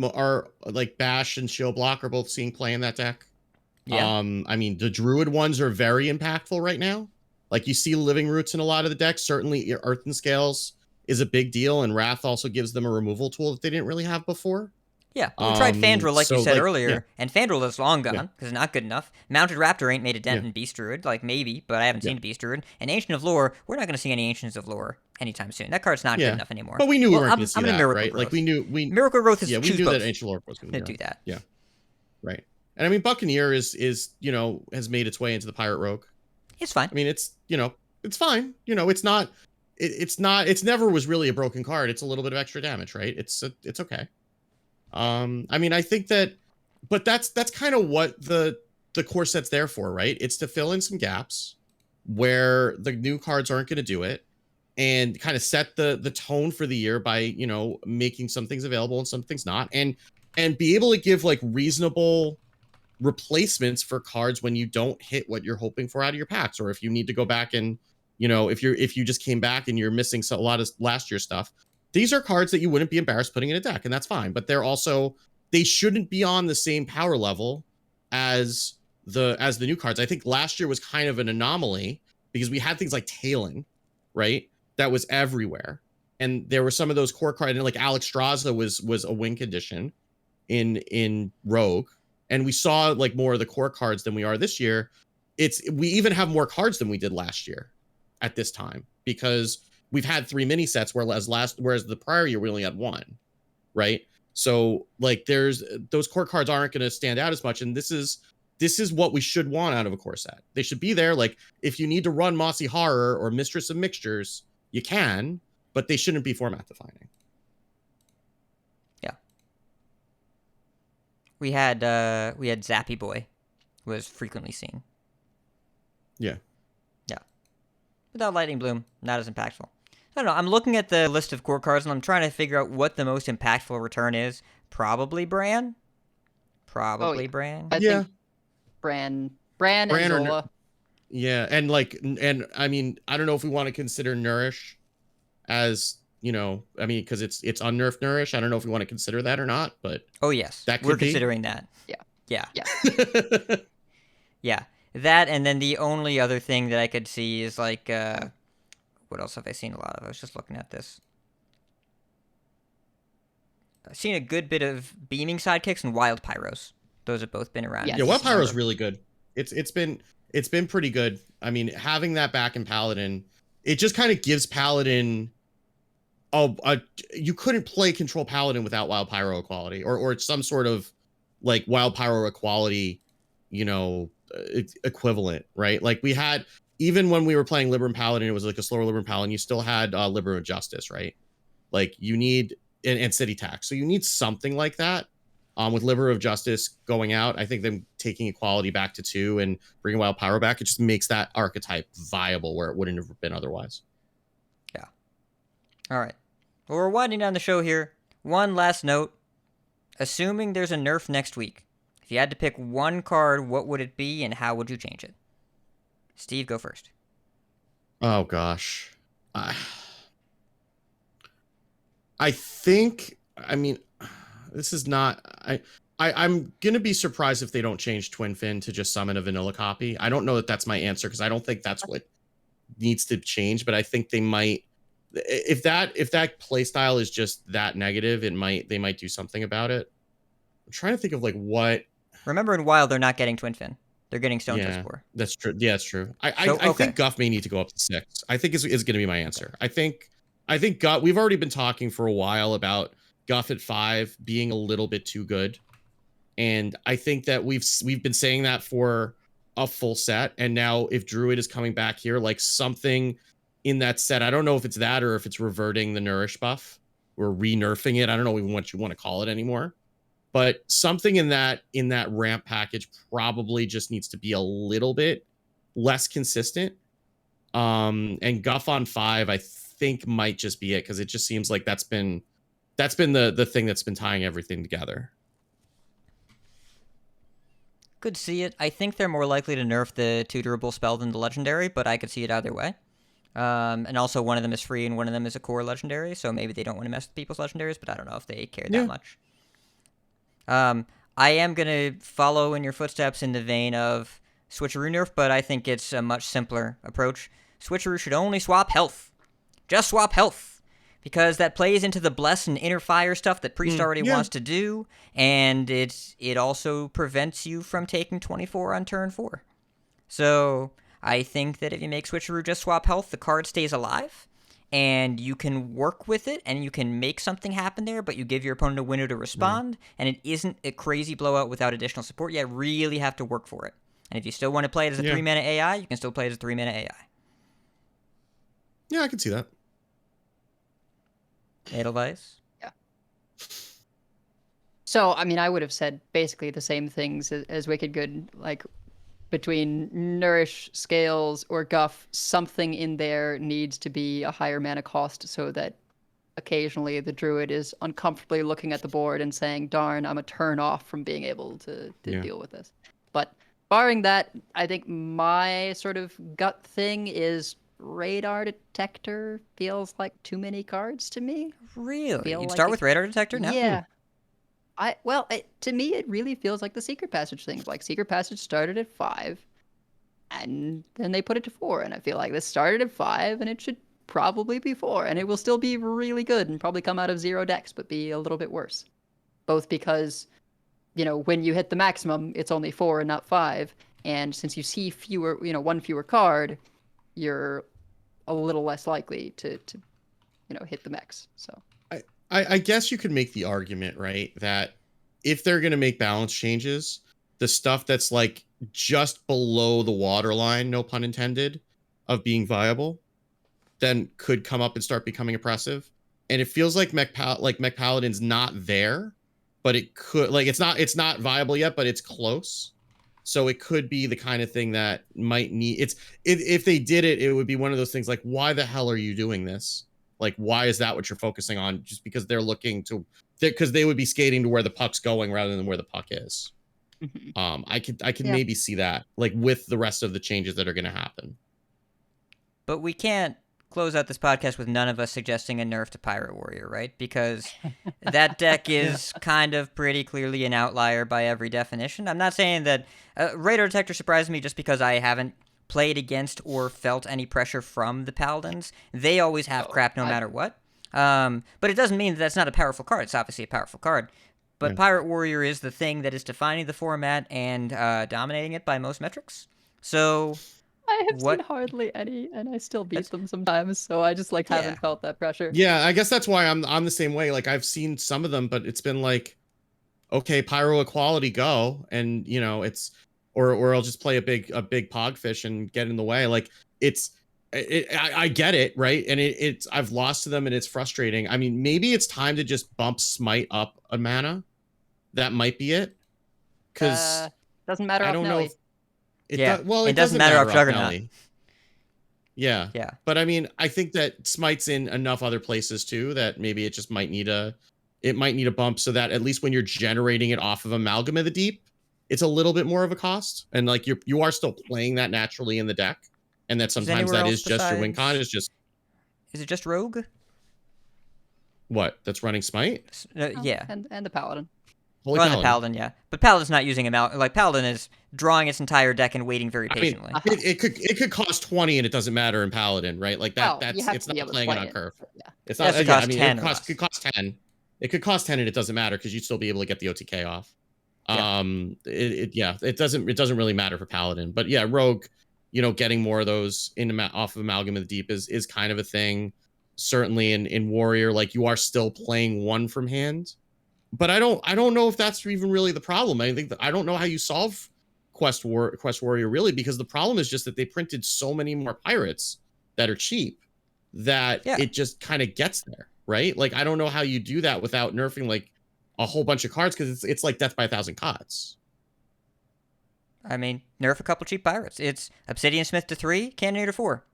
are like Bash and Shield Block are both seeing play in that deck. Yeah. I mean, the druid ones are very impactful right now. Like you see Living Roots in a lot of the decks. Certainly Earthen Scales is a big deal, and Wrath also gives them a removal tool that they didn't really have before. Yeah, we tried Fandral, like you said earlier, and Fandral is long gone, because it's not good enough. Mounted Raptor ain't made a dent in Beast Druid, like maybe, but I haven't seen a Beast Druid. And Ancient of Lore, we're not going to see any Ancients of Lore anytime soon. That card's not good enough anymore. But we knew we weren't going to see that, right? Growth. Like we knew Miracle Growth is we knew that Ancient Lore was going to do that. Yeah, right. And I mean, Buccaneer is has made its way into the Pirate Rogue. It's fine. I mean, it's fine. It's never was really a broken card. It's a little bit of extra damage, right? It's okay. I mean, I think that, but that's kind of what the the core set's there for, right? It's to fill in some gaps where the new cards aren't going to do it, and kind of set the tone for the year by, you know, making some things available and some things not, and be able to give like reasonable replacements for cards when you don't hit what you're hoping for out of your packs, or if you need to go back and, you know, if you just came back and you're missing a lot of last year's stuff. These are cards that you wouldn't be embarrassed putting in a deck, and that's fine. But they shouldn't be on the same power level as the new cards. I think last year was kind of an anomaly because we had things like Tailing, right? That was everywhere. And there were some of those core cards, and like Alex Straza was a win condition in Rogue. And we saw like more of the core cards than we are this year. We even have more cards than we did last year at this time, because we've had 3 mini sets, whereas the prior year we only had 1, right? So like those core cards aren't going to stand out as much, and this is what we should want out of a core set. They should be there. Like if you need to run Mossy Horror or Mistress of Mixtures, you can, but they shouldn't be format defining. Yeah. We had Zappy Boy was frequently seen. Yeah. Yeah. Without Lightning Bloom, not as impactful. I don't know. I'm looking at the list of core cards, and I'm trying to figure out what the most impactful return is. Probably Bran. Bran. I think Bran and Zola. Yeah, and I mean, I don't know if we want to consider Nourish as, you know, I mean, because it's unnerfed Nourish. I don't know if we want to consider that or not, but oh yes, we're considering that. Yeah. Yeah. That, and then the only other thing that I could see is like, what else have I seen a lot of? I was just looking at this. I've seen a good bit of Beaming Sidekicks and Wild Pyros. Those have both been around. Yeah, Wild Pyro's really good. It's been pretty good. I mean, having that back in Paladin, it just kind of gives Paladin. You couldn't play Control Paladin without Wild Pyro equality, or some sort of like Wild Pyro equality, you know, equivalent, right? Like we had, even when we were playing Libram Paladin, it was like a slower Libram Paladin. You still had Libram of Justice, right? Like you need and City Tax, so you need something like that. With Libram of Justice going out, I think them taking equality back to 2 and bringing Wild Pyro back, it just makes that archetype viable where it wouldn't have been otherwise. Yeah. All right. Well, we're winding down the show here. One last note. Assuming there's a nerf next week, if you had to pick one card, what would it be and how would you change it? Steve, go first. Oh, gosh. I think, I mean, this is not... I'm going to be surprised if they don't change Twin Fin to just summon a vanilla copy. I don't know that that's my answer, because I don't think that's what needs to change, but I think they might... If that playstyle is just that negative, they might do something about it. I'm trying to think of like what... Remember, in Wild, they're not getting Twin Fin. They're getting Stone Touch Spore. That's true. Yeah, that's true. I think Guff may need to go up to 6. I think is going to be my answer. I think Guff... We've already been talking for a while about Guff at 5 being a little bit too good. And I think that we've been saying that for a full set. And now if Druid is coming back here, like something in that set, I don't know if it's that or if it's reverting the Nourish buff or re-nerfing it. I don't know even what you want to call it anymore. But something in that ramp package probably just needs to be a little bit less consistent. And Guff on 5, I think might just be it, because it just seems like that's been the thing that's been tying everything together. Could see it. I think they're more likely to nerf the tutorable spell than the legendary, but I could see it either way. And also one of them is free and one of them is a core legendary, so maybe they don't want to mess with people's legendaries, but I don't know if they care that much. I am going to follow in your footsteps in the vein of Switcheroo nerf, but I think it's a much simpler approach. Switcheroo should only swap health. Just swap health. Because that plays into the Bless and Inner Fire stuff that Priest already wants to do, and it also prevents you from taking 24 on turn 4. So I think that if you make Switcheroo just swap health, the card stays alive, and you can work with it, and you can make something happen there, but you give your opponent a window to respond, and it isn't a crazy blowout without additional support. You really have to work for it. And if you still want to play it as a 3-mana AI, you can still play it as a 3-mana AI. Yeah, I can see that. Edelweiss? Yeah. So, I mean, I would have said basically the same things as Wicked Good. Like, between Nourish, Scales, or Guff, something in there needs to be a higher mana cost so that occasionally the druid is uncomfortably looking at the board and saying, darn, I'm a turn off from being able to deal with this. But barring that, I think my sort of gut thing is Radar Detector feels like too many cards to me. Really? You'd start with Radar Detector now? Yeah. To me, it really feels like the Secret Passage thing. Like, Secret Passage started at 5, and then they put it to 4, and I feel like this started at 5, and it should probably be 4, and it will still be really good and probably come out of 0 decks, but be a little bit worse. Both because, when you hit the maximum, it's only 4 and not 5, and since you see fewer, one fewer card, you're a little less likely to hit the max. So I guess you could make the argument, right, that if they're going to make balance changes, the stuff that's like just below the waterline, no pun intended, of being viable, then could come up and start becoming oppressive. And it feels like Mech Paladin's not there, but it could, like, it's not viable yet, but it's close. So it could be the kind of thing that might need, if they did it, it would be one of those things like, why the hell are you doing this? Like, why is that what you're focusing on? Just because they're looking to, because they would be skating to where the puck's going rather than where the puck is. I could maybe see that, like, with the rest of the changes that are going to happen. But we can't close out this podcast with none of us suggesting a nerf to Pirate Warrior, right? Because that deck is kind of pretty clearly an outlier by every definition. I'm not saying that Radar Detector surprised me just because I haven't played against or felt any pressure from the Paladins. They always have crap no matter what. But it doesn't mean that that's not a powerful card. It's obviously a powerful card. But Pirate Warrior is the thing that is defining the format and dominating it by most metrics. So I have seen hardly any, and I still beat them sometimes. So I just haven't felt that pressure. Yeah, I guess that's why I'm the same way. Like, I've seen some of them, but it's been like, okay, Pyro Equality, go, and it's or I'll just play a big Pogfish and get in the way. Like, I get it, right? And it's I've lost to them and it's frustrating. I mean, maybe it's time to just bump Smite up a mana. That might be it. Because doesn't matter. I don't know. It doesn't matter off Juggernaut. Yeah. But I mean, I think that Smite's in enough other places too that maybe it just might need a bump so that at least when you're generating it off of Amalgam of the Deep, it's a little bit more of a cost, and like you are still playing that naturally in the deck, and that sometimes that is just your win con. Is it just Rogue? What, that's running Smite? Yeah, and the Paladin. The Paladin, yeah, but Paladin's not using Paladin is drawing its entire deck and waiting very patiently. I mean, it could cost 20 and it doesn't matter in Paladin, right? Like that. It's not playing it on curve. It's not. It could cost 10. It could cost 10 and it doesn't matter because you'd still be able to get the OTK off. It doesn't really matter for Paladin, but yeah, Rogue, getting more of those off of Amalgam of the Deep is kind of a thing. Certainly in Warrior, like, you are still playing one from hand, but I don't know if that's even really the problem. I don't know how you solve Quest Warrior really, because the problem is just that they printed so many more pirates that are cheap that it just kind of gets there, right? Like, I don't know how you do that without nerfing like a whole bunch of cards, because it's like death by 1,000 cuts. I mean, nerf a couple cheap pirates. It's Obsidian Smith to 3, Cannoneer to 4.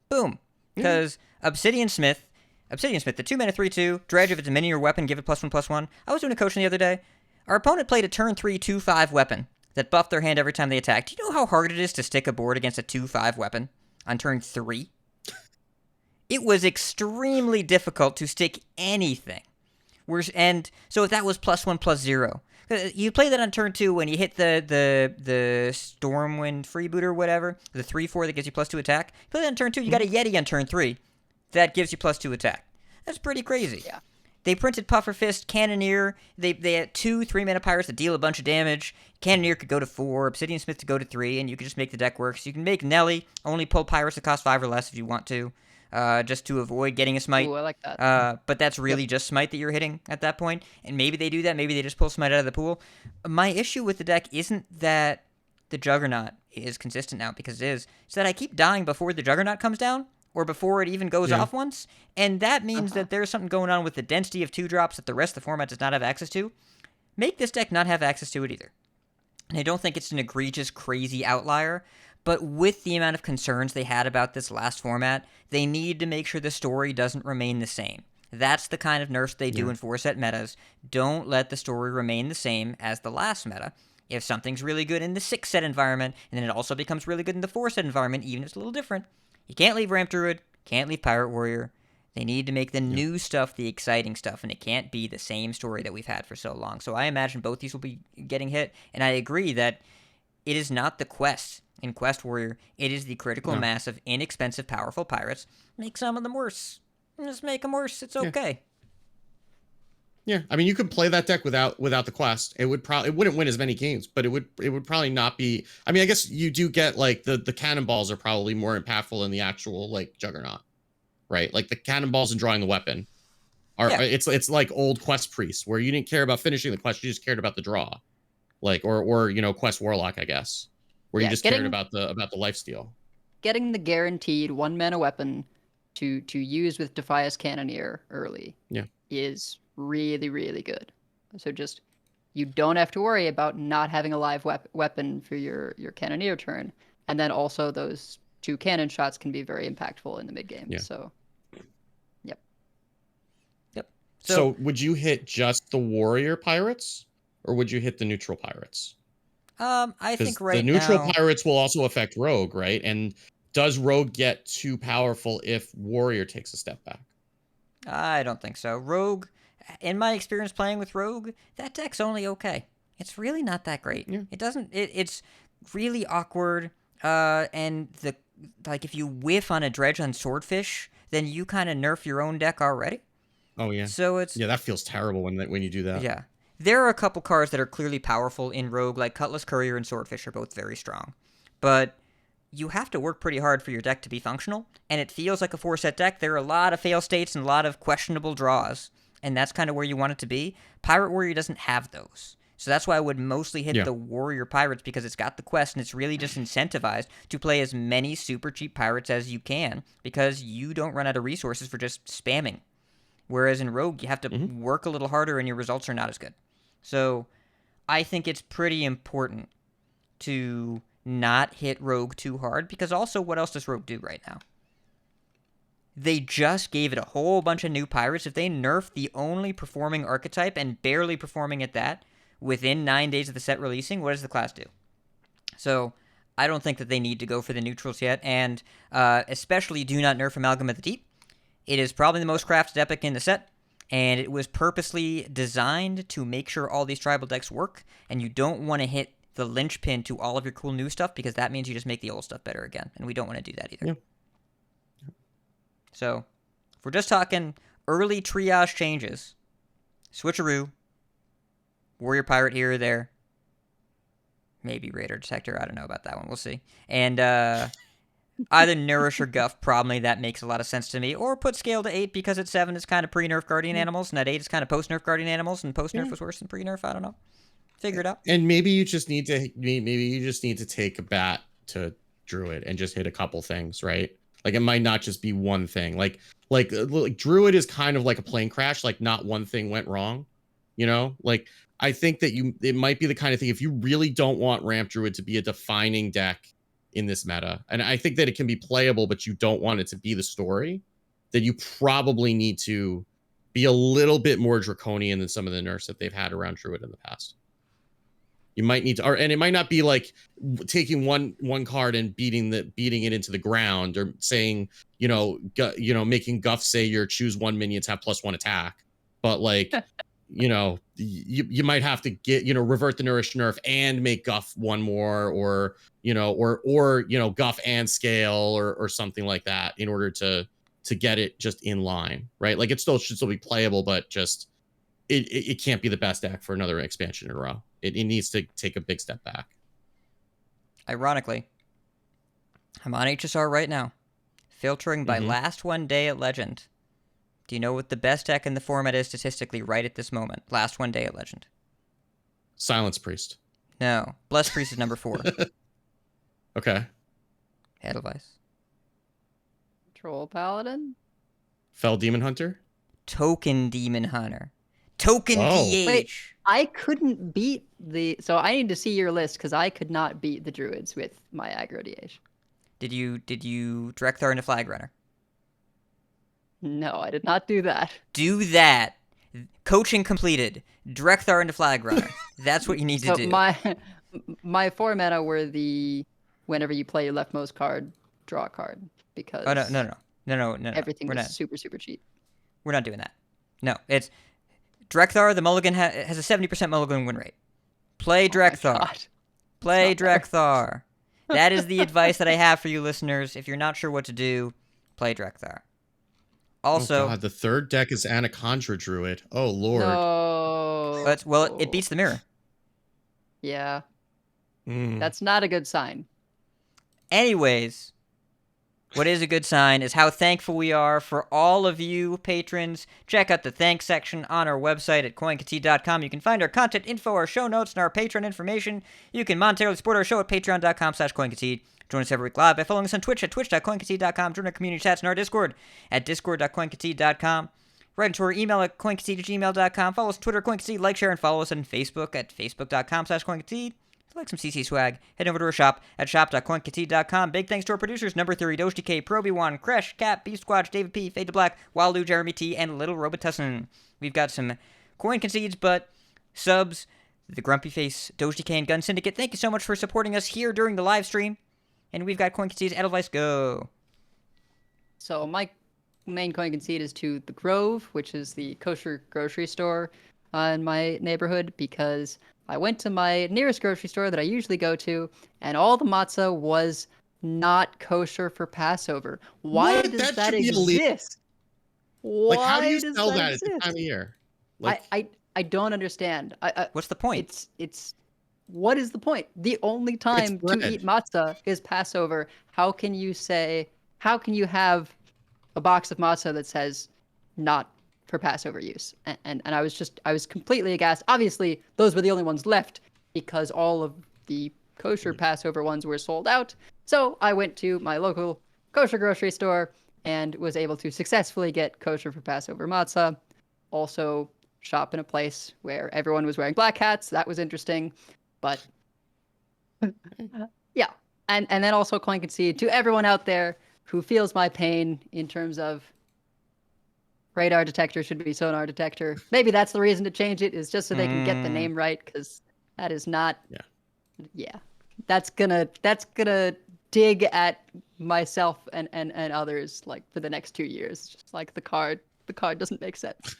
Boom. Because Obsidian Smith, the 2-mana 3/2, dredge if it's a minion or weapon, give it +1/+1. I was doing a coaching the other day. Our opponent played a turn 3 2/5 weapon that buffed their hand every time they attacked. Do you know how hard it is to stick a board against a 2/5 weapon on turn 3? It was extremely difficult to stick anything. And so that was +1/+0. You play that on turn 2 when you hit the Stormwind Freeboot or whatever, the 3/4 that gives you +2 attack. You play that on turn 2, you got a Yeti on turn 3 that gives you +2 attack. That's pretty crazy. Yeah. They printed Puffer Fist, Cannoneer. They had 2 3-mana pirates that deal a bunch of damage. Cannoneer could go to 4, Obsidian Smith to go to 3, and you could just make the deck work. So you can make Nelly only pull pirates that cost 5 or less if you want to. Just to avoid getting a Smite. Ooh, I like that. But that's really just Smite that you're hitting at that point. And maybe they do that. Maybe they just pull Smite out of the pool. My issue with the deck isn't that the Juggernaut is consistent now, because it is. It's that I keep dying before the Juggernaut comes down, or before it even goes off once. And that means that there's something going on with the density of 2-drops that the rest of the format does not have access to. Make this deck not have access to it either. And I don't think it's an egregious, crazy outlier, but with the amount of concerns they had about this last format, they need to make sure the story doesn't remain the same. That's the kind of nerfs they do in 4-set metas. Don't let the story remain the same as the last meta. If something's really good in the 6-set environment, and then it also becomes really good in the 4-set environment, even if it's a little different, you can't leave Ramp Druid, can't leave Pirate Warrior. They need to make the new stuff the exciting stuff, and it can't be the same story that we've had for so long. So I imagine both these will be getting hit, and I agree that it is not the quest in Quest Warrior. It is the critical mass of inexpensive, powerful pirates. Make some of them worse. Just make them worse. It's okay. Yeah, I mean, you could play that deck without the quest. It wouldn't win as many games, but it would probably not be. I mean, I guess you do get like the cannonballs are probably more impactful than the actual like Juggernaut, right? Like the cannonballs and drawing the weapon are it's like old Quest Priest where you didn't care about finishing the quest, you just cared about the draw, like or Quest Warlock, I guess, where you just cared about the lifesteal. Getting the guaranteed 1-mana weapon to use with Defias Cannoneer early is really, really good. So just, you don't have to worry about not having a live weapon for your Cannoneer turn. And then also those 2 cannon shots can be very impactful in the mid game. So, yep. So would you hit just the warrior pirates or would you hit the neutral pirates? I think right now the neutral now, pirates will also affect rogue, right? And does rogue get too powerful if warrior takes a step back? I don't think so. Rogue, in my experience playing with Rogue, that deck's only okay. It's really not that great. It doesn't. It's really awkward. And if you whiff on a Dredge on Swordfish, then you kind of nerf your own deck already. Oh yeah. So it's that feels terrible when you do that. Yeah, there are a couple cards that are clearly powerful in Rogue, like Cutlass Courier and Swordfish are both very strong, but you have to work pretty hard for your deck to be functional, and it feels like a 4-set deck. There are a lot of fail states and a lot of questionable draws, and that's kind of where you want it to be. Pirate Warrior doesn't have those. So that's why I would mostly hit the Warrior Pirates, because it's got the quest, and it's really just incentivized to play as many super cheap pirates as you can, because you don't run out of resources for just spamming. Whereas in Rogue, you have to work a little harder, and your results are not as good. So I think it's pretty important to not hit Rogue too hard, because also, what else does Rogue do right now? They just gave it a whole bunch of new pirates. If they nerf the only performing archetype, and barely performing at that, within 9 days of the set releasing, what does the class do? So I don't think that they need to go for the neutrals yet, and especially do not nerf Amalgam of the Deep. It is probably the most crafted epic in the set, and it was purposely designed to make sure all these tribal decks work, and you don't want to hit the linchpin to all of your cool new stuff, because that means you just make the old stuff better again, and we don't want to do that either. So, if we're just talking early triage changes, switcheroo, warrior pirate here or there, maybe Raider Detector, I don't know about that one, we'll see. And either Nourish or Guff, probably that makes a lot of sense to me, or put scale to 8, because at 7 is kind of pre-nerf Guardian Animals, and at 8 is kind of post-nerf Guardian Animals, and post-nerf was worse than pre-nerf, I don't know. Figure it out. And maybe you just need to take a bat to Druid and just hit a couple things, right? Like it might not just be one thing. Like Druid is kind of like a plane crash. Like not one thing went wrong, you know. Like I think that it might be the kind of thing, if you really don't want Ramp Druid to be a defining deck in this meta, and I think that it can be playable, but you don't want it to be the story, then you probably need to be a little bit more draconian than some of the nerfs that they've had around Druid in the past. You might need to, and it might not be like taking one card and beating it into the ground, or saying, making Guff say your choose 1 minions have +1 attack, but like, you might have to get, revert the Nourish nerf and make Guff 1 more, or Guff and scale or something like that in order to get it just in line, right? Like it should still be playable, but just it can't be the best deck for another expansion in a row. It needs to take a big step back. Ironically, I'm on HSR right now, filtering by last 1 day at Legend. Do you know what the best deck in the format is statistically right at this moment? Last 1 day at Legend. Silence Priest. No. Blessed Priest is number 4. Okay. Edelweiss. Troll Paladin? Fell Demon Hunter? Token Demon Hunter. Token DH. Wait, I couldn't beat the. So I need to see your list because I could not beat the druids with my aggro DH. Did you direct Thar into Flag Runner? No, I did not do that. Do that. Coaching completed. Direct Thar into Flag Runner. That's what you need to do. My 4 mana were the whenever you play your leftmost card, draw a card because no. Everything was super cheap. We're not doing that. No, it's Drekthar. The mulligan has a 70% mulligan win rate. Play Drekthar. Play Drekthar. That is the advice that I have for you listeners. If you're not sure what to do, play Drekthar. Also, oh God, the third deck is Anacondra Druid. Oh Lord. No. Well, it beats the mirror. Yeah. That's not a good sign. Anyways, what is a good sign is how thankful we are for all of you patrons. Check out the thanks section on our website at CoinKatit.com. You can find our content info, our show notes, and our Patreon information. You can monetarily support our show at patreon.com/CoinKatit. Join us every week live by following us on Twitch at twitch.coinkatit.com. Join our community chats in our Discord at discord.coinkatit.com. Write into our email at coinkatit@gmail.com. Follow us on Twitter, CoinKatit, like, share, and follow us on Facebook at facebook.com/CoinKatit. If you like some CC swag, head over to our shop at shop.coinkatit.com. Big thanks to our producers, Number Theory, Doge DK, Proby1, Kresh, Cap, Beef Squatch, David P, Fade to Black, Walu, Jeremy T, and Little Robitussin. We've got some coin concedes, but subs, the Grumpy Face, Doge DK, and Gun Syndicate. Thank you so much for supporting us here during the live stream. And we've got coin concedes. Edelweiss, go. So my main coin concede is to the Grove, which is the kosher grocery store in my neighborhood, because I went to my nearest grocery store that I usually go to, and all the matzah was not kosher for Passover. Why does that exist? Like, how do you sell that at this time of year? Like, I don't understand. What's the point? It's what is the point? The only time to eat matzah is Passover. How can you have a box of matzah that says not for Passover use? And I was completely aghast. Obviously, those were the only ones left because all of the kosher Passover ones were sold out. So I went to my local kosher grocery store and was able to successfully get kosher for Passover matzah. Also shop in a place where everyone was wearing black hats. That was interesting. But yeah. And then also coin concede to everyone out there who feels my pain in terms of radar detector should be sonar detector. Maybe that's the reason to change it, is just so they can get the name right, because that is not. Yeah. That's gonna dig at myself and others like for the next 2 years. Just like the card doesn't make sense.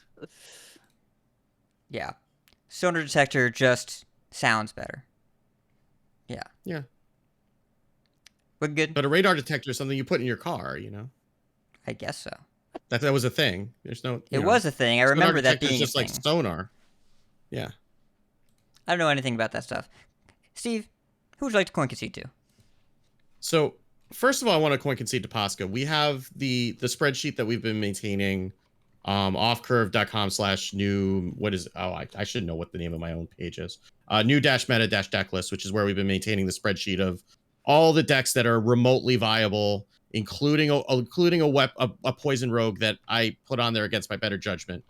Yeah. Sonar detector just sounds better. Yeah. Looking good. But a radar detector is something you put in your car, I guess so. That was a thing. There's no. It was a thing. I remember that being just a thing. like sonar. Yeah. I don't know anything about that stuff. Steve, who would you like to coin concede to? So, first of all, I want to coin concede to Posca. We have the spreadsheet that we've been maintaining, offcurve.com/new. What is? Oh, I should know what the name of my own page is. New-meta-deck list, which is where we've been maintaining the spreadsheet of all the decks that are remotely viable, including a poison rogue that I put on there against my better judgment.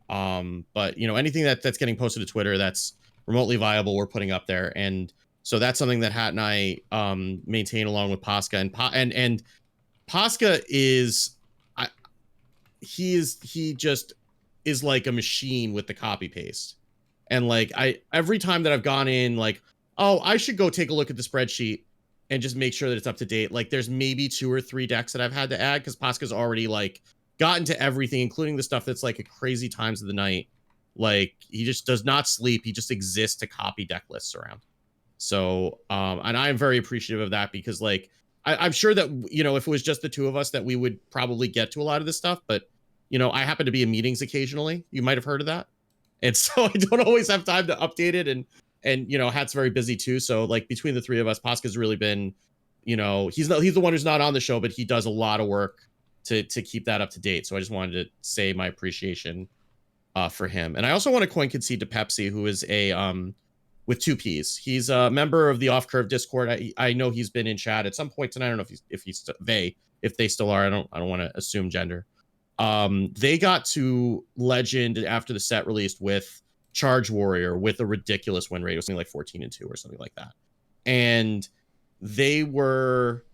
But anything that's getting posted to Twitter that's remotely viable, we're putting up there, and so that's something that Hat and I maintain along with Posca. And Posca is, he just is like a machine with the copy paste. And like every time that I've gone in, like, oh, I should go take a look at the spreadsheet and just make sure that it's up to date. Like, there's maybe 2 or 3 decks that I've had to add because Posca's already like gotten to everything, including the stuff that's like at crazy times of the night. Like, he just does not sleep. He just exists to copy deck lists around. So, and I am very appreciative of that because, like, I'm sure that, if it was just the 2 of us, that we would probably get to a lot of this stuff. But, I happen to be in meetings occasionally. You might have heard of that. And so I don't always have time to update it. And Hat's very busy too. So, like, between the 3 of us, Posca's really been, he's the one who's not on the show, but he does a lot of work to keep that up to date. So I just wanted to say my appreciation for him. And I also want to coin concede to Pepsi, who is with 2 P's. He's a member of the Off Curve Discord. I know he's been in chat at some point tonight. I don't know if they still are. I don't want to assume gender. They got to Legend after the set released with Charge Warrior with a ridiculous win rate. It was something like 14-2 or something like that. And they were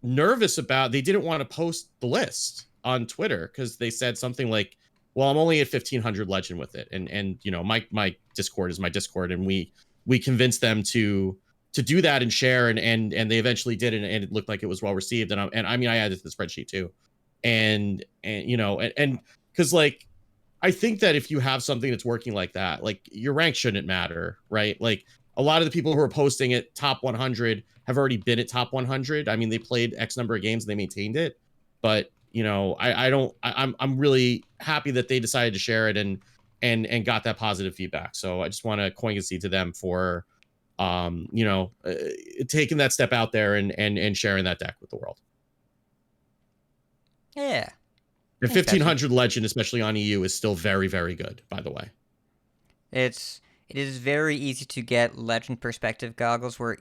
nervous about, they didn't want to post the list on Twitter because they said something like, well, I'm only at 1500 legend with it. And you know, my Discord is my Discord, and we convinced them to do that and share, and they eventually did it, and it looked like it was well received. And I mean, I added to the spreadsheet too. And you know, and because like, I think that if you have something that's working like that, like your rank shouldn't matter, right? Like a lot of the people who are posting at top 100 have already been at top 100. I mean, they played X number of games and they maintained it, but you know, I'm really happy that they decided to share it and got that positive feedback. So I just want to coin concede to them for, you know, taking that step out there and sharing that deck with the world. Yeah. The 1500 legend, especially on EU, is still very, very good, by the way. It is very easy to get legend perspective goggles where,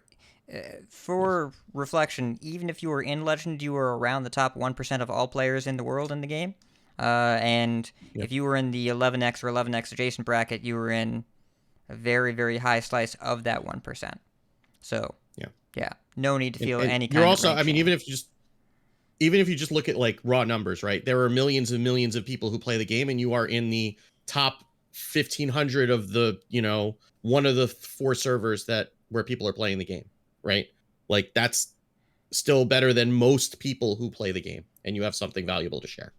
for reflection, even if you were in legend, you were around the top 1% of all players in the world in the game. And if you were in the 11x or 11x adjacent bracket, you were in a very, very high slice of that 1%. So, yeah, no need to feel any kind you're of also, rank I mean, shame. even if you just look at like raw numbers, right? There are millions and millions of people who play the game, and you are in the top 1500 of the, you know, one of the 4 servers where people are playing the game, right? Like that's still better than most people who play the game, and you have something valuable to share.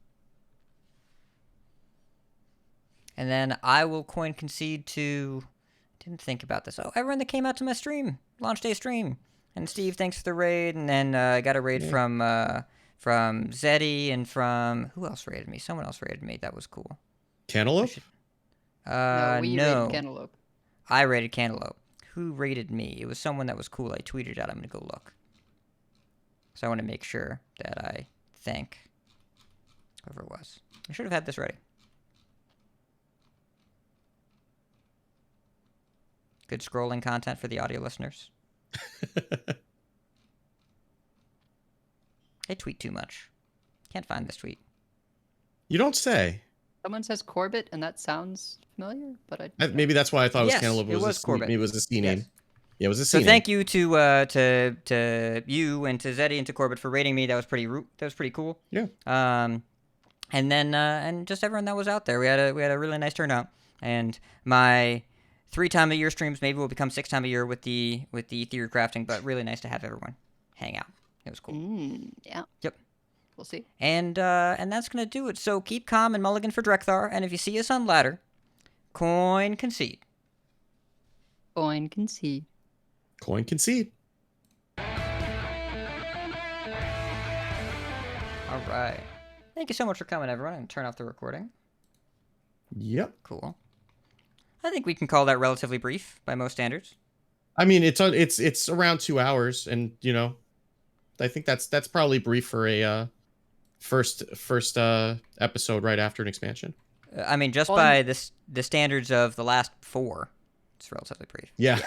And then I will coin concede to, didn't think about this. Oh, everyone that came out to my stream, launch day stream. And Steve, thanks for the raid. And then I got a raid from Zeddy and from, who else raided me? Someone else raided me. That was cool. Cantaloupe? No, we no. raided Cantaloupe. I raided Cantaloupe. Who raided me? It was someone that was cool. I tweeted out. I'm going to go look. So I want to make sure that I thank whoever it was. I should have had this ready. Good scrolling content for the audio listeners. I tweet too much. Can't find this tweet. You don't say. Someone says Corbett, and that sounds familiar, but maybe that's why I thought it was Cantaloupe. It was Corbett. Maybe it was a C name. Yes. Yeah, it was a C So name. thank you to you and to Zeddy and to Corbett for rating me. That was pretty cool. Yeah. And then and just everyone that was out there. We had a really nice turnout. And my 3-time-a-year streams maybe will become 6 times a year with the theory crafting, but really nice to have everyone hang out. It was cool. yeah. Yep. We'll see. And that's gonna do it. So keep calm and mulligan for Drekthar, and if you see us on ladder, coin concede. Coin concede. Coin concede. All right. Thank you so much for coming, everyone. I'm gonna turn off the recording. Yep. Cool. I think we can call that relatively brief by most standards. I mean, it's around 2 hours, and you know, I think that's probably brief for a first episode right after an expansion. I mean, just by the standards of the last 4, it's relatively brief. Yeah.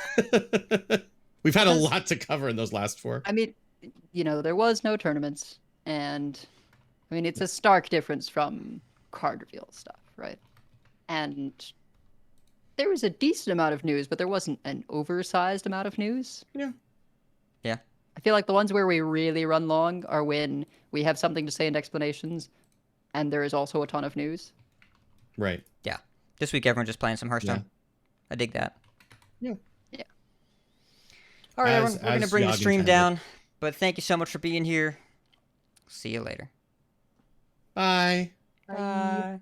We've had a lot to cover in those last 4. I mean, you know, there was no tournaments, and I mean, it's a stark difference from card reveal stuff, right? And there was a decent amount of news, but there wasn't an oversized amount of news. Yeah. Yeah. I feel like the ones where we really run long are when we have something to say in explanations, and there is also a ton of news. Right. Yeah. This week, everyone's just playing some Hearthstone. Yeah. I dig that. Yeah. Yeah. All right, everyone. We're going to bring the Yagi stream intended. down, but thank you so much for being here. See you later. Bye. Bye.